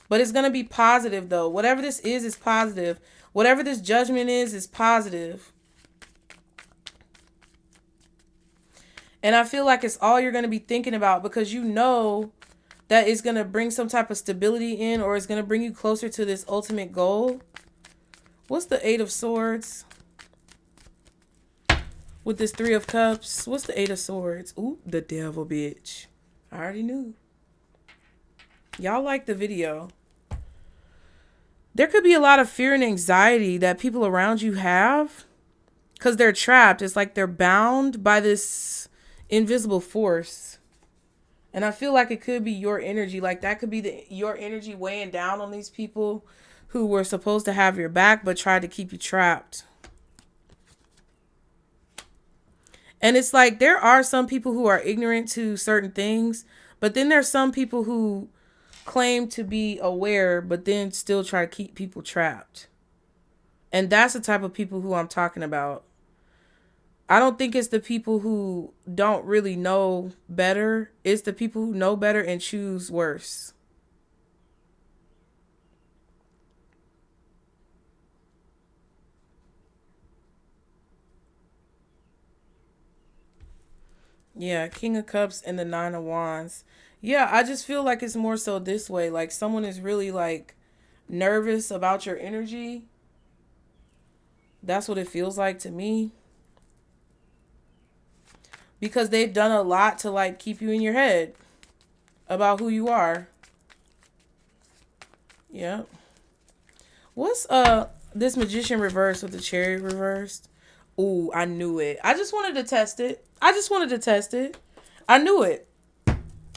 But it's going to be positive, though. Whatever this is positive. Whatever this judgment is positive. And I feel like it's all you're going to be thinking about, because you know that it's going to bring some type of stability in, or it's going to bring you closer to this ultimate goal. What's the Eight of Swords with this Three of Cups? What's the Eight of Swords? Ooh, the devil, bitch. I already knew. Y'all like the video. There could be a lot of fear and anxiety that people around you have because they're trapped. It's like they're bound by this invisible force. And I feel like it could be your energy. Like that could be your energy weighing down on these people who were supposed to have your back but tried to keep you trapped. And it's like there are some people who are ignorant to certain things, but then there's some people who claim to be aware, but then still try to keep people trapped. And that's the type of people who I'm talking about. I don't think it's the people who don't really know better. It's the people who know better and choose worse. Yeah, King of Cups and the Nine of Wands. Yeah, I just feel like it's more so this way. Like someone is really like nervous about your energy. That's what it feels like to me. Because they've done a lot to like keep you in your head about who you are. Yeah. What's this Magician reversed with the Chariot reversed? Ooh, I knew it. I just wanted to test it. I knew it.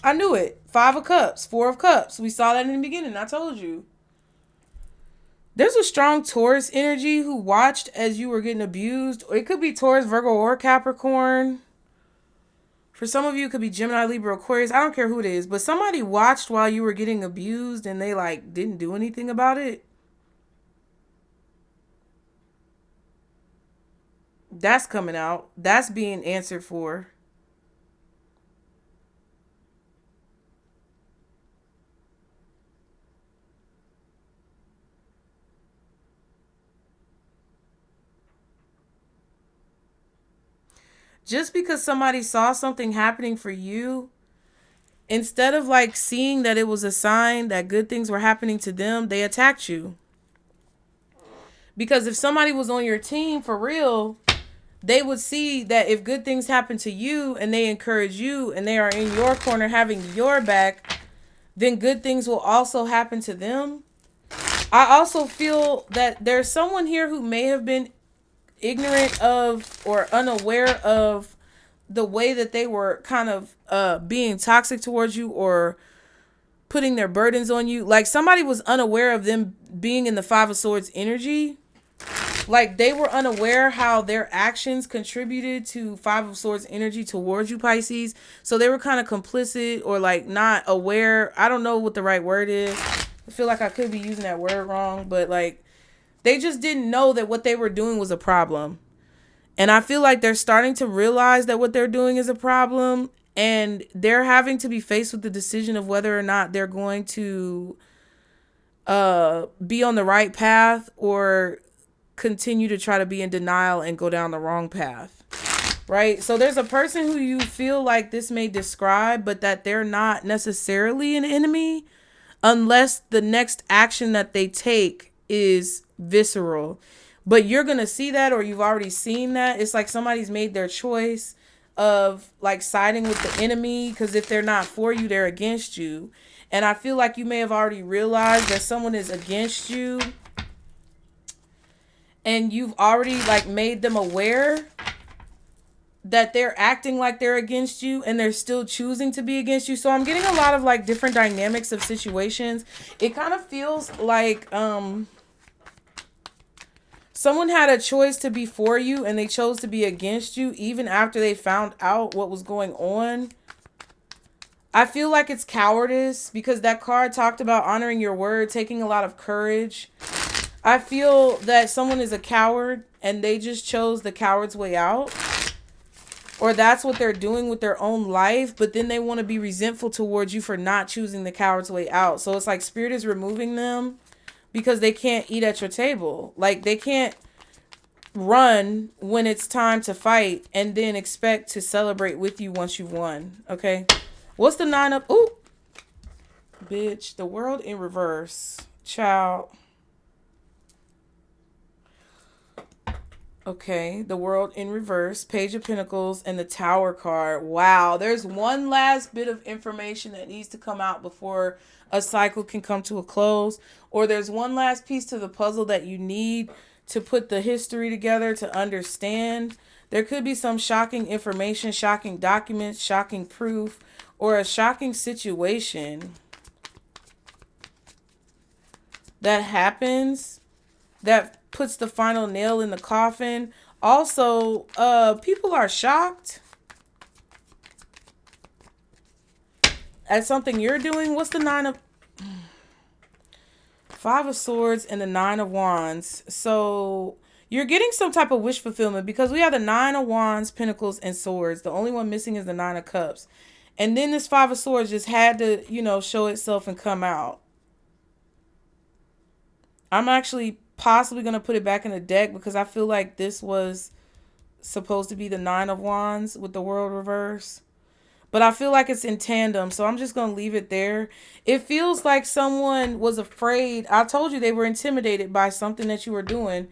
I knew it. 5 of Cups, 4 of Cups. We saw that in the beginning. I told you. There's a strong Taurus energy who watched as you were getting abused. It could be Taurus, Virgo, or Capricorn. For some of you, it could be Gemini, Libra, Aquarius. I don't care who it is. But somebody watched while you were getting abused and they like didn't do anything about it. That's coming out. That's being answered for. Just because somebody saw something happening for you, instead of like seeing that it was a sign that good things were happening to them, they attacked you. Because if somebody was on your team for real, they would see that if good things happen to you and they encourage you and they are in your corner having your back, then good things will also happen to them. I also feel that there's someone here who may have been ignorant of or unaware of the way that they were kind of being toxic towards you or putting their burdens on you. Like somebody was unaware of them being in the 5 of Swords energy. Like they were unaware how their actions contributed to 5 of Swords energy towards you, Pisces. So they were kind of complicit or like not aware. I don't know what the right word is. I feel like I could be using that word wrong, but like they just didn't know that what they were doing was a problem. And I feel like they're starting to realize that what they're doing is a problem. And they're having to be faced with the decision of whether or not they're going to be on the right path or continue to try to be in denial and go down the wrong path. Right? So there's a person who you feel like this may describe, but that they're not necessarily an enemy unless the next action that they take is visceral. But you're going to see that, or you've already seen that. It's like somebody's made their choice of like siding with the enemy, because if they're not for you, they're against you. And I feel like you may have already realized that someone is against you and you've already like made them aware that they're acting like they're against you and they're still choosing to be against you. So I'm getting a lot of like different dynamics of situations. It kind of feels like someone had a choice to be for you and they chose to be against you even after they found out what was going on. I feel like it's cowardice because that card talked about honoring your word, taking a lot of courage. I feel that someone is a coward and they just chose the coward's way out. Or that's what they're doing with their own life, but then they want to be resentful towards you for not choosing the coward's way out. So it's like spirit is removing them because they can't eat at your table. Like they can't run when it's time to fight and then expect to celebrate with you once you've won. Okay. What's the 9 of... Ooh. Bitch. The World in reverse. Child. Okay. The World in reverse. Page of Pentacles and the Tower card. Wow. There's one last bit of information that needs to come out before a cycle can come to a close. Or there's one last piece to the puzzle that you need to put the history together to understand. There could be some shocking information, shocking documents, shocking proof, or a shocking situation that happens that puts the final nail in the coffin Also, people are shocked at something you're doing. What's the Five of Swords and the Nine of Wands? So you're getting some type of wish fulfillment because we have the Nine of Wands, Pentacles, and Swords. The only one missing is the Nine of Cups. And then this Five of Swords just had to, show itself and come out. I'm actually possibly going to put it back in the deck because I feel like this was supposed to be the Nine of Wands with the World reverse. But I feel like it's in tandem, so I'm just going to leave it there. It feels like someone was afraid. I told you they were intimidated by something that you were doing.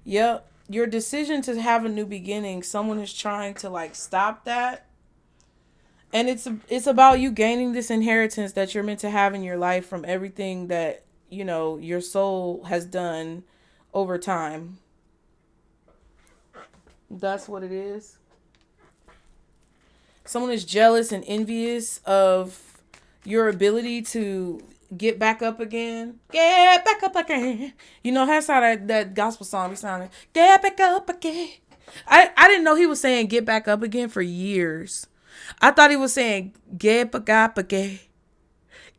Yep. Your decision to have a new beginning, someone is trying to like stop that. And it's about you gaining this inheritance that you're meant to have in your life from everything that, your soul has done over time. That's what it is. Someone is jealous and envious of your ability to get back up again. Get back up again. That's how that gospel song be sounding. Get back up again. I didn't know he was saying get back up again for years. I thought he was saying get back up again.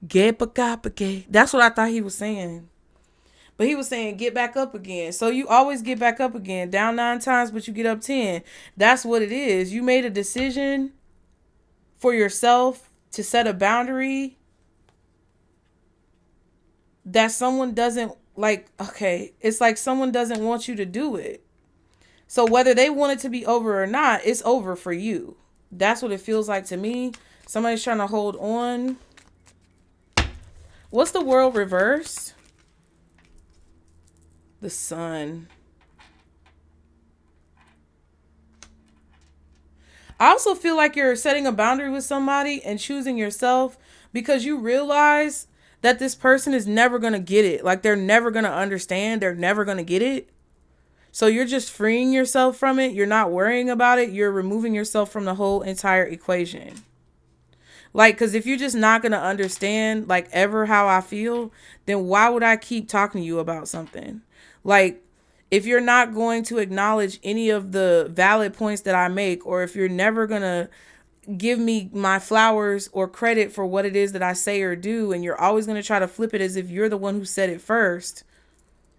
Get back up again. That's what I thought he was saying. But he was saying get back up again. So you always get back up again. Down 9 times, but you get up 10. That's what it is. You made a decision for yourself to set a boundary that someone doesn't like. Okay, it's like someone doesn't want you to do it. So whether they want it to be over or not, it's over for you. That's what it feels like to me. Somebody's trying to hold on. What's the World reverse? The Sun. I also feel like you're setting a boundary with somebody and choosing yourself because you realize that this person is never going to get it. Like they're never going to understand. They're never going to get it. So you're just freeing yourself from it. You're not worrying about it. You're removing yourself from the whole entire equation. Like, because if you're just not going to understand, like, ever how I feel, then why would I keep talking to you about something? Like, if you're not going to acknowledge any of the valid points that I make, or if you're never going to give me my flowers or credit for what it is that I say or do, and you're always going to try to flip it as if you're the one who said it first,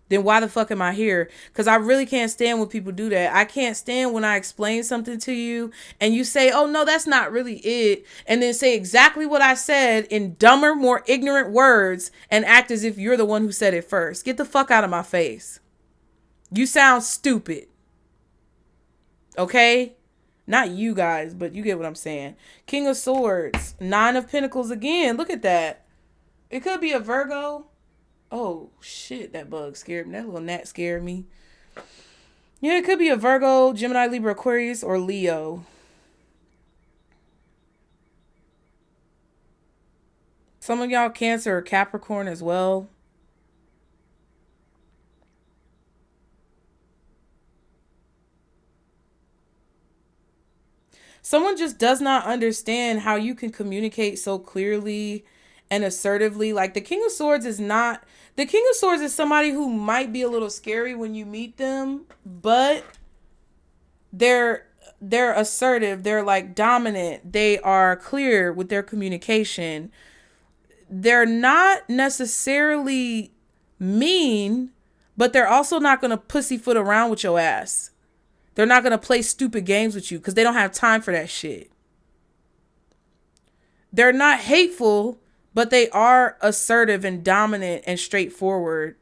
then why the fuck am I here? Because I really can't stand when people do that. I can't stand when I explain something to you and you say, oh, no, that's not really it. And then say exactly what I said in dumber, more ignorant words and act as if you're the one who said it first. Get the fuck out of my face. You sound stupid. Okay? Not you guys, but you get what I'm saying. King of Swords. 9 of Pentacles again. Look at that. It could be a Virgo. Oh, shit, that bug scared me. That little gnat scared me. Yeah, it could be a Virgo, Gemini, Libra, Aquarius, or Leo. Some of y'all Cancer or Capricorn as well. Someone just does not understand how you can communicate so clearly and assertively. Like the King of Swords is not... The King of Swords is somebody who might be a little scary when you meet them, but they're assertive. They're like dominant. They are clear with their communication. They're not necessarily mean, but they're also not going to pussyfoot around with your ass. They're not going to play stupid games with you because they don't have time for that shit. They're not hateful, but they are assertive and dominant and straightforward.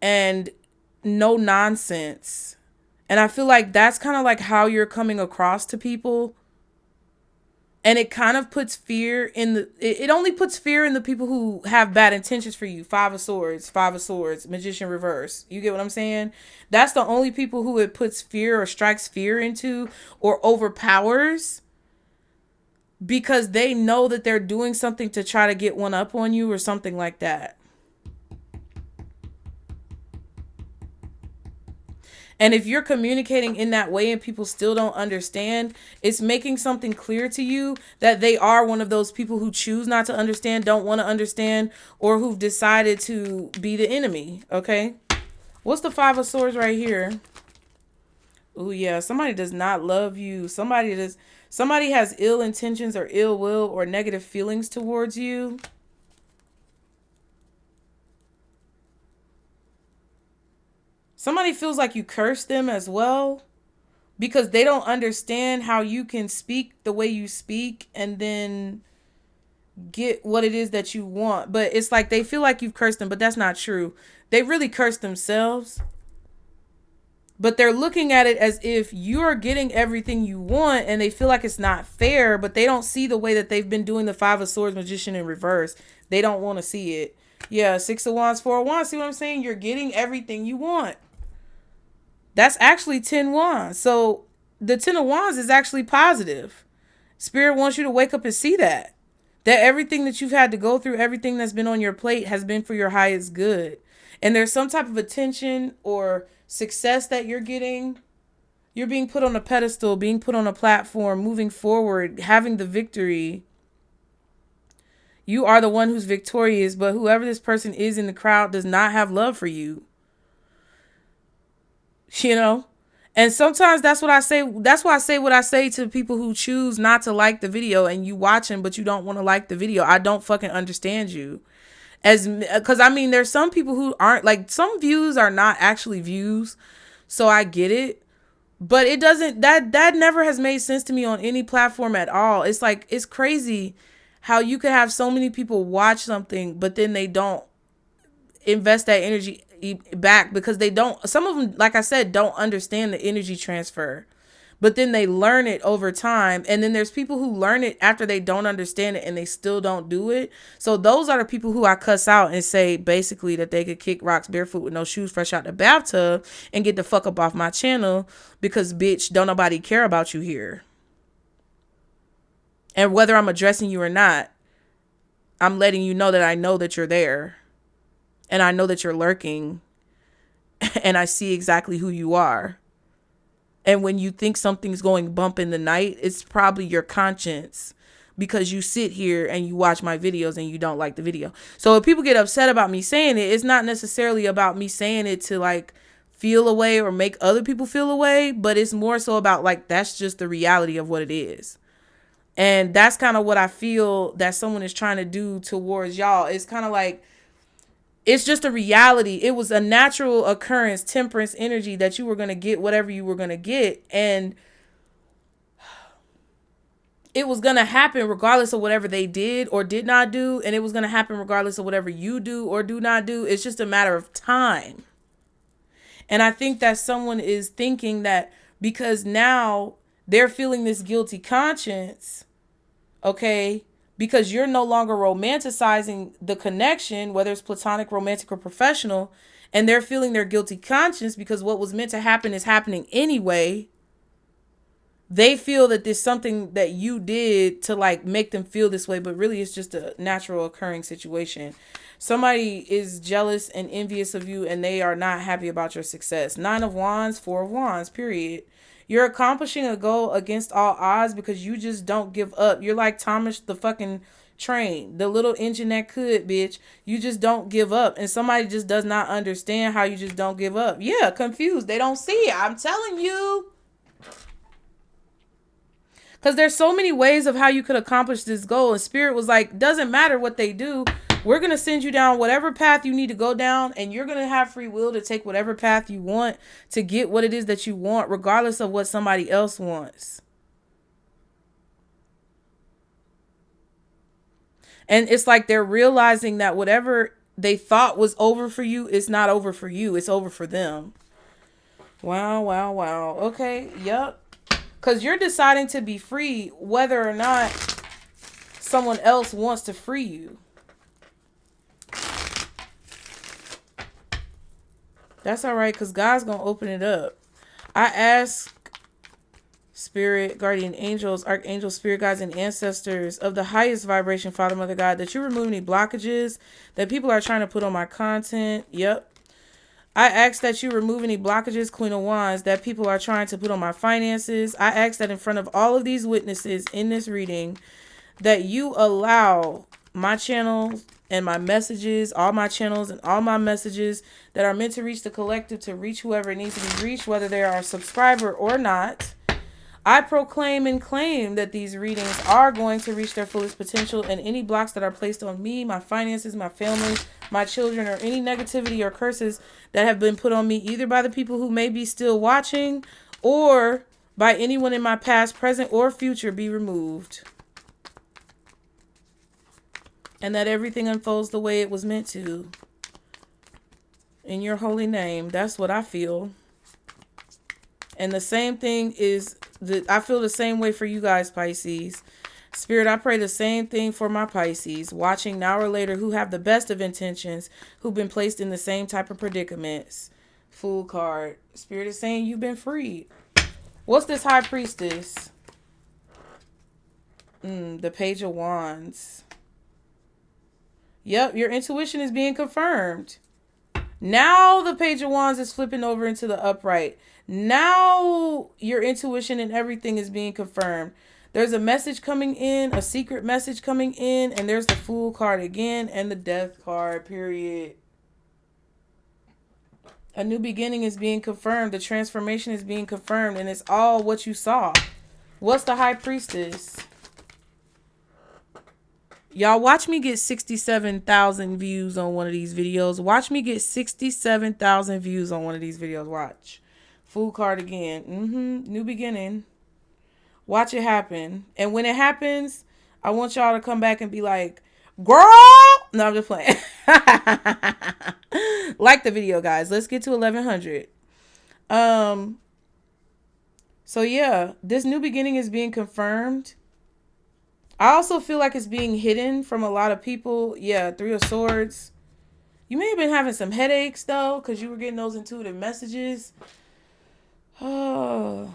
And no nonsense. And I feel like that's kind of like how you're coming across to people. And it kind of puts fear in it only puts fear in the people who have bad intentions for you. 5 of Swords, Magician reverse. You get what I'm saying? That's the only people who it puts fear or strikes fear into or overpowers. Because they know that they're doing something to try to get one up on you or something like that. And if you're communicating in that way and people still don't understand, it's making something clear to you that they are one of those people who choose not to understand, don't want to understand, or who've decided to be the enemy. Okay? What's the Five of Swords right here? Oh yeah, somebody does not love you. Somebody has ill intentions or ill will or negative feelings towards you. Somebody feels like you curse them as well because they don't understand how you can speak the way you speak and then get what it is that you want. But it's like they feel like you've cursed them, but that's not true. They really curse themselves. But they're looking at it as if you're getting everything you want and they feel like it's not fair, but they don't see the way that they've been doing the Five of Swords Magician in reverse. They don't want to see it. Yeah, Six of Wands, Four of Wands. See what I'm saying? You're getting everything you want. That's actually 10 Wands. So the 10 of Wands is actually positive. Spirit wants you to wake up and see that. That everything that you've had to go through, everything that's been on your plate has been for your highest good. And there's some type of attention or success that you're getting. You're being put on a pedestal, being put on a platform, moving forward, having the victory. You are the one who's victorious, but whoever this person is in the crowd does not have love for you. You know? And sometimes that's what I say. That's why I say what I say to people who choose not to like the video and you watching, but you don't want to like the video. I don't fucking understand you. Because I mean, there's some people who aren't like, some views are not actually views. So I get it. But it doesn't, that never has made sense to me on any platform at all. It's like, it's crazy how you could have so many people watch something, but then they don't invest that energy back because they don't, some of them, like I said, don't understand the energy transfer, but then they learn it over time. And then there's people who learn it after they don't understand it and they still don't do it. So those are the people who I cuss out and say basically that they could kick rocks barefoot with no shoes fresh out the bathtub and get the fuck up off my channel because bitch, don't nobody care about you here. And whether I'm addressing you or not, I'm letting you know that I know that you're there. And I know that you're lurking and I see exactly who you are. And when you think something's going bump in the night, it's probably your conscience because you sit here and you watch my videos and you don't like the video. So if people get upset about me saying it, it's not necessarily about me saying it to like feel away or make other people feel away, but it's more so about like, that's just the reality of what it is. And that's kind of what I feel that someone is trying to do towards y'all. It's kind of like, it's just a reality. It was a natural occurrence, temperance energy that you were going to get whatever you were going to get. And it was going to happen regardless of whatever they did or did not do. And it was going to happen regardless of whatever you do or do not do. It's just a matter of time. And I think that someone is thinking that because now they're feeling this guilty conscience, okay, because you're no longer romanticizing the connection, whether it's platonic, romantic, or professional, and they're feeling their guilty conscience because what was meant to happen is happening anyway. They feel that there's something that you did to like make them feel this way, but really it's just a natural occurring situation. Somebody is jealous and envious of you and they are not happy about your success. 9 of Wands, 4 of Wands, period. You're accomplishing a goal against all odds because you just don't give up. You're like Thomas the fucking train, the little engine that could, bitch. You just don't give up. And somebody just does not understand how you just don't give up. Yeah, confused. They don't see it. I'm telling you. Because there's so many ways of how you could accomplish this goal. And Spirit was like, doesn't matter what they do. We're going to send you down whatever path you need to go down. And you're going to have free will to take whatever path you want to get what it is that you want, regardless of what somebody else wants. And it's like they're realizing that whatever they thought was over for you is not over for you. It's over for them. Wow, wow, wow. Okay, yep. Because you're deciding to be free whether or not someone else wants to free you. That's all right, because God's going to open it up. I ask Spirit, guardian angels, archangels, spirit guides, and ancestors of the highest vibration, Father, Mother, God, that you remove any blockages that people are trying to put on my content. Yep. I ask that you remove any blockages, Queen of Wands, that people are trying to put on my finances. I ask that in front of all of these witnesses in this reading, that you allow my channel and my messages, all my channels and all my messages that are meant to reach the collective, to reach whoever needs to be reached, whether they are a subscriber or not. I proclaim and claim that these readings are going to reach their fullest potential, and any blocks that are placed on me, my finances, my family, my children, or any negativity or curses that have been put on me either by the people who may be still watching or by anyone in my past, present, or future be removed. And that everything unfolds the way it was meant to. In your holy name. That's what I feel. And the same thing is, I feel the same way for you guys, Pisces. Spirit, I pray the same thing for my Pisces, watching now or later, who have the best of intentions, who've been placed in the same type of predicaments. Fool card. Spirit is saying you've been freed. What's this High Priestess? The Page of Wands. Yep, your intuition is being confirmed. Now the Page of Wands is flipping over into the upright. Now your intuition and everything is being confirmed. There's a message coming in, a secret message coming in, and there's the Fool card again and the Death card, period. A new beginning is being confirmed. The transformation is being confirmed, and it's all what you saw. What's the High Priestess? Y'all watch me get 67,000 views on one of these videos. Watch me get 67,000 views on one of these videos. Watch. Fool card again. New beginning. Watch it happen. And when it happens, I want y'all to come back and be like, girl. No, I'm just playing. Like the video, guys. Let's get to 1,100. So yeah, this new beginning is being confirmed. I also feel like it's being hidden from a lot of people. Yeah, Three of Swords. You may have been having some headaches, though, because you were getting those intuitive messages. Oh.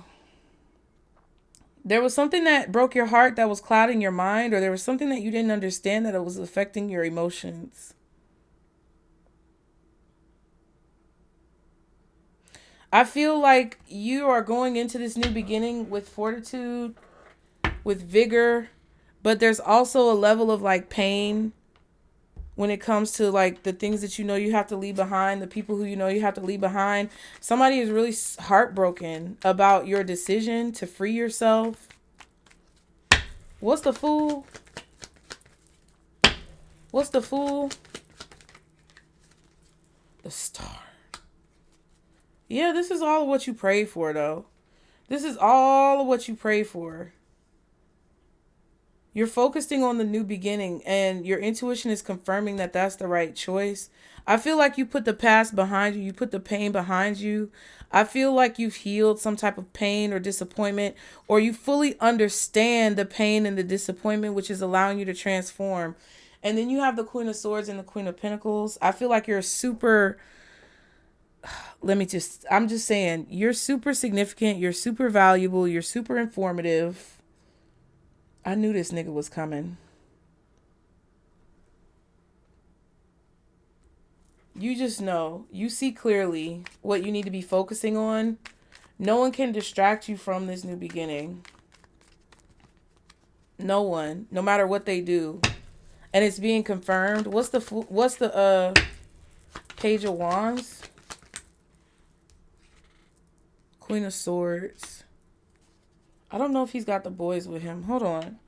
There was something that broke your heart that was clouding your mind, or there was something that you didn't understand that it was affecting your emotions. I feel like you are going into this new beginning with fortitude, with vigor, but there's also a level of like pain when it comes to like the things that you know you have to leave behind, the people who you know you have to leave behind. Somebody is really heartbroken about your decision to free yourself. What's the Fool? What's the Fool? The Star. Yeah, this is all of what you prayed for, though. This is all of what you prayed for. You're focusing on the new beginning, and your intuition is confirming that that's the right choice. I feel like you put the past behind you. You put the pain behind you. I feel like you've healed some type of pain or disappointment, or you fully understand the pain and the disappointment, which is allowing you to transform. And then you have the Queen of Swords and the Queen of Pentacles. I feel like you're super... I'm just saying, you're super significant. You're super valuable. You're super informative. I knew this nigga was coming. You just know. You see clearly what you need to be focusing on. No one can distract you from this new beginning. No one. No matter what they do. And it's being confirmed. What's the Page of Wands? Queen of Swords. I don't know if he's got the boys with him. Hold on.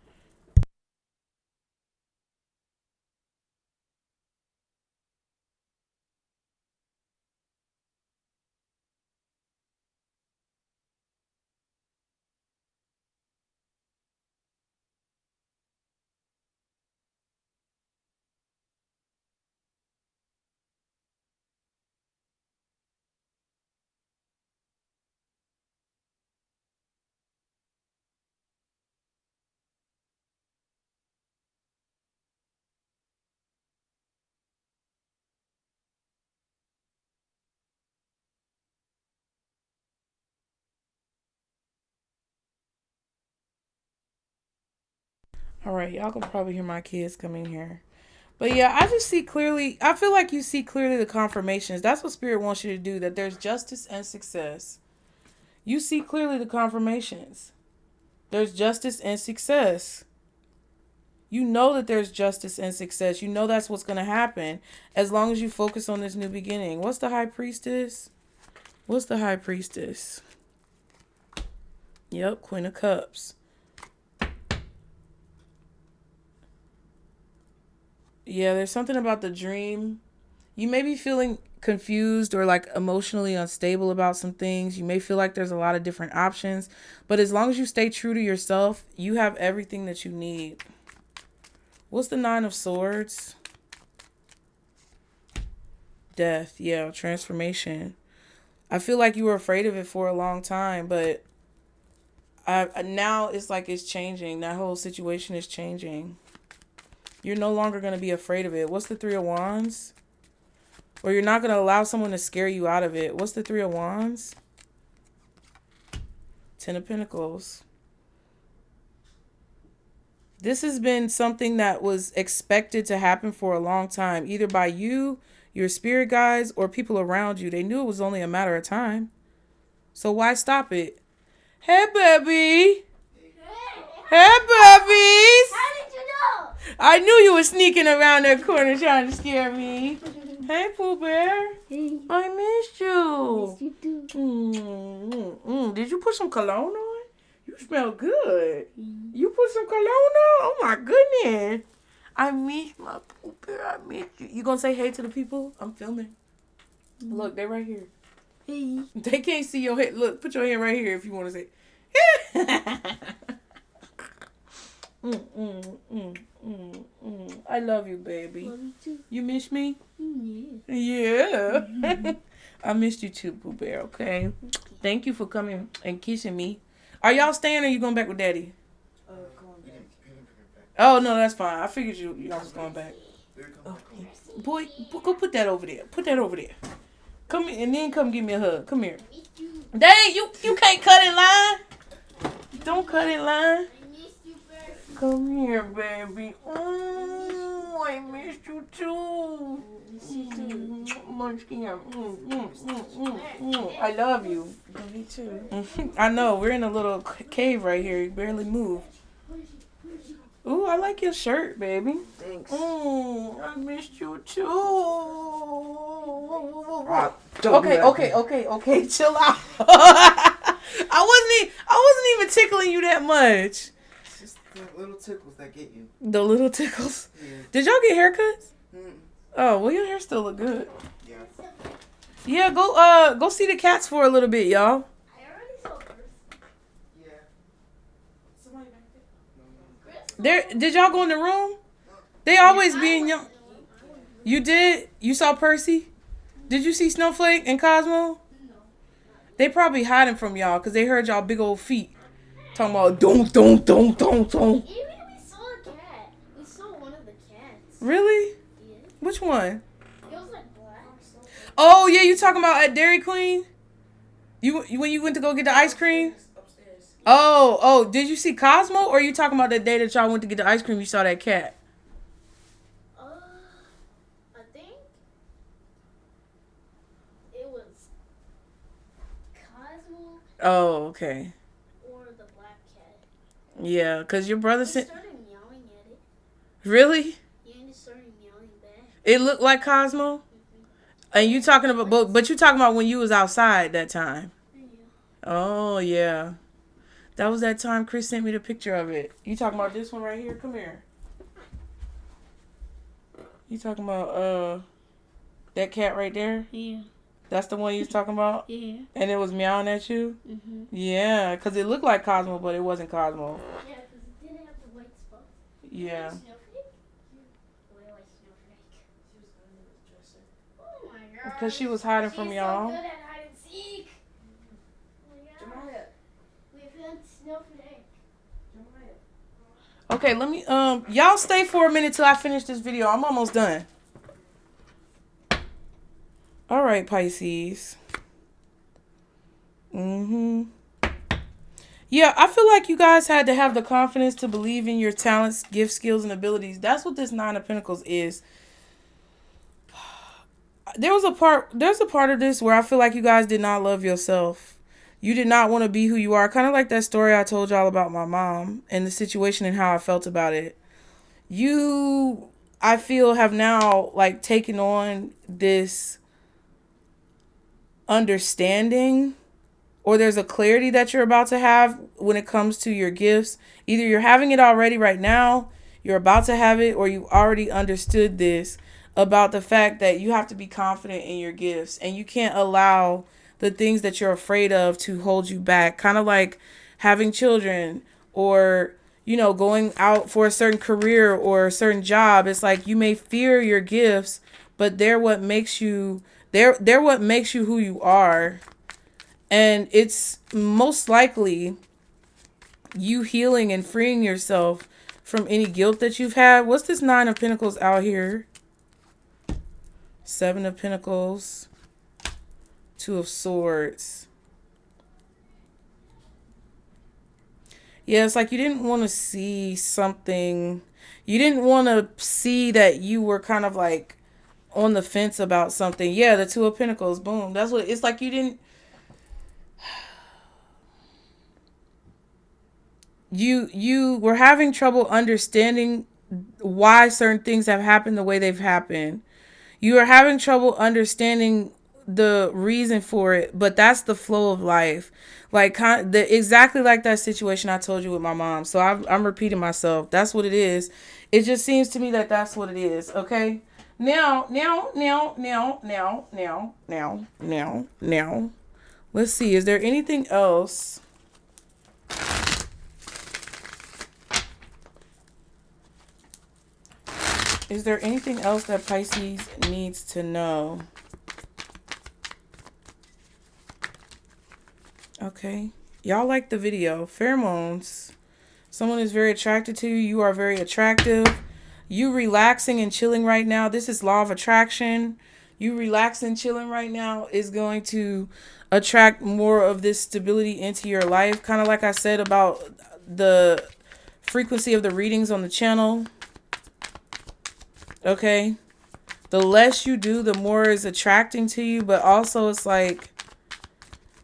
All right, y'all can probably hear my kids coming here. But yeah, I just see clearly. I feel like you see clearly the confirmations. That's what Spirit wants you to do, that there's justice and success. You see clearly the confirmations. There's justice and success. You know that there's justice and success. You know that's what's going to happen as long as you focus on this new beginning. What's the High Priestess? What's the High Priestess? Yep, Queen of Cups. Yeah, there's something about the dream. You may be feeling confused or like emotionally unstable about some things. You may feel like there's a lot of different options. But as long as you stay true to yourself, you have everything that you need. What's the Nine of Swords? Death. Yeah, transformation. I feel like you were afraid of it for a long time, but now it's like it's changing. That whole situation is changing. You're no longer going to be afraid of it. What's the Three of Wands? Or you're not going to allow someone to scare you out of it. What's the Three of Wands? Ten of Pentacles. This has been something that was expected to happen for a long time, either by you, your spirit guides, or people around you. They knew it was only a matter of time. So why stop it? Hey, baby. Hey, babies. How did you know? I knew you were sneaking around that corner trying to scare me. Hey, Pooh Bear. Hey. I missed you. Yes, you do. Did you put some cologne on? You smell good. You put some cologne on? Oh, my goodness. I miss my Pooh Bear. I miss you. You gonna say hey to the people? I'm filming. Look, they're right here. Hey. They can't see your head. Look, put your hand right here if you want to say. I love you, baby. Love you too. You miss me? Yeah. Yeah. I missed you too, Pooh Bear, okay? Thank you for coming and kissing me. Are y'all staying or you going back with Daddy? Going back. Oh, no, that's fine. I figured y'all was going back. Oh, boy, go put that over there. Put that over there. Come here, and then come give me a hug. Come here. Dang, you can't cut in line. Don't cut in line. Come here, baby. Oh, I missed you too. Munchkin. I love you. Me too. I know. We're in a little cave right here. You barely move. Ooh, I like your shirt, baby. Thanks. Oh, I missed you too. Okay. Chill out. I wasn't even tickling you that much. It's just the little tickles that get you. The little tickles. Yeah. Did y'all get haircuts? Mm. Oh, well, your hair still look good. Yeah. Yeah, go see the cats for a little bit, y'all. I already saw hers. Yeah. Somebody back there. Did y'all go in the room? They always be in y'all. You did? You saw Percy? Did you see Snowflake and Cosmo? No. They probably hiding from y'all because they heard y'all big old feet talking about don't. Even we saw a cat. We saw one of the cats. Really? Yeah. Which one? It was like black. Oh yeah, you talking about at Dairy Queen? You when you went to go get the ice cream? Upstairs. Oh, did you see Cosmo or are you talking about the day that y'all went to get the ice cream you saw that cat? I think it was Cosmo Oh, okay. or the black cat. Yeah, because your brother He sent... started meowing at it. Really? Yeah, and it started meowing back. It looked like Cosmo? And you talking about... But you talking about when you was outside that time? Yeah. Oh, yeah. That was that time Chris sent me the picture of it. You talking about this one right here? Come here. You talking about that cat right there? Yeah. That's the one you was talking about? Yeah. And it was meowing at you? Mm-hmm. Yeah, because it looked like Cosmo, but it wasn't Cosmo. Yeah, because it didn't have the white spots. Yeah. Snowflake? Where was Snowflake? She was under the dresser. Oh my god. Because she was hiding from She's y'all. so good at hide and seek. Oh my god. We found Snowflake. Okay, let me, y'all stay for a minute till I finish this video. I'm almost done. All right, Pisces. Yeah, I feel like you guys had to have the confidence to believe in your talents, gifts, skills, and abilities. That's what this Nine of Pentacles is. There's a part of this where I feel like you guys did not love yourself. You did not want to be who you are. Kind of like that story I told y'all about my mom and the situation and how I felt about it. you, I feel, have now like taken on this understanding, or there's a clarity that you're about to have when it comes to your gifts. Either you're having it already right now, you're about to have it, or you already understood this about the fact that you have to be confident in your gifts and you can't allow the things that you're afraid of to hold you back. Kind of like having children, or going out for a certain career or a certain job. It's like you may fear your gifts, but they're what makes you they're what makes you who you are. And it's most likely you healing and freeing yourself from any guilt that you've had. What's this 9 of Pentacles out here? 7 of Pentacles, 2 of Swords. Yeah, it's like you didn't want to see something. You didn't want to see that you were kind of like on the fence about something. Yeah, the 2 of Pentacles. Boom. That's what it's like. You didn't. You were having trouble understanding why certain things have happened the way they've happened. You are having trouble understanding the reason for it, but that's the flow of life. Like exactly like that situation I told you with my mom. So I'm repeating myself. That's what it is. It just seems to me that that's what it is. Okay. Now. Let's see. Is there anything else? Is there anything else that Pisces needs to know? Okay. Y'all like the video. Pheromones. Someone is very attracted to you. You are very attractive. You relaxing and chilling right now. This is law of attraction. You relaxing, chilling right now is going to attract more of this stability into your life. Kind of like I said about the frequency of the readings on the channel. Okay. The less you do, the more is attracting to you. But also it's like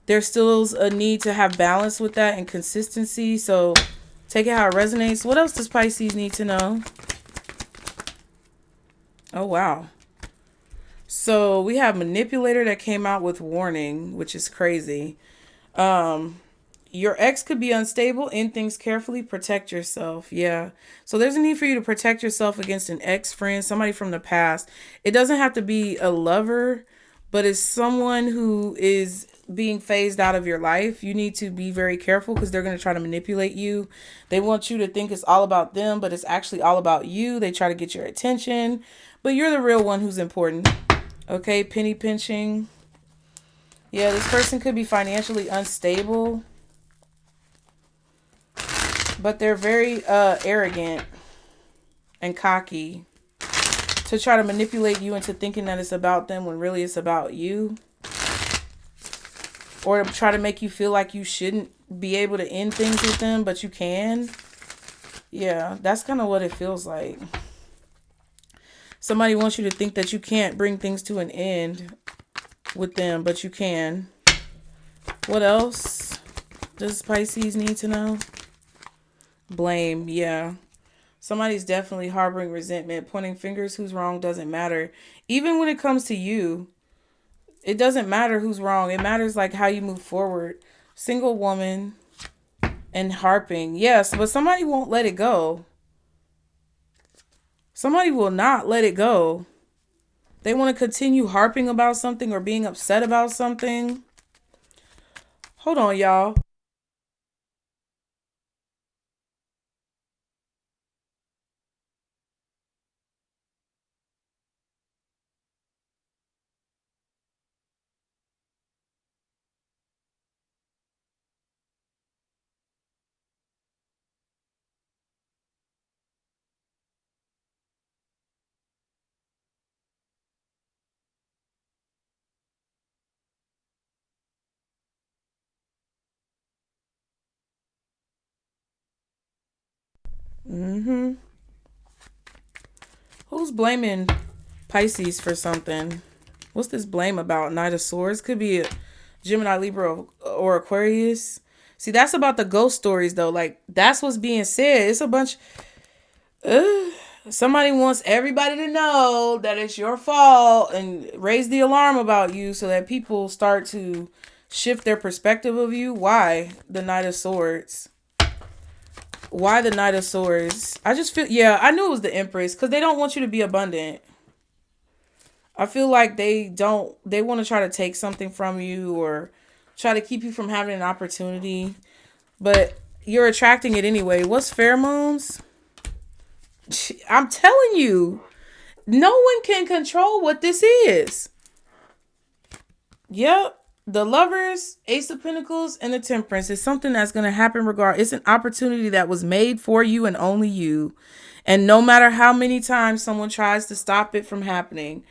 there's still a need to have balance with that and consistency. So take it how it resonates. What else does Pisces need to know? Oh, wow. So we have manipulator that came out with warning, which is crazy. Your ex could be unstable. End things carefully. Protect yourself. Yeah. So there's a need for you to protect yourself against an ex-friend, somebody from the past. It doesn't have to be a lover, but it's someone who is being phased out of your life. You need to be very careful because they're going to try to manipulate you. They want you to think it's all about them, but it's actually all about you. They try to get your attention, but you're the real one who's important. Okay. Penny pinching. Yeah. This person could be financially unstable, but they're very arrogant and cocky to try to manipulate you into thinking that it's about them when really it's about you. Or to try to make you feel like you shouldn't be able to end things with them, but you can. Yeah, that's kind of what it feels like. Somebody wants you to think that you can't bring things to an end with them, but you can. What else does Pisces need to know? Blame, yeah. Somebody's definitely harboring resentment, pointing fingers. Who's wrong doesn't matter. Even when it comes to you, it doesn't matter who's wrong. It matters like how you move forward. Single woman and harping. Yes, but somebody won't let it go. Somebody will not let it go. They want to continue harping about something or being upset about something. Hold on, y'all. Who's blaming Pisces for something? What's this blame about? Knight of Swords? Could be a Gemini, Libra, or Aquarius. See, that's about the ghost stories, though. Like, that's what's being said. It's a bunch. Somebody wants everybody to know that it's your fault and raise the alarm about you so that people start to shift their perspective of you. Why the Knight of Swords? Why the Knight of Swords? I just feel, yeah, I knew it was the Empress because they don't want you to be abundant. I feel like they want to try to take something from you or try to keep you from having an opportunity, but you're attracting it anyway. What's pheromones? I'm telling you, no one can control what this is. Yep. The Lovers, Ace of Pentacles, and the Temperance is something that's going to happen It's an opportunity that was made for you and only you. And no matter how many times someone tries to stop it from happening,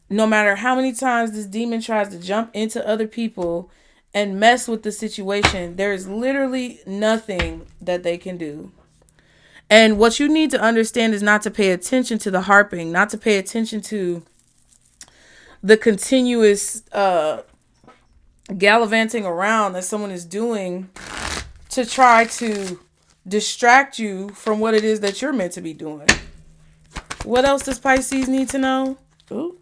no matter how many times this demon tries to jump into other people and mess with the situation, there is literally nothing that they can do. And what you need to understand is not to pay attention to the harping, not to pay attention to the continuous gallivanting around that someone is doing to try to distract you from what it is that you're meant to be doing. What else does Pisces need to know? Ooh.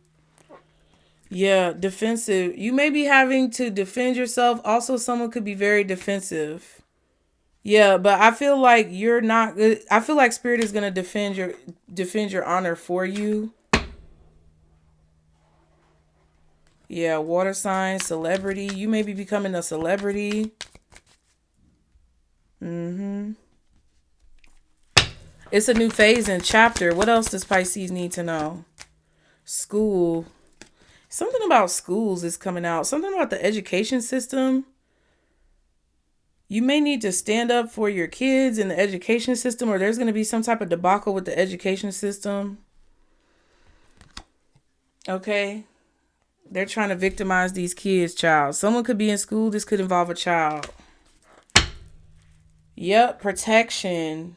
Yeah, defensive. You may be having to defend yourself. Also, someone could be very defensive. Yeah, but I feel like you're not. I feel like Spirit is gonna defend your honor for you. Yeah, water sign, celebrity. You may be becoming a celebrity. It's a new phase and chapter. What else does Pisces need to know? School. Something about schools is coming out. Something about the education system. You may need to stand up for your kids in the education system, or there's going to be some type of debacle with the education system. Okay. They're trying to victimize these kids, child. Someone could be in school. This could involve a child. Yep. Protection.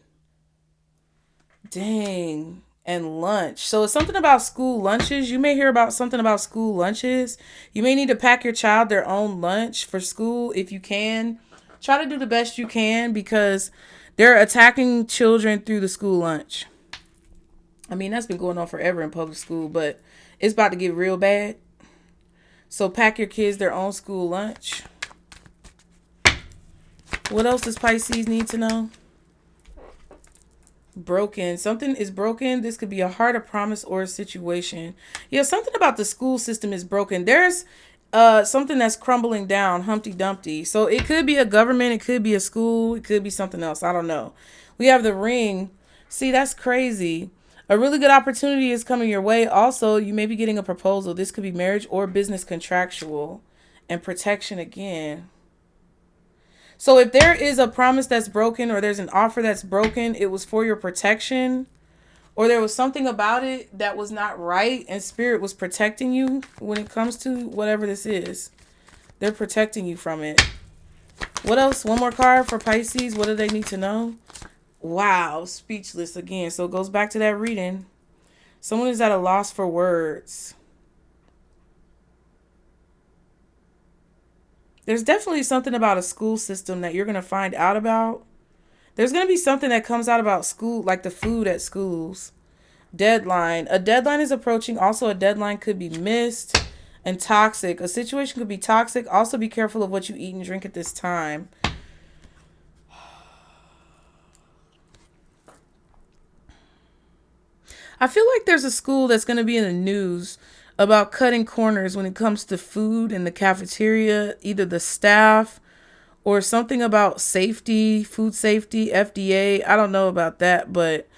Dang. And lunch. So it's something about school lunches. You may hear about something about school lunches. You may need to pack your child their own lunch for school if you can. Try to do the best you can because they're attacking children through the school lunch. I mean, that's been going on forever in public school, but it's about to get real bad. So pack your kids their own school lunch. What else does Pisces need to know? Broken. Something is broken. This could be a heart, a promise, or a situation. Yeah, something about the school system is broken. There's something that's crumbling down, Humpty Dumpty. So it could be a government, it could be a school, it could be something else. I don't know. We have the Ring. See, that's crazy. A really good opportunity is coming your way. Also, you may be getting a proposal. This could be marriage or business contractual. And protection again. So if there is a promise that's broken or there's an offer that's broken, it was for your protection. Or there was something about it that was not right and Spirit was protecting you when it comes to whatever this is. They're protecting you from it. What else? One more card for Pisces. What do they need to know? Wow, speechless again. So it goes back to that reading. Someone is at a loss for words. There's definitely something about a school system that you're going to find out about. There's going to be something that comes out about school, like the food at schools. Deadline. A deadline is approaching. Also, a deadline could be missed. And toxic. A situation could be toxic. Also, be careful of what you eat and drink at this time. I feel like there's a school that's going to be in the news about cutting corners when it comes to food in the cafeteria, either the staff or something about safety, food safety, FDA. I don't know about that, but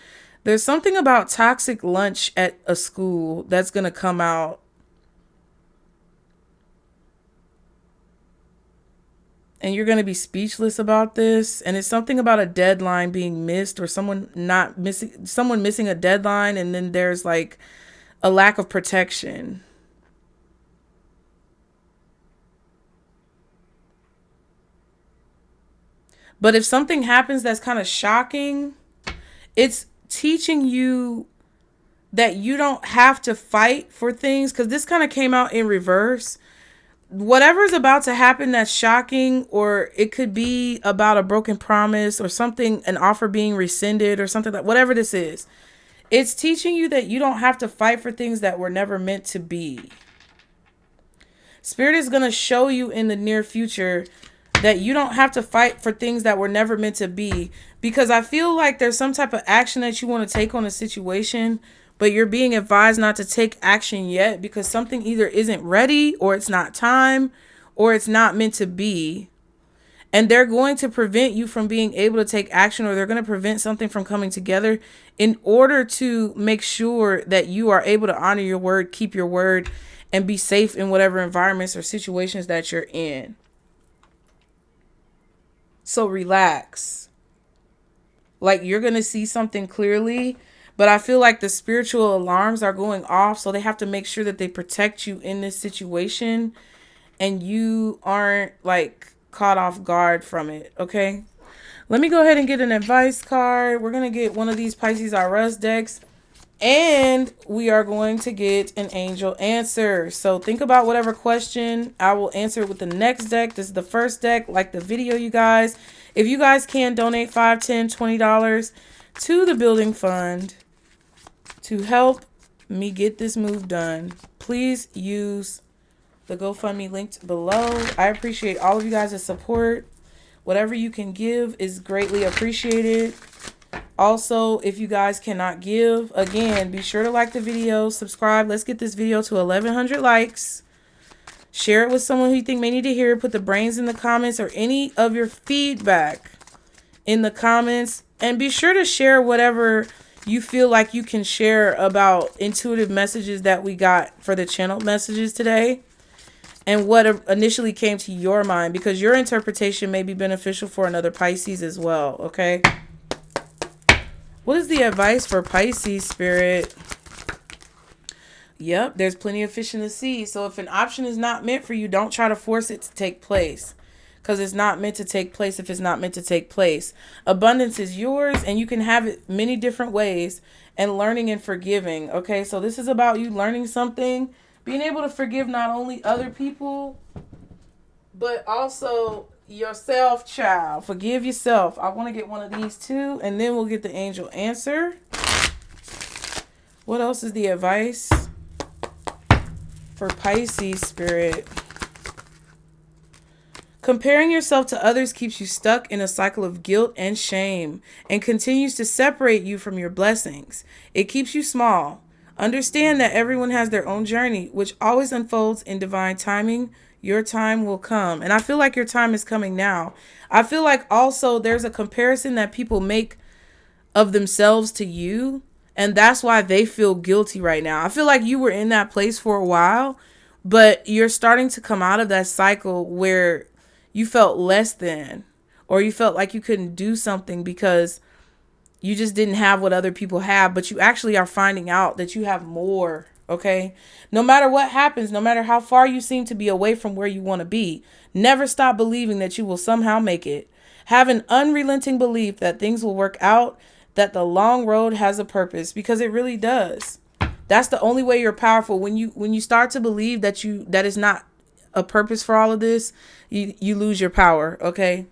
there's something about toxic lunch at a school that's going to come out. And you're going to be speechless about this. And it's something about a deadline being missed or someone missing a deadline. And then there's like a lack of protection. But if something happens that's kind of shocking, it's teaching you that you don't have to fight for things. Because this kind of came out in reverse. Whatever's about to happen that's shocking, or it could be about a broken promise or something, an offer being rescinded or something like whatever this is. It's teaching you that you don't have to fight for things that were never meant to be. Spirit is going to show you in the near future that you don't have to fight for things that were never meant to be, because I feel like there's some type of action that you want to take on a situation, but you're being advised not to take action yet because something either isn't ready, or it's not time, or it's not meant to be. And they're going to prevent you from being able to take action, or they're going to prevent something from coming together in order to make sure that you are able to honor your word, keep your word, and be safe in whatever environments or situations that you're in. So relax. Like, you're going to see something clearly, but I feel like the spiritual alarms are going off. So they have to make sure that they protect you in this situation and you aren't like caught off guard from it. Okay. Let me go ahead and get an advice card. We're going to get one of these Pisces R Us decks, and we are going to get an angel answer. So think about whatever question. I will answer it with the next deck. This is the first deck. Like the video, you guys. If you guys can donate $5, $10, $20 to the building fund to help me get this move done, please use the GoFundMe linked below. I appreciate all of you guys' support. Whatever you can give is greatly appreciated. Also, if you guys cannot give, again, be sure to like the video, subscribe. Let's get this video to 1,100 likes. Share it with someone who you think may need to hear it. Put the brains in the comments or any of your feedback in the comments. And be sure to share whatever you feel like you can share about intuitive messages that we got for the channel messages today. And what initially came to your mind, because your interpretation may be beneficial for another Pisces as well, okay? What is the advice for Pisces, Spirit? Yep, there's plenty of fish in the sea. So if an option is not meant for you, don't try to force it to take place, because it's not meant to take place if it's not meant to take place. Abundance is yours, and you can have it many different ways, and learning and forgiving, okay? So this is about you learning something, being able to forgive not only other people, but also yourself, child. Forgive yourself. I want to get one of these too, and then we'll get the angel answer. What else is the advice for Pisces, Spirit? Comparing yourself to others keeps you stuck in a cycle of guilt and shame and continues to separate you from your blessings. It keeps you small. Understand that everyone has their own journey, which always unfolds in divine timing. Your time will come. And I feel like your time is coming now. I feel like also there's a comparison that people make of themselves to you, and that's why they feel guilty right now. I feel like you were in that place for a while, but you're starting to come out of that cycle where you felt less than, or you felt like you couldn't do something because you just didn't have what other people have, but you actually are finding out that you have more, okay? No matter what happens, no matter how far you seem to be away from where you want to be, never stop believing that you will somehow make it. Have an unrelenting belief that things will work out, that the long road has a purpose, because it really does. That's the only way you're powerful. When you start to believe that is not a purpose for all of this, you lose your power, okay?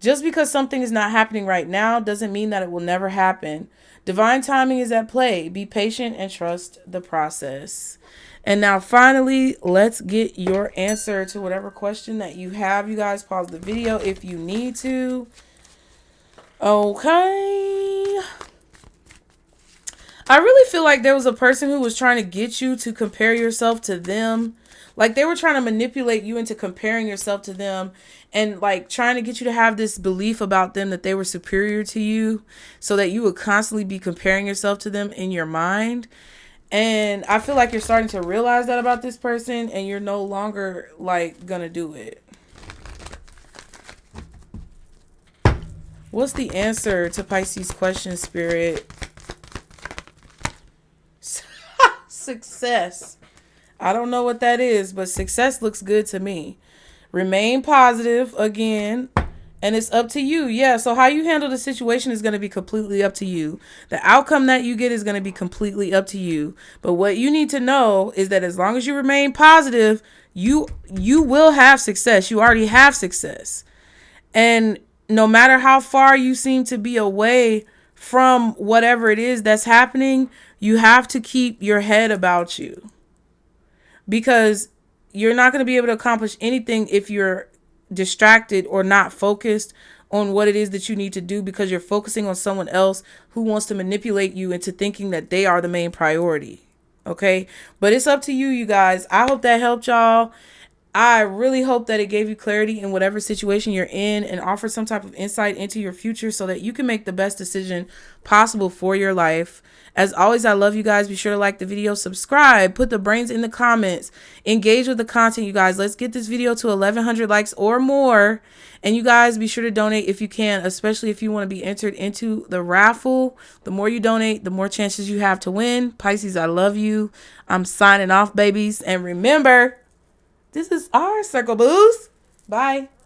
Just because something is not happening right now doesn't mean that it will never happen. Divine timing is at play. Be patient and trust the process. And now finally, let's get your answer to whatever question that you have. You guys pause the video if you need to. Okay. I really feel like there was a person who was trying to get you to compare yourself to them. Like they were trying to manipulate you into comparing yourself to them, and like trying to get you to have this belief about them that they were superior to you, so that you would constantly be comparing yourself to them in your mind. And I feel like you're starting to realize that about this person, and you're no longer like gonna do it. What's the answer to Pisces question, Spirit? Success. I don't know what that is, but success looks good to me. Remain positive again, and it's up to you. Yeah, so how you handle the situation is going to be completely up to you. The outcome that you get is going to be completely up to you. But what you need to know is that as long as you remain positive, you will have success. You already have success. And no matter how far you seem to be away from whatever it is that's happening, you have to keep your head about you, because you're not going to be able to accomplish anything if you're distracted or not focused on what it is that you need to do, because you're focusing on someone else who wants to manipulate you into thinking that they are the main priority. Okay, but it's up to you, you guys. I hope that helped y'all. I really hope that it gave you clarity in whatever situation you're in and offered some type of insight into your future so that you can make the best decision possible for your life. As always, I love you guys. Be sure to like the video, subscribe, put the brains in the comments, engage with the content, you guys. Let's get this video to 1,100 likes or more. And you guys, be sure to donate if you can, especially if you want to be entered into the raffle. The more you donate, the more chances you have to win. Pisces, I love you. I'm signing off, babies. And remember, this is our circle, boost. Bye.